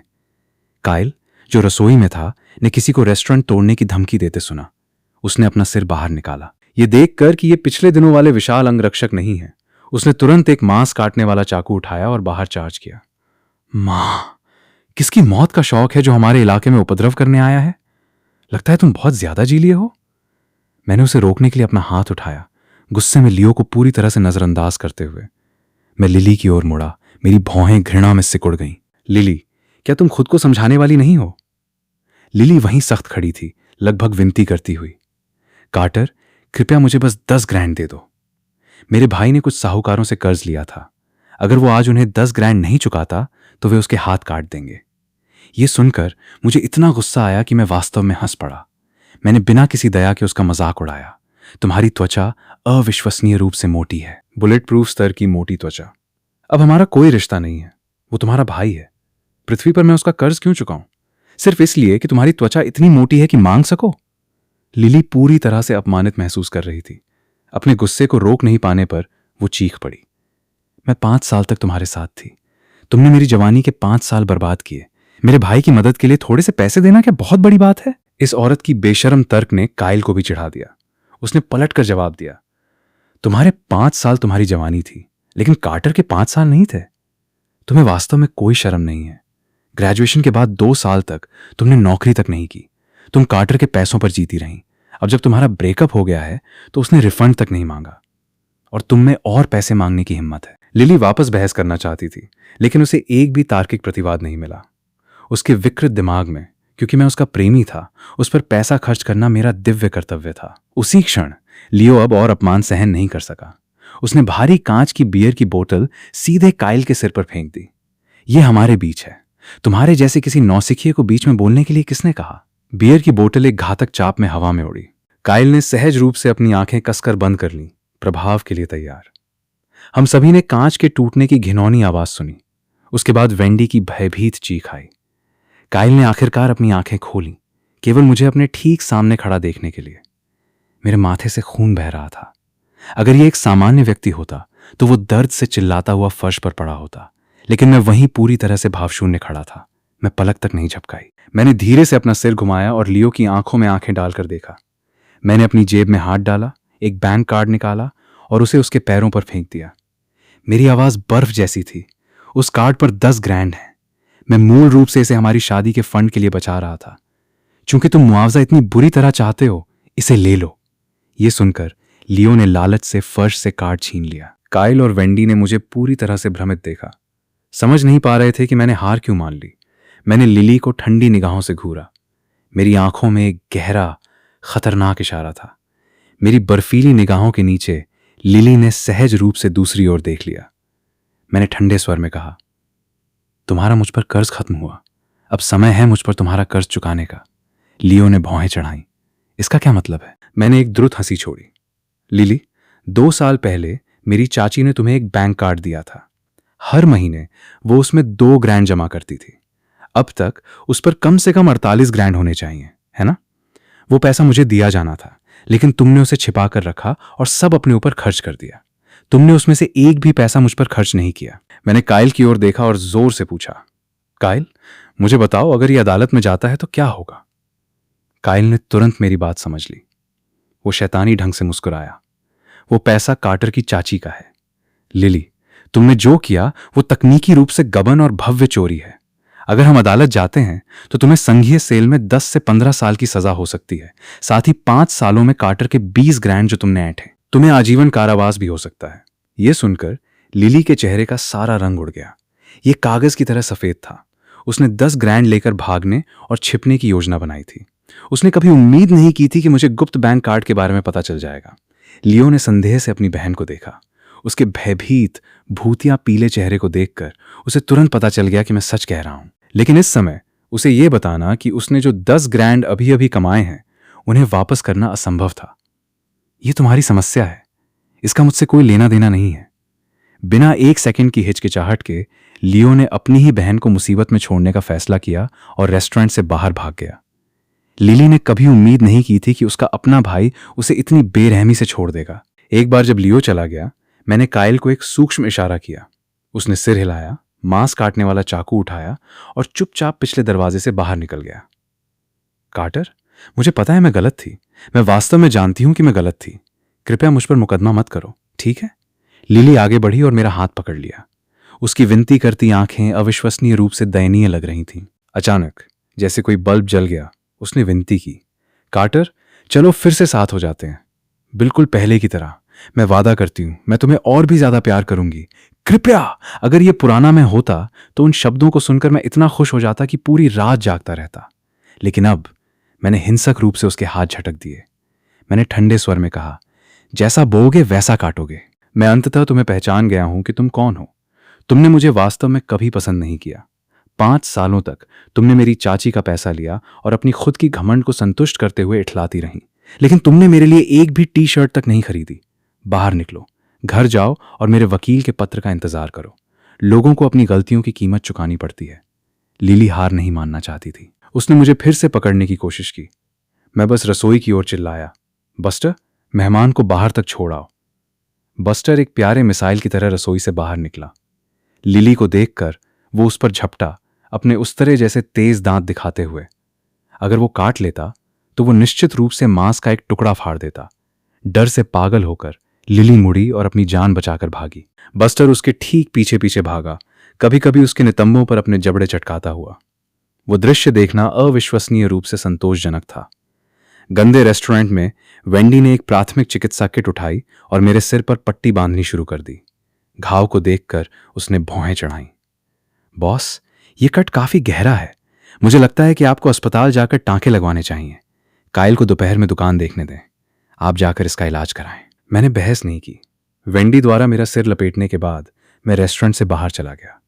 काइल, जो रसोई में था, ने किसी को रेस्टोरेंट तोड़ने की धमकी देते सुना। उसने अपना सिर बाहर निकाला। ये देखकर कि ये पिछले दिनों वाले विशाल अंगरक्षक नहीं है, उसने तुरंत एक मांस काटने वाला चाकू उठाया और बाहर चार्ज किया। मां, किसकी मौत का शौक है जो हमारे इलाके में उपद्रव करने आया है? लगता है तुम बहुत ज्यादा जी लिए हो। मैंने उसे रोकने के लिए अपना हाथ उठाया, गुस्से में लियो को पूरी तरह से नजरअंदाज करते हुए। मैं लिली की ओर मुड़ा। मेरी भौहें घृणा में सिकुड़ गईं। लिली, क्या तुम खुद को समझाने वाली नहीं हो? लिली वहीं सख्त खड़ी थी, लगभग विनती करती हुई। कार्टर, कृपया मुझे बस 10 ग्रैंड दे दो। मेरे भाई ने कुछ साहूकारों से कर्ज लिया था। अगर वो आज उन्हें 10 ग्रैंड नहीं चुकाता तो वे उसके हाथ काट देंगे। ये सुनकर मुझे इतना गुस्सा आया कि मैं वास्तव में हंस पड़ा। मैंने बिना किसी दया के उसका मजाक उड़ाया। तुम्हारी त्वचा अविश्वसनीय रूप से मोटी है, बुलेट प्रूफ स्तर की मोटी त्वचा। अब हमारा कोई रिश्ता नहीं है, वो तुम्हारा भाई है। पृथ्वी पर मैं उसका कर्ज क्यों चुकाऊं? सिर्फ इसलिए कि तुम्हारी त्वचा इतनी मोटी है कि मांग सको? लिली पूरी तरह से अपमानित महसूस कर रही थी। अपने गुस्से को रोक नहीं पाने पर वो चीख पड़ी। मैं 5 साल तक तुम्हारे साथ थी। तुमने मेरी जवानी के 5 साल बर्बाद किए। मेरे भाई की मदद के लिए थोड़े से पैसे देना क्या बहुत बड़ी बात है? इस औरत की बेशर्म तर्क ने काइल को भी चिढ़ा दिया। उसने पलटकर जवाब दिया, तुम्हारे 5 साल तुम्हारी जवानी थी, लेकिन कार्टर के 5 साल नहीं थे। तुम्हें वास्तव में कोई शर्म नहीं है। ग्रेजुएशन के बाद 2 साल तक तुमने नौकरी तक नहीं की। तुम कार्टर के पैसों पर जीती रहीं। अब जब तुम्हारा ब्रेकअप हो गया है तो उसने रिफंड तक नहीं मांगा और तुम में और पैसे मांगने की हिम्मत है। लिली वापस बहस करना चाहती थी, लेकिन उसे एक भी तार्किक प्रतिवाद नहीं मिला। उसके विकृत दिमाग में, क्योंकि मैं उसका प्रेमी था, उस पर पैसा खर्च करना मेरा दिव्य कर्तव्य था। उसी क्षण लियो अब और अपमान सहन नहीं कर सका। उसने भारी कांच की बियर की बोतल सीधे काइल के सिर पर फेंक दी। ये हमारे बीच है। तुम्हारे जैसे किसी नौसिखिए को बीच में बोलने के लिए किसने कहा? बियर की बोतल एक घातक चाप में हवा में उड़ी। काइल ने सहज रूप से अपनी आंखें कसकर बंद कर लीं, प्रभाव के लिए तैयार। हम सभी ने कांच के टूटने की घिनौनी आवाज सुनी। उसके बाद वेंडी की भयभीत चीख आई। काइल ने आखिरकार अपनी आंखें खोली, केवल मुझे अपने ठीक सामने खड़ा देखने के लिए। मेरे माथे से खून बह रहा था। अगर यह एक सामान्य व्यक्ति होता तो वो दर्द से चिल्लाता हुआ फर्श पर पड़ा होता, लेकिन मैं वहीं पूरी तरह से भावशून्य खड़ा था। मैं पलक तक नहीं झपकाई। मैंने धीरे से अपना सिर घुमाया और लियो की आंखों में आंखें डालकर देखा। मैंने अपनी जेब में हाथ डाला, एक बैंक कार्ड निकाला और उसे उसके पैरों पर फेंक दिया। मेरी आवाज बर्फ जैसी थी। उस कार्ड पर 10 ग्रैंड है। मैं मूल रूप से इसे हमारी शादी के फंड के लिए बचा रहा था। चूंकि तुम मुआवजा इतनी बुरी तरह चाहते हो, इसे ले लो। यह सुनकर लियो ने लालच से फर्श से कार्ड छीन लिया। काइल और वेंडी ने मुझे पूरी तरह से भ्रमित देखा। समझ नहीं पा रहे थे कि मैंने हार क्यों मान ली। मैंने लिली को ठंडी निगाहों से घूरा। मेरी आंखों में एक गहरा, खतरनाक इशारा था। मेरी बर्फीली निगाहों के नीचे लिली ने सहज रूप से दूसरी ओर देख लिया। मैंने ठंडे स्वर में कहा, तुम्हारा मुझ पर कर्ज खत्म हुआ। अब समय है मुझ पर तुम्हारा कर्ज चुकाने का। लियो ने भौहें चढ़ाई। इसका क्या मतलब है? मैंने एक द्रुत हंसी छोड़ी। लिली, 2 साल पहले मेरी चाची ने तुम्हें एक बैंक कार्ड दिया था। हर महीने वो उसमें 2 ग्रैंड जमा करती थी। अब तक उस पर कम से कम 48 ग्रैंड होने चाहिए, है ना? वो पैसा मुझे दिया जाना था, लेकिन तुमने उसे छिपा कर रखा और सब अपने ऊपर खर्च कर दिया। तुमने उसमें से एक भी पैसा मुझ पर खर्च नहीं किया। मैंने काइल की ओर देखा और जोर से पूछा, काइल, मुझे बताओ, अगर ये अदालत में जाता है तो क्या होगा? काइल ने तुरंत मेरी बात समझ ली। वो शैतानी ढंग से मुस्कुराया। वो पैसा कार्टर की चाची का है। लिली, तुमने जो किया वो तकनीकी रूप से गबन और भव्य चोरी है। अगर हम अदालत जाते हैं तो तुम्हें संघीय सेल में 10 से 15 साल की सजा हो सकती है। साथ ही 5 सालों में कार्टर के 20 ग्रैंड जो तुमने ऐंठे, तुम्हें आजीवन कारावास भी हो सकता है। यह सुनकर लिली के चेहरे का सारा रंग उड़ गया। यह कागज की तरह सफेद था। उसने 10 ग्रैंड लेकर भागने और छिपने की योजना बनाई थी। उसने कभी उम्मीद नहीं की थी कि मुझे गुप्त बैंक कार्ड के बारे में पता चल जाएगा। लियो ने संदेह से अपनी बहन को देखा। उसके भयभीत, भूतिया पीले चेहरे को देखकर उसे तुरंत पता चल गया कि मैं सच कह रहा हूं। लेकिन इस समय उसे यह बताना कि उसने जो 10 ग्रैंड अभी अभी कमाए हैं उन्हें वापस करना असंभव था। यह तुम्हारी समस्या है, इसका मुझसे कोई लेना देना नहीं है। बिना 1 सेकंड की हिचकिचाहट के लियो ने अपनी ही बहन को मुसीबत में छोड़ने का फैसला किया और रेस्टोरेंट से बाहर भाग गया। लिली ने कभी उम्मीद नहीं की थी कि उसका अपना भाई उसे इतनी बेरहमी से छोड़ देगा। एक बार जब लियो चला गया, मैंने काइल को एक सूक्ष्म इशारा किया। उसने सिर हिलाया, मांस काटने वाला चाकू उठाया और चुपचाप पिछले दरवाजे से बाहर निकल गया। कार्टर, मुझे पता है मैं गलत थी। मैं वास्तव में जानती हूं कि मैं गलत थी। कृपया मुझ पर मुकदमा मत करो, ठीक है? लिली आगे बढ़ी और मेरा हाथ पकड़ लिया। उसकी विनती करती आंखें अविश्वसनीय रूप से दयनीय लग रही थीं। अचानक जैसे कोई बल्ब जल गया, उसने विनती की, कार्टर, चलो फिर से साथ हो जाते हैं, बिल्कुल पहले की तरह। मैं वादा करती हूं, मैं तुम्हें और भी ज्यादा प्यार करूंगी। कृपया। अगर यह पुराना मैं होता तो उन शब्दों को सुनकर मैं इतना खुश हो जाता कि पूरी रात जागता रहता। लेकिन अब मैंने हिंसक रूप से उसके हाथ झटक दिए। मैंने ठंडे स्वर में कहा, जैसा बोओगे वैसा काटोगे। मैं अंततः तुम्हें पहचान गया हूं कि तुम कौन हो। तुमने मुझे वास्तव में कभी पसंद नहीं किया। 5 सालों तक तुमने मेरी चाची का पैसा लिया और अपनी खुद की घमंड को संतुष्ट करते हुए इठलाती रही। लेकिन तुमने मेरे लिए एक भी टी शर्ट तक नहीं खरीदी। बाहर निकलो, घर जाओ और मेरे वकील के पत्र का इंतजार करो। लोगों को अपनी गलतियों की कीमत चुकानी पड़ती है। लिली हार नहीं मानना चाहती थी। उसने मुझे फिर से पकड़ने की कोशिश की। मैं बस रसोई की ओर चिल्लाया, बस्टर, मेहमान को बाहर तक छोड़ आओ। बस्टर एक प्यारे मिसाइल की तरह रसोई से बाहर निकला। लिली को देखकर वो उस पर झपटा, अपने उस्तरे जैसे तेज दांत दिखाते हुए। अगर वो काट लेता तो वो निश्चित रूप से मांस का एक टुकड़ा फाड़ देता। डर से पागल होकर लिली मुड़ी और अपनी जान बचाकर भागी। बस्टर उसके ठीक पीछे पीछे भागा, कभी कभी उसके नितंबों पर अपने जबड़े चटकाता हुआ। वो दृश्य देखना अविश्वसनीय रूप से संतोषजनक था। गंदे रेस्टोरेंट में वेंडी ने एक प्राथमिक चिकित्सा किट उठाई और मेरे सिर पर पट्टी बांधनी शुरू कर दी। घाव को देखकर उसने भौहें चढ़ाईं। बॉस, ये कट काफी गहरा है। मुझे लगता है कि आपको अस्पताल जाकर टांके लगवाने चाहिए। काइल को दोपहर में दुकान देखने दें। आप जाकर इसका इलाज कराएं। मैंने बहस नहीं की। वेंडी द्वारा मेरा सिर लपेटने के बाद मैं रेस्टोरेंट से बाहर चला गया।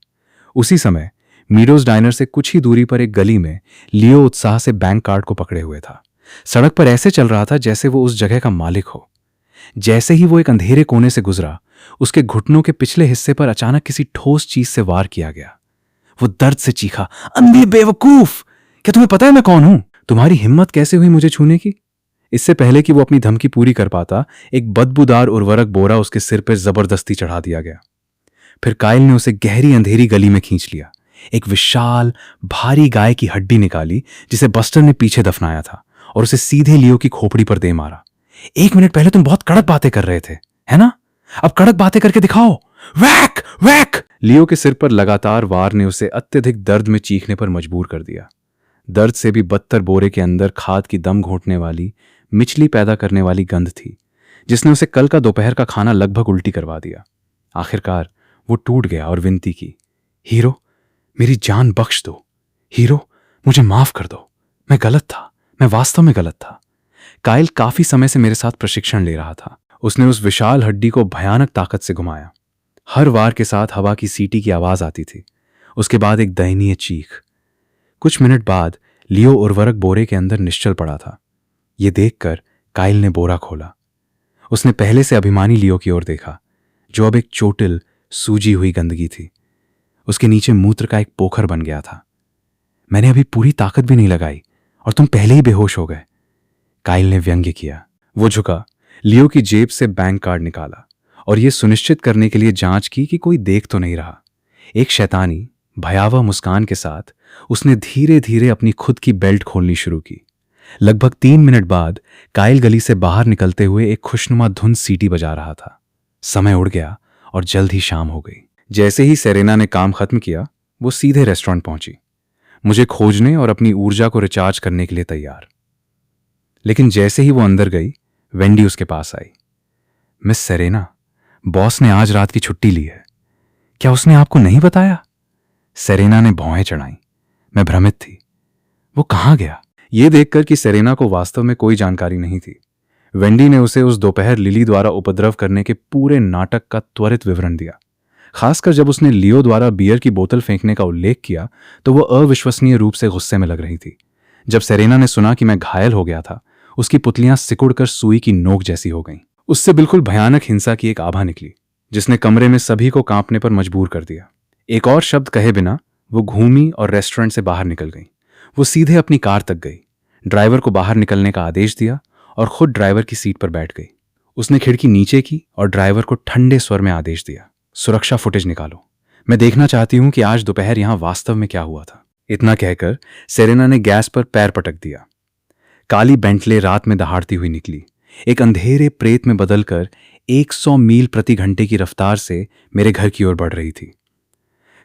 उसी समय मीडोज डाइनर से कुछ ही दूरी पर एक गली में लियो उत्साह से बैंक कार्ड को पकड़े हुए था। सड़क पर ऐसे चल रहा था जैसे वो उस जगह का मालिक हो। जैसे ही वो एक अंधेरे कोने से गुजरा, उसके घुटनों के पिछले हिस्से पर अचानक किसी ठोस चीज से वार किया गया। वो दर्द से चीखा, अंधे बेवकूफ! क्या तुम्हें पता है मैं कौन हूं? तुम्हारी हिम्मत कैसे हुई मुझे छूने की? इससे पहले कि वो अपनी धमकी पूरी कर पाता, एक बदबूदार उर्वरक बोरा उसके सिर पर जबरदस्ती चढ़ा दिया गया। फिर काइल ने उसे गहरी अंधेरी गली में खींच लिया। एक विशाल भारी गाय की हड्डी निकाली जिसे बस्टर ने पीछे दफनाया था और उसे सीधे लियो की खोपड़ी पर दे मारा। 1 मिनट पहले तुम बहुत कड़क बातें कर रहे थे, है ना? अब कड़क बातें करके दिखाओ। वैक वैक! लियो के सिर पर लगातार वार ने उसे अत्यधिक दर्द में चीखने पर मजबूर कर दिया। दर्द से भी बदतर बोरे के अंदर खाद की दम घोंटने वाली, मिचली पैदा करने वाली गंध थी, जिसने उसे कल का दोपहर का खाना लगभग उल्टी करवा दिया। आखिरकार वो टूट गया और विनती की, हीरो, मेरी जान बख्श दो। हीरो, मुझे माफ कर दो। मैं गलत था, मैं वास्तव में गलत था। काइल काफी समय से मेरे साथ प्रशिक्षण ले रहा था। उसने उस विशाल हड्डी को भयानक ताकत से घुमाया। हर वार के साथ हवा की सीटी की आवाज आती थी। उसके बाद एक दयनीय चीख। कुछ मिनट बाद लियो उर्वरक बोरे के अंदर निश्चल पड़ा था। यह देखकर काइल ने बोरा खोला। उसने पहले से अभिमानी लियो की ओर देखा, जो अब एक चोटिल सूजी हुई गंदगी थी। उसके नीचे मूत्र का एक पोखर बन गया था। मैंने अभी पूरी ताकत भी नहीं लगाई और तुम पहले ही बेहोश हो गए, काइल ने व्यंग्य किया। वो झुका, लियो की जेब से बैंक कार्ड निकाला और यह सुनिश्चित करने के लिए जांच की कि कोई देख तो नहीं रहा। एक शैतानी भयावह मुस्कान के साथ उसने धीरे धीरे अपनी खुद की बेल्ट खोलनी शुरू की। लगभग 3 मिनट बाद काइल गली से बाहर निकलते हुए एक खुशनुमा धुन सीटी बजा रहा था। समय उड़ गया और जल्द ही शाम हो गई। जैसे ही सेरेना ने काम खत्म किया, वो सीधे रेस्टोरेंट पहुंची, मुझे खोजने और अपनी ऊर्जा को रिचार्ज करने के लिए तैयार। लेकिन जैसे ही वो अंदर गई, वेंडी उसके पास आई। मिस सेरेना, बॉस ने आज रात की छुट्टी ली है। क्या उसने आपको नहीं बताया? सेरेना ने भौहें चढ़ाई। मैं भ्रमित थी। वो कहाँ गया? ये देखकर कि सेरेना को वास्तव में कोई जानकारी नहीं थी, वेंडी ने उसे उस दोपहर लिली द्वारा उपद्रव करने के पूरे नाटक का त्वरित विवरण दिया। खासकर जब उसने लियो द्वारा बियर की बोतल फेंकने का उल्लेख किया तो वह अविश्वसनीय रूप से गुस्से में लग रही थी। जब सेरेना ने सुना कि मैं घायल हो गया था, उसकी पुतलियां सिकुड़कर सुई की नोक जैसी हो गईं। उससे बिल्कुल भयानक हिंसा की एक आभा निकली, जिसने कमरे में सभी को कांपने पर मजबूर कर दिया। एक और शब्द कहे बिना वो घूमी और रेस्टोरेंट से बाहर निकल गई। वो सीधे अपनी कार तक गई, ड्राइवर को बाहर निकलने का आदेश दिया और खुद ड्राइवर की सीट पर बैठ गई। उसने खिड़की नीचे की और ड्राइवर को ठंडे स्वर में आदेश दिया, सुरक्षा फुटेज निकालो। मैं देखना चाहती हूं कि आज दोपहर यहां वास्तव में क्या हुआ था। इतना कहकर सेरेना ने गैस पर पैर पटक दिया। काली बेंटले रात में दहाड़ती हुई निकली, एक अंधेरे प्रेत में बदलकर 100 मील प्रति घंटे की रफ्तार से मेरे घर की ओर बढ़ रही थी।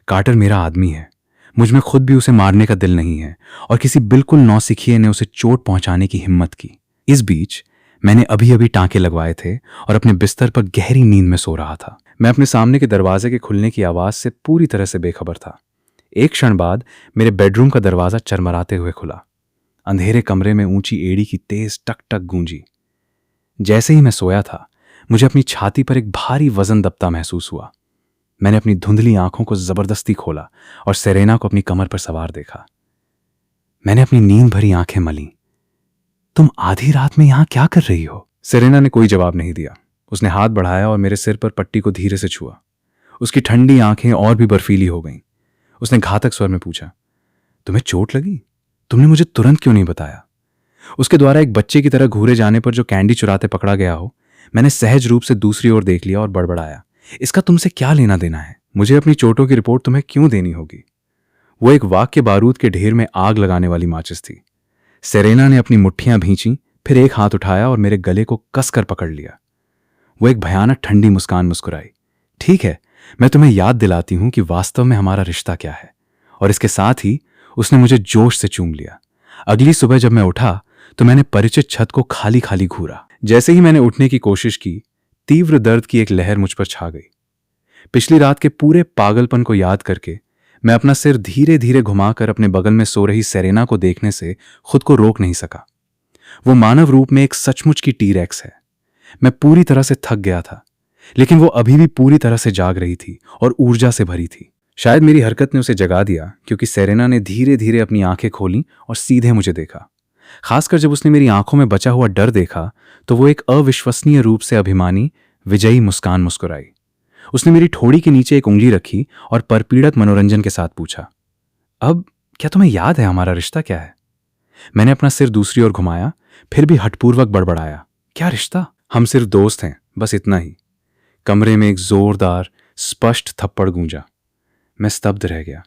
कार्टर मेरा आदमी है, मुझ में खुद भी उसे मारने का दिल नहीं है और किसी बिल्कुल नौसिखिए ने उसे चोट पहुंचाने की हिम्मत की। इस बीच मैंने अभी अभी टांके लगवाए थे और अपने बिस्तर पर गहरी नींद में सो रहा था। मैं अपने सामने के दरवाजे के खुलने की आवाज से पूरी तरह से बेखबर था। एक क्षण बाद मेरे बेडरूम का दरवाजा चरमराते हुए खुला। अंधेरे कमरे में ऊंची एड़ी की तेज टक टक गूंजी। जैसे ही मैं सोया था, मुझे अपनी छाती पर एक भारी वजन दबता महसूस हुआ। मैंने अपनी धुंधली आंखों को जबरदस्ती खोला और सेरेना को अपनी कमर पर सवार देखा। मैंने अपनी नींद भरी आंखें मली। तुम आधी रात में यहां क्या कर रही हो? सेरेना ने कोई जवाब नहीं दिया। उसने हाथ बढ़ाया और मेरे सिर पर पट्टी को धीरे से छुआ। उसकी ठंडी आंखें और भी बर्फीली हो गईं। उसने घातक स्वर में पूछा, तुम्हें चोट लगी? तुमने मुझे तुरंत क्यों नहीं बताया? उसके द्वारा एक बच्चे की तरह घूरे जाने पर जो कैंडी चुराते पकड़ा गया हो, मैंने सहज रूप से दूसरी ओर देख लिया और बड़बड़ाया, इसका तुमसे क्या लेना देना है? मुझे अपनी चोटों की रिपोर्ट तुम्हें क्यों देनी होगी? वो एक वाक्य बारूद के ढेर में आग लगाने वाली माचिस थी। सेरेना ने अपनी मुट्ठियां भींची, फिर एक हाथ उठाया और मेरे गले को कसकर पकड़ लिया। वो एक भयानक ठंडी मुस्कान मुस्कुराई। ठीक है, मैं तुम्हें याद दिलाती हूं कि वास्तव में हमारा रिश्ता क्या है। और इसके साथ ही उसने मुझे जोश से चूम लिया। अगली सुबह जब मैं उठा तो मैंने परिचित छत को खाली खाली घूरा। जैसे ही मैंने उठने की कोशिश की, तीव्र दर्द की एक लहर मुझ पर छा गई। पिछली रात के पूरे पागलपन को याद करके मैं अपना सिर धीरे धीरे घुमाकर अपने बगल में सो रही सेरेना को देखने से खुद को रोक नहीं सका। वो मानव रूप में एक सचमुच की टी-रेक्स है। मैं पूरी तरह से थक गया था, लेकिन वो अभी भी पूरी तरह से जाग रही थी और ऊर्जा से भरी थी। शायद मेरी हरकत ने उसे जगा दिया, क्योंकि सेरेना ने धीरे धीरे अपनी आंखें खोलीं और सीधे मुझे देखा। खासकर जब उसने मेरी आंखों में बचा हुआ डर देखा तो वो एक अविश्वसनीय रूप से अभिमानी, विजयी मुस्कान मुस्कुराई। उसने मेरी ठोड़ी के नीचे एक उंगली रखी और परपीड़क मनोरंजन के साथ पूछा, अब क्या तुम्हें याद है हमारा रिश्ता क्या है? मैंने अपना सिर दूसरी ओर घुमाया, फिर भी हठपूर्वक बड़बड़ाया, क्या रिश्ता? हम सिर्फ दोस्त हैं, बस इतना ही। कमरे में एक जोरदार, स्पष्ट थप्पड़ गूंजा। मैं स्तब्ध रह गया।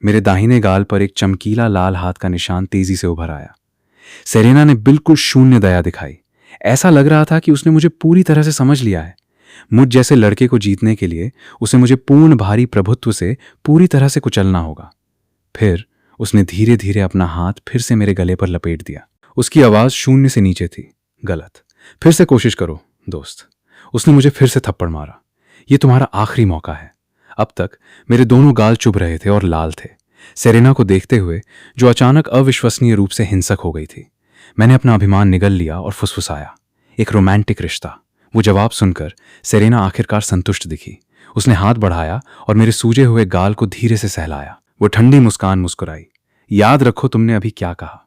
मेरे दाहिने गाल पर एक चमकीला लाल हाथ का निशान तेजी से उभर आया। सेरेना ने बिल्कुल शून्य दया दिखाई। ऐसा लग रहा था कि उसने मुझे पूरी तरह से समझ लिया है। मुझ जैसे लड़के को जीतने के लिए उसे मुझे पूर्ण भारी प्रभुत्व से पूरी तरह से कुचलना होगा। फिर उसने धीरे धीरे अपना हाथ फिर से मेरे गले पर लपेट दिया। उसकी आवाज शून्य से नीचे थी। गलत, फिर से कोशिश करो दोस्त। उसने मुझे फिर से थप्पड़ मारा। ये तुम्हारा आखिरी मौका है। अब तक मेरे दोनों गाल चुभ रहे थे और लाल थे, सेरेना को देखते हुए, जो अचानक अविश्वसनीय रूप से हिंसक हो गई थी। मैंने अपना अभिमान निगल लिया और फुसफुसाया, एक रोमांटिक रिश्ता। वो जवाब सुनकर सेरेना आखिरकार संतुष्ट दिखी। उसने हाथ बढ़ाया और मेरे सूजे हुए गाल को धीरे से सहलाया। वो ठंडी मुस्कान मुस्कुराई। याद रखो तुमने अभी क्या कहा।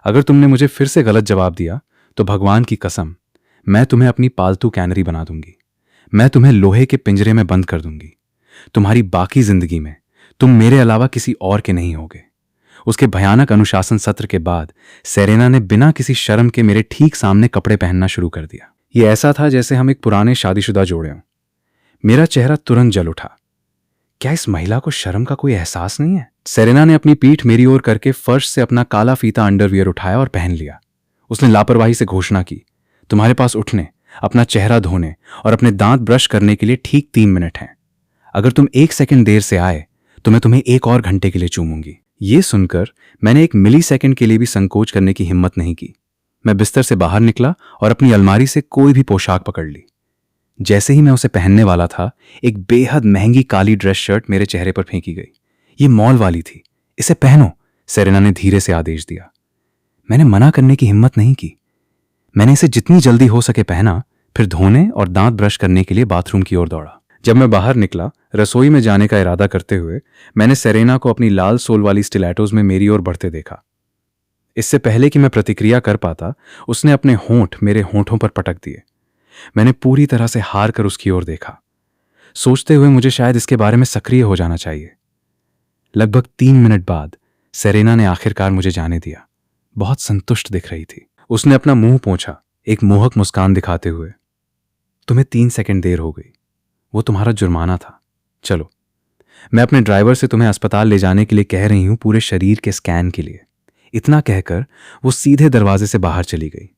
अगर तुमने मुझे फिर से गलत जवाब दिया तो भगवान की कसम, मैं तुम्हें अपनी पालतू कैनरी बना दूंगी। मैं तुम्हें लोहे के पिंजरे में बंद कर दूंगी। तुम्हारी बाकी जिंदगी में तुम मेरे अलावा किसी और के नहीं होगे। उसके भयानक अनुशासन सत्र के बाद सेरेना ने बिना किसी शर्म के मेरे ठीक सामने कपड़े पहनना शुरू कर दिया। ये ऐसा था जैसे हम एक पुराने शादीशुदा जोड़े हों। मेरा चेहरा तुरंत जल उठा। क्या इस महिला को शर्म का कोई एहसास नहीं है? सेरेना ने अपनी पीठ मेरी ओर करके फर्श से अपना काला फीता अंडरवियर उठाया और पहन लिया। उसने लापरवाही से घोषणा की, तुम्हारे पास उठने, अपना चेहरा धोने और अपने दांत ब्रश करने के लिए ठीक 3 मिनट हैं। अगर तुम 1 सेकंड देर से आए तो मैं तुम्हें 1 और घंटे के लिए चूमूंगी। ये सुनकर मैंने 1 मिली सेकंड के लिए भी संकोच करने की हिम्मत नहीं की। मैं बिस्तर से बाहर निकला और अपनी अलमारी से कोई भी पोशाक पकड़ ली। जैसे ही मैं उसे पहनने वाला था, एक बेहद महंगी काली ड्रेस शर्ट मेरे चेहरे पर फेंकी गई। ये मॉल वाली थी। इसे पहनो, सेरेना ने धीरे से आदेश दिया। मैंने मना करने की हिम्मत नहीं की। मैंने इसे जितनी जल्दी हो सके पहना, फिर धोने और दांत ब्रश करने के लिए बाथरूम की ओर दौड़ा। जब मैं बाहर निकला, रसोई में जाने का इरादा करते हुए, मैंने सेरेना को अपनी लाल सोल वाली स्टिलेटोज में मेरी ओर बढ़ते देखा। इससे पहले कि मैं प्रतिक्रिया कर पाता, उसने अपने होंठ मेरे होंठों पर पटक दिए। मैंने पूरी तरह से हार कर उसकी ओर देखा, सोचते हुए मुझे शायद इसके बारे में सक्रिय हो जाना चाहिए। लगभग 3 मिनट बाद सेरेना ने आखिरकार मुझे जाने दिया। बहुत संतुष्ट दिख रही थी। उसने अपना मुंह पोंछा, एक मोहक मुस्कान दिखाते हुए। तुम्हें 3 सेकंड देर हो गई। वो तुम्हारा जुर्माना था। चलो, मैं अपने ड्राइवर से तुम्हें अस्पताल ले जाने के लिए कह रही हूं, पूरे शरीर के स्कैन के लिए। इतना कहकर वो सीधे दरवाजे से बाहर चली गई।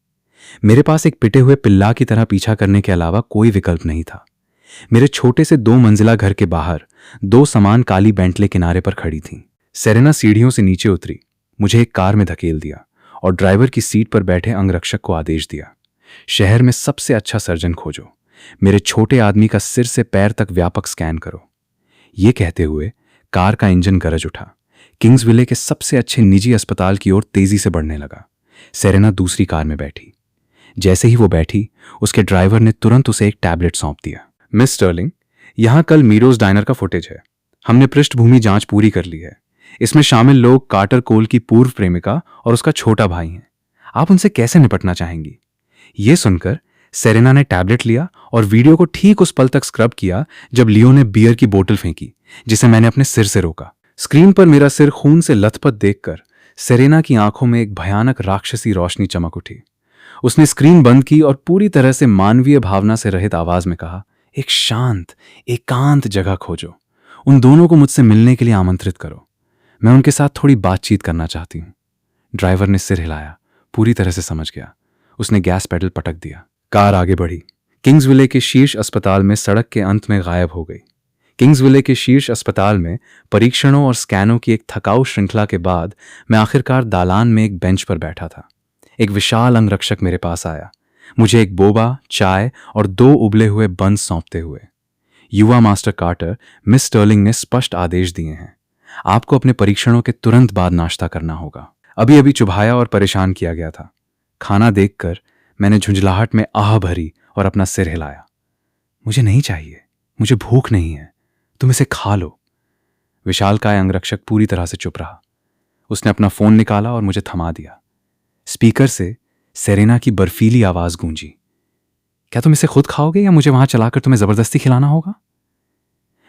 मेरे पास एक पिटे हुए पिल्ला की तरह पीछा करने के अलावा कोई विकल्प नहीं था। मेरे छोटे से 2 मंजिला घर के बाहर 2 समान काली बेंटले किनारे पर खड़ी थीं। सेरेना सीढ़ियों से नीचे उतरी, मुझे एक कार में धकेल दिया और ड्राइवर की सीट पर बैठे अंगरक्षक को आदेश दिया, शहर में सबसे अच्छा सर्जन खोजो। मेरे छोटे आदमी का सिर से पैर तक व्यापक स्कैन करो। ये कहते हुए कार का इंजन गरज उठा। किंग्सविले के सबसे अच्छे निजी अस्पताल की ओर तेजी से बढ़ने लगा। सेरेना दूसरी कार में बैठी। जैसे ही वो बैठी, उसके ड्राइवर ने तुरंत उसे एक टैबलेट सौंप दिया। मिस स्टर्लिंग, यहां कल मीरोज डाइनर का फुटेज है। हमने पृष्ठभूमि जांच पूरी कर ली है। इसमें शामिल लोग कार्टर कोल की पूर्व प्रेमिका और उसका छोटा भाई हैं। आप उनसे कैसे निपटना चाहेंगी? ये सुनकर सेरेना ने टैबलेट लिया और वीडियो को ठीक उस पल तक स्क्रब किया जब लियो ने बियर की बोतल फेंकी, जिसे मैंने अपने सिर से रोका। स्क्रीन पर मेरा सिर खून से लथपथ देखकर सेरेना की आंखों में एक भयानक राक्षसी रोशनी चमक उठी। उसने स्क्रीन बंद की और पूरी तरह से मानवीय भावना से रहित आवाज में कहा, एक शांत एकांत जगह खोजो, उन दोनों को मुझसे मिलने के लिए आमंत्रित करो, मैं उनके साथ थोड़ी बातचीत करना चाहती हूं। ड्राइवर ने सिर हिलाया, पूरी तरह से समझ गया। उसने गैस पेडल पटक दिया। कार आगे बढ़ी। किंग्सविले के शीर्ष अस्पताल में सड़क के अंत में गायब हो गई। किंग्सविले के शीर्ष अस्पताल में परीक्षणों और स्कैनों की एक थकाऊ श्रृंखला के बाद मैं आखिरकार दालान में एक बेंच पर बैठा था। एक विशाल अंगरक्षक मेरे पास आया, मुझे एक बोबा, चाय और 2 उबले हुए बंस सौंपते हुए। युवा मास्टर कार्टर, मिस स्टर्लिंग ने स्पष्ट आदेश दिए हैं, आपको अपने परीक्षणों के तुरंत बाद नाश्ता करना होगा। अभी अभी चुभाया और परेशान किया गया था। खाना देखकर मैंने झुंझलाहट में आह भरी और अपना सिर हिलाया। मुझे नहीं चाहिए, मुझे भूख नहीं है, तुम इसे खा लो। विशालकाय अंगरक्षक पूरी तरह से चुप रहा। उसने अपना फोन निकाला और मुझे थमा दिया। स्पीकर से सेरेना की बर्फीली आवाज गूंजी, क्या तुम इसे खुद खाओगे या मुझे वहां चलाकर तुम्हें जबरदस्ती खिलाना होगा?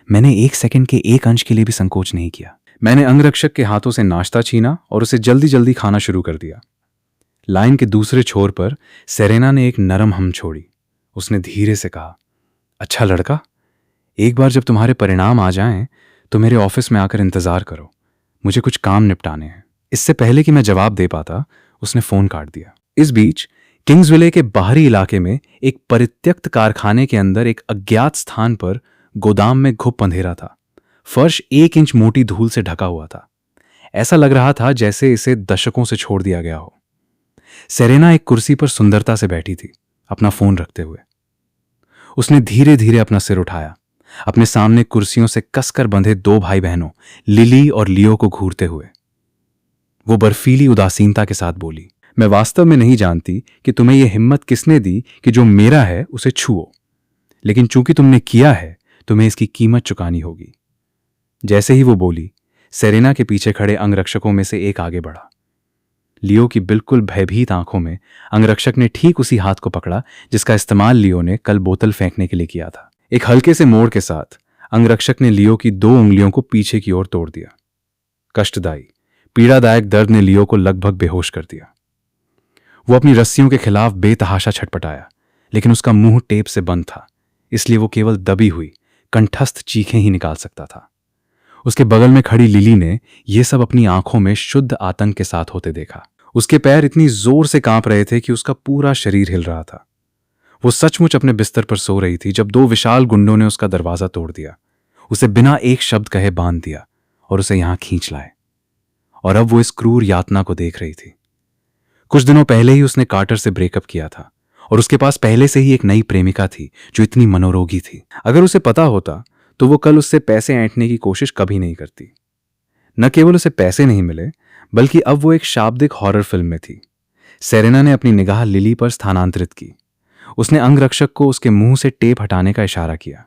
मैंने 1 सेकंड के 1 अंश के लिए भी संकोच नहीं किया। मैंने अंगरक्षक के हाथों से नाश्ता छीना और उसे जल्दी जल्दी खाना शुरू कर दिया। लाइन के दूसरे छोर पर सेरेना ने एक नरम हम छोड़ी। उसने धीरे से कहा, अच्छा लड़का, एक बार जब तुम्हारे परिणाम आ जाएं तो मेरे ऑफिस में आकर इंतजार करो, मुझे कुछ काम निपटाने हैं। इससे पहले कि मैं जवाब दे पाता, उसने फोन काट दिया। इस बीच किंग्सविले के बाहरी इलाके में एक परित्यक्त कारखाने के अंदर एक अज्ञात स्थान पर गोदाम में घुप अंधेरा था। फर्श 1 इंच मोटी धूल से ढका हुआ था। ऐसा लग रहा था जैसे इसे दशकों से छोड़ दिया गया हो। सेरेना एक कुर्सी पर सुंदरता से बैठी थी, अपना फोन रखते हुए। उसने धीरे धीरे अपना सिर उठाया, अपने सामने कुर्सियों से कसकर बंधे 2 भाई बहनों लिली और लियो को घूरते हुए। वो बर्फीली उदासीनता के साथ बोली, मैं वास्तव में नहीं जानती कि तुम्हें यह हिम्मत किसने दी कि जो मेरा है उसे छुओ, लेकिन चूंकि तुमने किया है तुम्हें इसकी कीमत चुकानी होगी। जैसे ही वो बोली, सेरेना के पीछे खड़े अंगरक्षकों में से एक आगे बढ़ा। लियो की बिल्कुल भयभीत आंखों में अंगरक्षक ने ठीक उसी हाथ को पकड़ा जिसका इस्तेमाल लियो ने कल बोतल फेंकने के लिए किया था। एक हल्के से मोड़ के साथ अंगरक्षक ने लियो की 2 उंगलियों को पीछे की ओर तोड़ दिया। कष्टदायी, पीड़ादायक दर्द ने लियो को लगभग बेहोश कर दिया। वो अपनी रस्सियों के खिलाफ बेतहाशा छटपटाया, लेकिन उसका मुंह टेप से बंद था, इसलिए वो केवल दबी हुई कंठस्थ चीखें ही निकाल सकता था। उसके बगल में खड़ी लिली ने यह सब अपनी आंखों में शुद्ध आतंक के साथ होते देखा। उसके पैर इतनी जोर से कांप रहे थे कि उसका पूरा शरीर हिल रहा था। वो सचमुच अपने बिस्तर पर सो रही थी जब 2 विशाल गुंडों ने उसका दरवाजा तोड़ दिया, उसे बिना एक शब्द कहे बांध दिया और उसे यहां खींच लाए। और अब वो इस क्रूर यातना को देख रही थी। कुछ दिनों पहले ही उसने कार्टर से ब्रेकअप किया था और उसके पास पहले से ही एक नई प्रेमिका थी जो इतनी मनोरोगी थी। अगर उसे पता होता तो वो कल उससे पैसे ऐंठने की कोशिश कभी नहीं करती। न केवल उसे पैसे नहीं मिले, बल्कि अब वो एक शाब्दिक हॉरर फिल्म में थी। सेरेना ने अपनी निगाह लिली पर स्थानांतरित की। उसने अंगरक्षक को उसके मुंह से टेप हटाने का इशारा किया।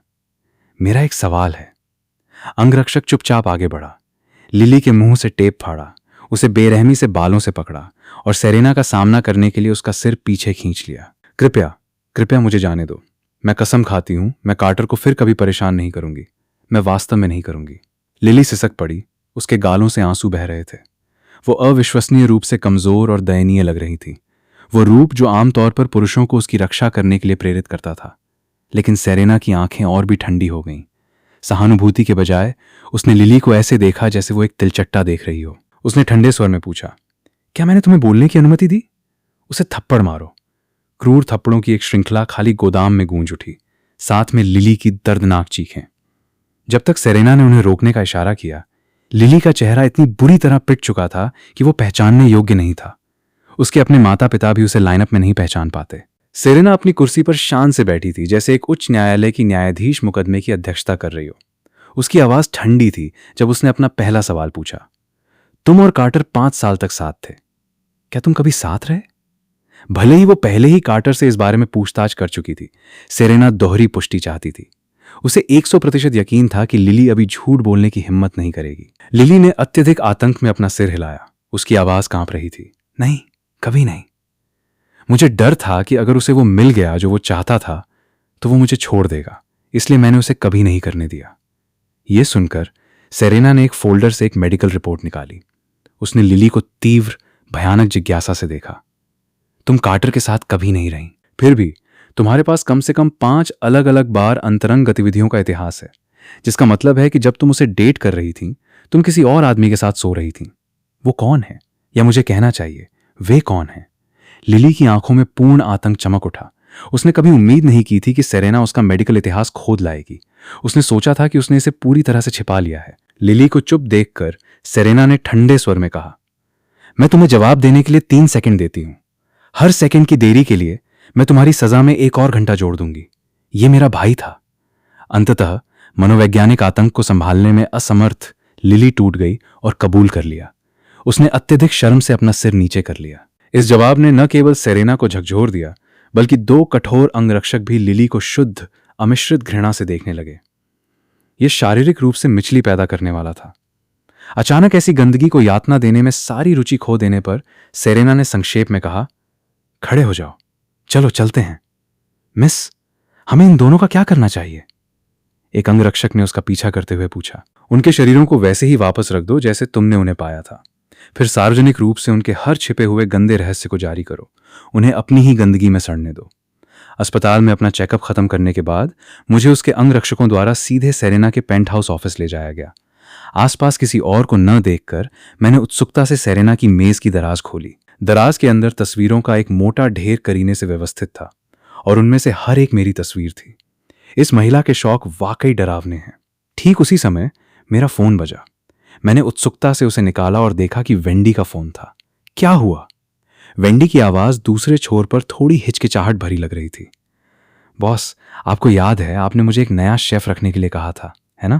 मेरा एक सवाल है। अंगरक्षक चुपचाप आगे बढ़ा, लिली के मुंह से टेप फाड़ा, उसे बेरहमी से बालों से पकड़ा और सेरेना का सामना करने के लिए उसका सिर पीछे खींच लिया। कृपया कृपया मुझे जाने दो। मैं कसम खाती हूं मैं कार्टर को फिर कभी परेशान नहीं करूंगी। मैं वास्तव में नहीं करूंगी। लिली सिसक पड़ी, उसके गालों से आंसू बह रहे थे। वो अविश्वसनीय रूप से कमजोर और दयनीय लग रही थी। वो रूप जो आमतौर पर पुरुषों को उसकी रक्षा करने के लिए प्रेरित करता था। लेकिन सेरेना की आंखें और भी ठंडी हो गईं। सहानुभूति के बजाय उसने लिली को ऐसे देखा जैसे वो एक तिलचट्टा देख रही हो। उसने ठंडे स्वर में पूछा, क्या मैंने तुम्हें बोलने की अनुमति दी? उसे थप्पड़ मारो। क्रूर थप्पड़ों की एक श्रृंखला खाली गोदाम में गूंज उठी, साथ में लिली की दर्दनाक चीखें। जब तक सेरेना ने उन्हें रोकने का इशारा किया, लिली का चेहरा इतनी बुरी तरह पिट चुका था कि वो पहचानने योग्य नहीं था। उसके अपने माता पिता भी उसे लाइनअप में नहीं पहचान पाते। सेरेना अपनी कुर्सी पर शान से बैठी थी, जैसे एक उच्च न्यायालय की न्यायाधीश मुकदमे की अध्यक्षता कर रही हो। उसकी आवाज ठंडी थी जब उसने अपना पहला सवाल पूछा, तुम और कार्टर 5 साल तक साथ थे, क्या तुम कभी साथ रहे? भले ही वो पहले ही कार्टर से इस बारे में पूछताछ कर चुकी थी, सेरेना दोहरी पुष्टि चाहती थी। उसे 100% यकीन था कि लिली अभी झूठ बोलने की हिम्मत नहीं करेगी। लिली ने अत्यधिक आतंक में अपना सिर हिलाया। उसकी आवाज कांप रही थी, नहीं, कभी नहीं। मुझे डर था कि अगर उसे वो मिल गया जो वो चाहता था तो वो मुझे छोड़ देगा, इसलिए मैंने उसे कभी नहीं करने दिया। यह सुनकर सेरेना ने एक फोल्डर से एक मेडिकल रिपोर्ट निकाली। उसने लिली को तीव्र भयानक जिज्ञासा से देखा। तुम कार्टर के साथ कभी नहीं रही, फिर भी तुम्हारे पास कम से कम 5 अलग अलग बार अंतरंग गतिविधियों का इतिहास है, जिसका मतलब है कि जब तुम उसे डेट कर रही थी तुम किसी और आदमी के साथ सो रही थी। वो कौन है, या मुझे कहना चाहिए वे कौन है? लिली की आंखों में पूर्ण आतंक चमक उठा। उसने कभी उम्मीद नहीं की थी कि सेरेना उसका मेडिकल इतिहास खोद लाएगी। उसने सोचा था कि उसने इसे पूरी तरह से छिपा लिया है। लिली को चुप देखकर सेरेना ने ठंडे स्वर में कहा, मैं तुम्हें जवाब देने के लिए 3 सेकंड देती हूं। हर सेकंड की देरी के लिए मैं तुम्हारी सजा में 1 और घंटा जोड़ दूंगी। ये मेरा भाई था। अंततः मनोवैज्ञानिक आतंक को संभालने में असमर्थ लिली टूट गई और कबूल कर लिया। उसने अत्यधिक शर्म से अपना सिर नीचे कर लिया। इस जवाब ने न केवल सेरेना को झकझोर दिया, बल्कि 2 कठोर अंगरक्षक भी लिली को शुद्ध अमिश्रित घृणा से देखने लगे। यह शारीरिक रूप से मिचली पैदा करने वाला था। अचानक ऐसी गंदगी को यातना देने में सारी रुचि खो देने पर सेरेना ने संक्षेप में कहा, खड़े हो जाओ, चलो चलते हैं। मिस, हमें इन दोनों का क्या करना चाहिए? एक अंगरक्षक ने उसका पीछा करते हुए पूछा। उनके शरीरों को वैसे ही वापस रख दो जैसे तुमने उन्हें पाया था। फिर सार्वजनिक रूप से उनके हर छिपे हुए गंदे रहस्य को जारी करो। उन्हें अपनी ही गंदगी में सड़ने दो। अस्पताल में अपना चेकअप खत्म करने के बाद मुझे उसके अंगरक्षकों द्वारा सीधे सेरेना के पेंट हाउस ऑफिस ले जाया गया। आसपास किसी और को न देखकर मैंने उत्सुकता से सेरेना की मेज की दराज खोली। दराज के अंदर तस्वीरों का एक मोटा ढेर करीने से व्यवस्थित था और उनमें से हर एक मेरी तस्वीर थी। इस महिला के शौक वाकई डरावने हैं। ठीक उसी समय मेरा फोन बजा। मैंने उत्सुकता से उसे निकाला और देखा कि वेंडी का फोन था। क्या हुआ? वेंडी की आवाज दूसरे छोर पर थोड़ी हिचकिचाहट भरी लग रही थी। बॉस, आपको याद है आपने मुझे एक नया शेफ रखने के लिए कहा था, है ना?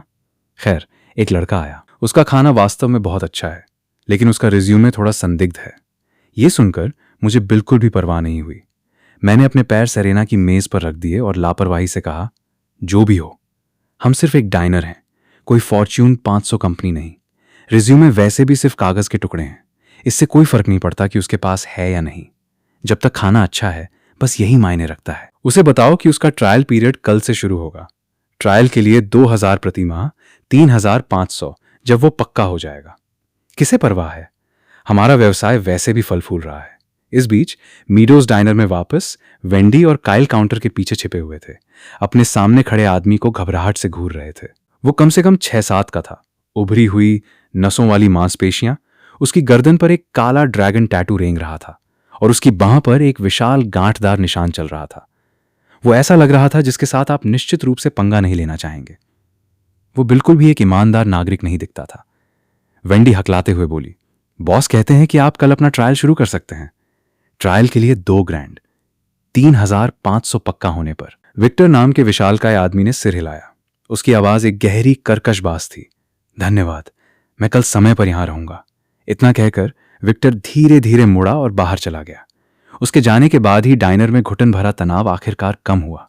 खैर, एक लड़का आया। उसका खाना वास्तव में बहुत अच्छा है, लेकिन उसका रिज्यूमे थोड़ा संदिग्ध है। यह सुनकर मुझे बिल्कुल भी परवाह नहीं हुई। मैंने अपने पैर सेरेना की मेज पर रख दिए और लापरवाही से कहा, जो भी हो, हम सिर्फ एक डाइनर हैं, कोई फॉर्च्यून 500 कंपनी नहीं। रिज्यूमे वैसे भी सिर्फ कागज के टुकड़े हैं। इससे कोई फर्क नहीं पड़ता कि उसके पास है या नहीं। जब तक खाना अच्छा है, बस यही मायने रखता है। उसे बताओ कि उसका ट्रायल पीरियड कल से शुरू होगा। ट्रायल के लिए 2000 प्रति माह, 3500 जब वो पक्का हो जाएगा। किसे परवाह है? हमारा व्यवसाय वैसे भी फल फूल रहा है। इस बीच मीडोज डाइनर में वापस वेंडी और काइल काउंटर के पीछे छिपे हुए थे। अपने सामने खड़े आदमी को घबराहट से घूर रहे थे। वो कम से कम 6-7 का था। उभरी हुई नसों वाली मांसपेशियां, उसकी गर्दन पर एक काला ड्रैगन टैटू रेंग रहा था और उसकी बांह पर एक विशाल गांठदार निशान चल रहा था। वो ऐसा लग रहा था जिसके साथ आप निश्चित रूप से पंगा नहीं लेना चाहेंगे। वो बिल्कुल भी एक ईमानदार नागरिक नहीं दिखता था। वेंडी हकलाते हुए बोली, बॉस कहते हैं कि आप कल अपना ट्रायल शुरू कर सकते हैं। ट्रायल के लिए 2 ग्रैंड, 3500 पक्का होने पर। विक्टर नाम के विशालकाय आदमी ने सिर हिलाया। उसकी आवाज एक गहरी कर्कश बास थी। धन्यवाद, मैं कल समय पर यहां रहूंगा। इतना कहकर विक्टर धीरे धीरे मुड़ा और बाहर चला गया। उसके जाने के बाद ही डाइनर में घुटन भरा तनाव आखिरकार कम हुआ।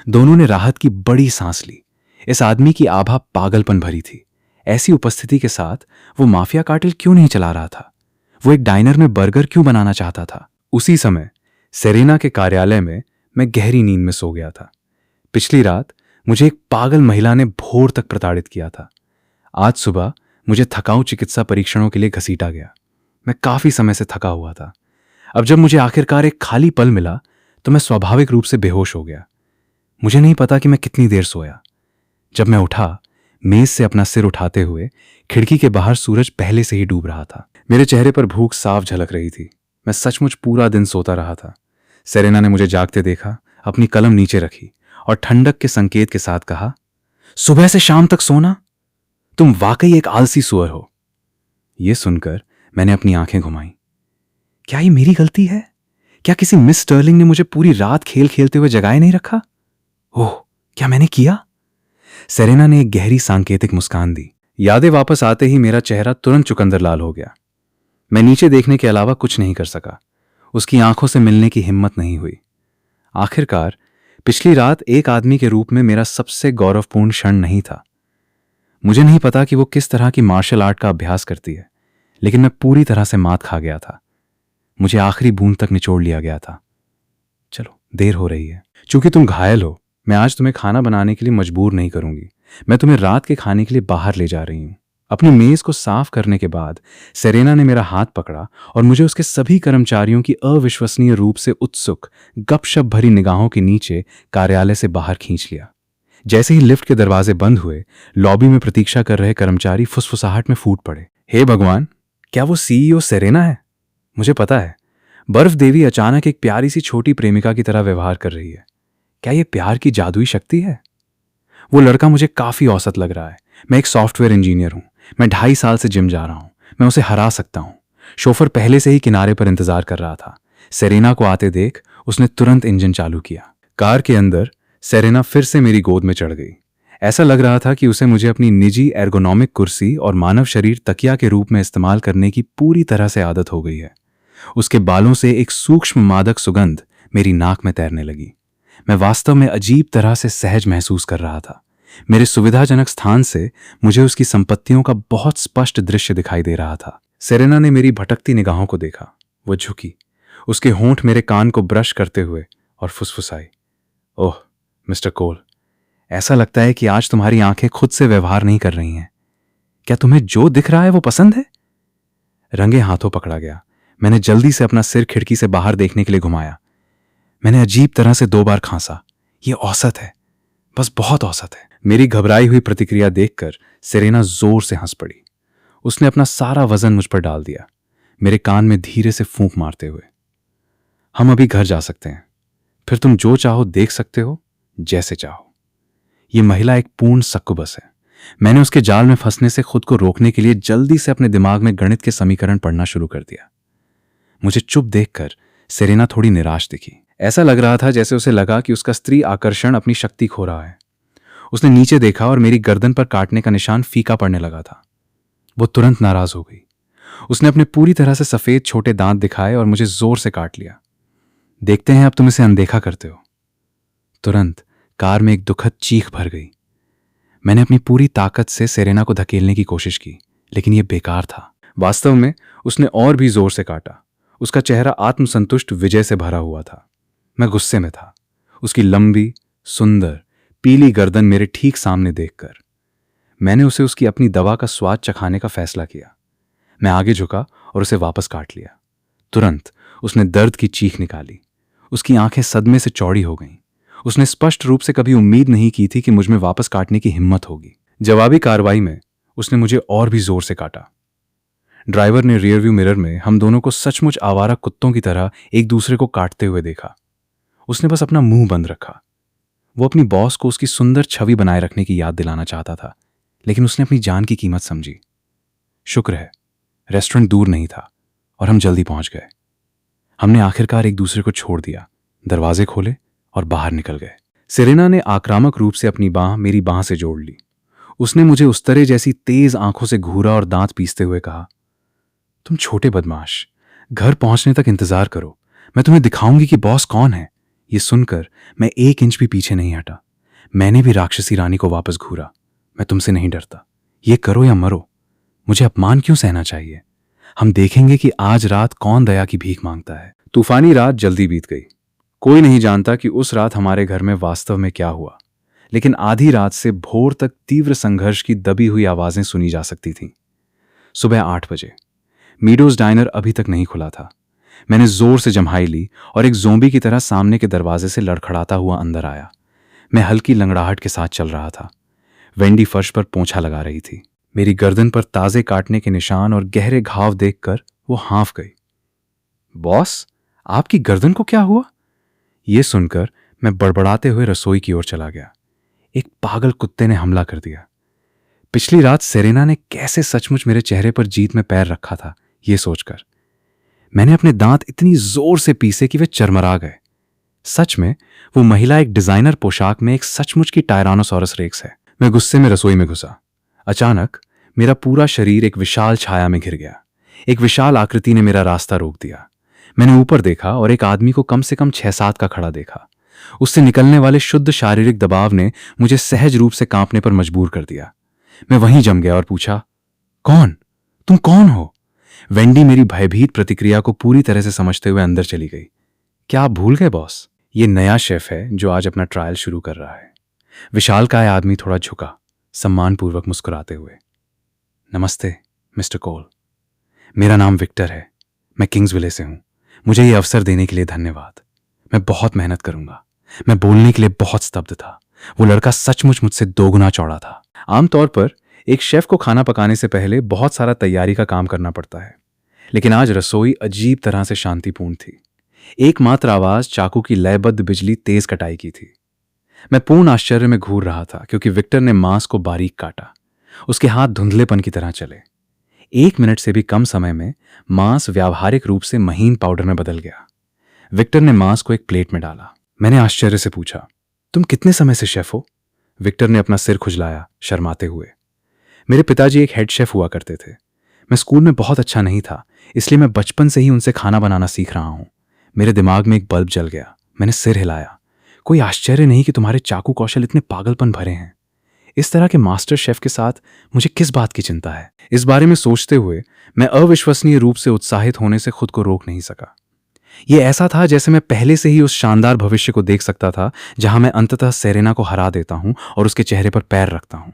दोनों ने राहत की बड़ी सांस ली। इस आदमी की आभा पागलपन भरी थी। ऐसी उपस्थिति के साथ वो माफिया कार्टेल क्यों नहीं चला रहा था? वो एक डाइनर में बर्गर क्यों बनाना चाहता था? उसी समय सेरेना के कार्यालय में मैं गहरी नींद में सो गया था। पिछली रात मुझे एक पागल महिला ने भोर तक प्रताड़ित किया था। आज सुबह मुझे थकाऊ चिकित्सा परीक्षणों के लिए घसीटा गया। मैं काफी समय से थका हुआ था। अब जब मुझे आखिरकार एक खाली पल मिला तो मैं स्वाभाविक रूप से बेहोश हो गया। मुझे नहीं पता कि मैं कितनी देर सोया। जब मैं उठा, मेज से अपना सिर उठाते हुए खिड़की के बाहर सूरज पहले से ही डूब रहा था। मेरे चेहरे पर भूख साफ झलक रही थी। मैं सचमुच पूरा दिन सोता रहा था। सेरेना ने मुझे जागते देखा, अपनी कलम नीचे रखी और ठंडक के संकेत के साथ कहा, सुबह से शाम तक सोना? तुम वाकई एक आलसी सुअर हो। यह सुनकर मैंने अपनी आंखें घुमाई। क्या ये मेरी गलती है? क्या किसी मिस स्टर्लिंग ने मुझे पूरी रात खेल खेलते हुए जगाए नहीं रखा? ओह, क्या मैंने किया? सेरेना ने एक गहरी सांकेतिक मुस्कान दी। यादें वापस आते ही मेरा चेहरा तुरंत चुकंदर लाल हो गया। मैं नीचे देखने के अलावा कुछ नहीं कर सका। उसकी आंखों से मिलने की हिम्मत नहीं हुई। आखिरकार पिछली रात एक आदमी के रूप में मेरा सबसे गौरवपूर्ण क्षण नहीं था। मुझे नहीं पता कि वो किस तरह की मार्शल आर्ट का अभ्यास करती है, लेकिन मैं पूरी तरह से मात खा गया था। मुझे आखिरी बूंद तक निचोड़ लिया गया था। चलो, देर हो रही है। चूंकि तुम घायल हो, मैं आज तुम्हें खाना बनाने के लिए मजबूर नहीं करूंगी। मैं तुम्हें रात के खाने के लिए बाहर ले जा रही हूं। अपनी मेज को साफ करने के बाद सेरेना ने मेरा हाथ पकड़ा और मुझे उसके सभी कर्मचारियों की अविश्वसनीय रूप से उत्सुक गपशप भरी निगाहों के नीचे कार्यालय से बाहर खींच लिया। जैसे ही लिफ्ट के दरवाजे बंद हुए, लॉबी में प्रतीक्षा कर रहे कर्मचारी फुसफुसाहट में फूट पड़े। हे भगवान, क्या वो सीईओ सेरेना है? मुझे पता है, बर्फ देवी अचानक एक प्यारी सी छोटी प्रेमिका की तरह व्यवहार कर रही है। क्या ये प्यार की जादुई शक्ति है? वो लड़का मुझे काफी औसत लग रहा है। मैं एक सॉफ्टवेयर इंजीनियर हूं। मैं 2.5 साल से जिम जा रहा हूं। मैं उसे हरा सकता हूं। शोफर पहले से ही किनारे पर इंतजार कर रहा था। सेरेना को आते देख उसने तुरंत इंजन चालू किया। कार के अंदर सेरेना फिर से मेरी गोद में चढ़ गई। ऐसा लग रहा था कि उसे मुझे अपनी निजी एर्गोनॉमिक कुर्सी और मानव शरीर तकिया के रूप में इस्तेमाल करने की पूरी तरह से आदत हो गई है। उसके बालों से एक सूक्ष्म मादक सुगंध मेरी नाक में तैरने लगी। मैं वास्तव में अजीब तरह से सहज महसूस कर रहा था। मेरे सुविधाजनक स्थान से मुझे उसकी संपत्तियों का बहुत स्पष्ट दृश्य दिखाई दे रहा था। सेरेना ने मेरी भटकती निगाहों को देखा। वो झुकी, उसके होंठ मेरे कान को ब्रश करते हुए और फुसफुसाई, ओह मिस्टर कोल, ऐसा लगता है कि आज तुम्हारी आंखें खुद से व्यवहार नहीं कर रही हैं। क्या तुम्हें जो दिख रहा है वो पसंद है? रंगे हाथों पकड़ा गया। मैंने जल्दी से अपना सिर खिड़की से बाहर देखने के लिए घुमाया। मैंने अजीब तरह से 2 बार खांसा। ये औसत है, बस बहुत औसत है। मेरी घबराई हुई प्रतिक्रिया देखकर सेरेना जोर से हंस पड़ी। उसने अपना सारा वजन मुझ पर डाल दिया, मेरे कान में धीरे से फूंक मारते हुए। हम अभी घर जा सकते हैं, फिर तुम जो चाहो देख सकते हो, जैसे चाहो। ये महिला एक पूर्ण सक्कुबस है। मैंने उसके जाल में फंसने से खुद को रोकने के लिए जल्दी से अपने दिमाग में गणित के समीकरण पढ़ना शुरू कर दिया। मुझे चुप देखकर सेरेना थोड़ी निराश दिखी। ऐसा लग रहा था जैसे उसे लगा कि उसका स्त्री आकर्षण अपनी शक्ति खो रहा है। उसने नीचे देखा और मेरी गर्दन पर काटने का निशान फीका पड़ने लगा था। वो तुरंत नाराज हो गई। उसने अपने पूरी तरह से सफेद छोटे दांत दिखाए और मुझे जोर से काट लिया। देखते हैं अब तुम इसे अनदेखा करते हो। तुरंत कार में एक दुखद चीख भर गई। मैंने अपनी पूरी ताकत से सेरेना को धकेलने की कोशिश की, लेकिन यह बेकार था। वास्तव में उसने और भी जोर से काटा। उसका चेहरा आत्मसंतुष्ट विजय से भरा हुआ था। मैं गुस्से में था, उसकी लंबी सुंदर पीली गर्दन मेरे ठीक सामने देखकर। मैंने उसे उसकी अपनी दवा का स्वाद चखाने का फैसला किया। मैं आगे झुका और उसे वापस काट लिया। तुरंत उसने दर्द की चीख निकाली। उसकी आंखें सदमे से चौड़ी हो गईं। उसने स्पष्ट रूप से कभी उम्मीद नहीं की थी कि मुझ में वापस काटने की हिम्मत होगी। जवाबी कार्रवाई में उसने मुझे और भी जोर से काटा। ड्राइवर ने रियरव्यू मिरर में हम दोनों को सचमुच आवारा कुत्तों की तरह एक दूसरे को काटते हुए देखा। उसने बस अपना मुंह बंद रखा। वो अपनी बॉस को उसकी सुंदर छवि बनाए रखने की याद दिलाना चाहता था, लेकिन उसने अपनी जान की कीमत समझी। शुक्र है रेस्टोरेंट दूर नहीं था और हम जल्दी पहुंच गए। हमने आखिरकार एक दूसरे को छोड़ दिया, दरवाजे खोले और बाहर निकल गए। सेरेना ने आक्रामक रूप से अपनी बांह मेरी बांह से जोड़ ली। उसने मुझे उस तरह जैसी तेज आंखों से घूरा और दांत पीसते हुए कहा, तुम छोटे बदमाश, घर पहुंचने तक इंतजार करो, मैं तुम्हें दिखाऊंगी कि बॉस कौन है। ये सुनकर मैं 1 इंच भी पीछे नहीं हटा। मैंने भी राक्षसी रानी को वापस घूरा। मैं तुमसे नहीं डरता, ये करो या मरो। मुझे अपमान क्यों सहना चाहिए? हम देखेंगे कि आज रात कौन दया की भीख मांगता है। तूफानी रात जल्दी बीत गई। कोई नहीं जानता कि उस रात हमारे घर में वास्तव में क्या हुआ, लेकिन आधी रात से भोर तक तीव्र संघर्ष की दबी हुई आवाजें सुनी जा सकती थीं। सुबह 8 बजे मीडोज डाइनर अभी तक नहीं खुला था। मैंने जोर से जम्हाई ली और एक ज़ोंबी की तरह सामने के दरवाजे से लड़खड़ाता हुआ अंदर आया। मैं हल्की लंगड़ाहट के साथ चल रहा था। वेंडी फर्श पर पोंछा लगा रही थी। मेरी गर्दन पर ताजे काटने के निशान और गहरे घाव देखकर वो हाँफ गई। बॉस, आपकी गर्दन को क्या हुआ? ये सुनकर मैं बड़बड़ाते हुए रसोई की ओर चला गया। एक पागल कुत्ते ने हमला कर दिया। पिछली रात सेरेना ने कैसे सचमुच मेरे चेहरे पर जीत में पैर रखा था, यह सोचकर मैंने अपने दांत इतनी जोर से पीसे कि वे चरमरा गए। सच में वो महिला एक डिजाइनर पोशाक में एक सचमुच की टायरानोसॉरस रेक्स है। मैं गुस्से में रसोई में घुसा। अचानक मेरा पूरा शरीर एक विशाल छाया में घिर गया। एक विशाल आकृति ने मेरा रास्ता रोक दिया। मैंने ऊपर देखा और एक आदमी को कम से कम 6-7 का खड़ा देखा। उससे निकलने वाले शुद्ध शारीरिक दबाव ने मुझे सहज रूप से कांपने पर मजबूर कर दिया। मैं वहीं जम गया और पूछा, कौन? तुम कौन हो? वेंडी मेरी भयभीत प्रतिक्रिया को पूरी तरह से समझते हुए अंदर चली गई। क्या आप भूल गए बॉस? ये नया शेफ है जो आज अपना ट्रायल शुरू कर रहा है। विशालकाय आदमी थोड़ा झुका, सम्मानपूर्वक मुस्कुराते हुए। नमस्ते मिस्टर कोल, मेरा नाम विक्टर है। मैं किंग्सविले से हूं। मुझे ये अवसर देने के लिए धन्यवाद। मैं बहुत मेहनत करूंगा। मैं बोलने के लिए बहुत स्तब्ध था। वो लड़का सचमुच मुझसे 2 गुना चौड़ा था। आमतौर पर एक शेफ को खाना पकाने से पहले बहुत सारा तैयारी का काम करना पड़ता है, लेकिन आज रसोई अजीब तरह से शांतिपूर्ण थी। एकमात्र आवाज चाकू की लयबद्ध बिजली तेज कटाई की थी। मैं पूर्ण आश्चर्य में घूर रहा था क्योंकि विक्टर ने मांस को बारीक काटा। उसके हाथ धुंधलेपन की तरह चले। 1 मिनट से भी कम समय में मांस व्यावहारिक रूप से महीन पाउडर में बदल गया। विक्टर ने मांस को एक प्लेट में डाला। मैंने आश्चर्य से पूछा, तुम कितने समय से शेफ हो? विक्टर ने अपना सिर खुजलाया, शर्माते हुए। मेरे पिताजी एक हेड शेफ हुआ करते थे। मैं स्कूल में बहुत अच्छा नहीं था, इसलिए मैं बचपन से ही उनसे खाना बनाना सीख रहा हूं। मेरे दिमाग में एक बल्ब जल गया। मैंने सिर हिलाया। कोई आश्चर्य नहीं कि तुम्हारे चाकू कौशल इतने पागलपन भरे हैं। इस तरह के मास्टर शेफ के साथ मुझे किस बात की चिंता है? इस बारे में सोचते हुए मैं अविश्वसनीय रूप से उत्साहित होने से खुद को रोक नहीं सका। यह ऐसा था जैसे मैं पहले से ही उस शानदार भविष्य को देख सकता था जहां मैं अंततः सेरेना को हरा देता हूं और उसके चेहरे पर पैर रखता हूं।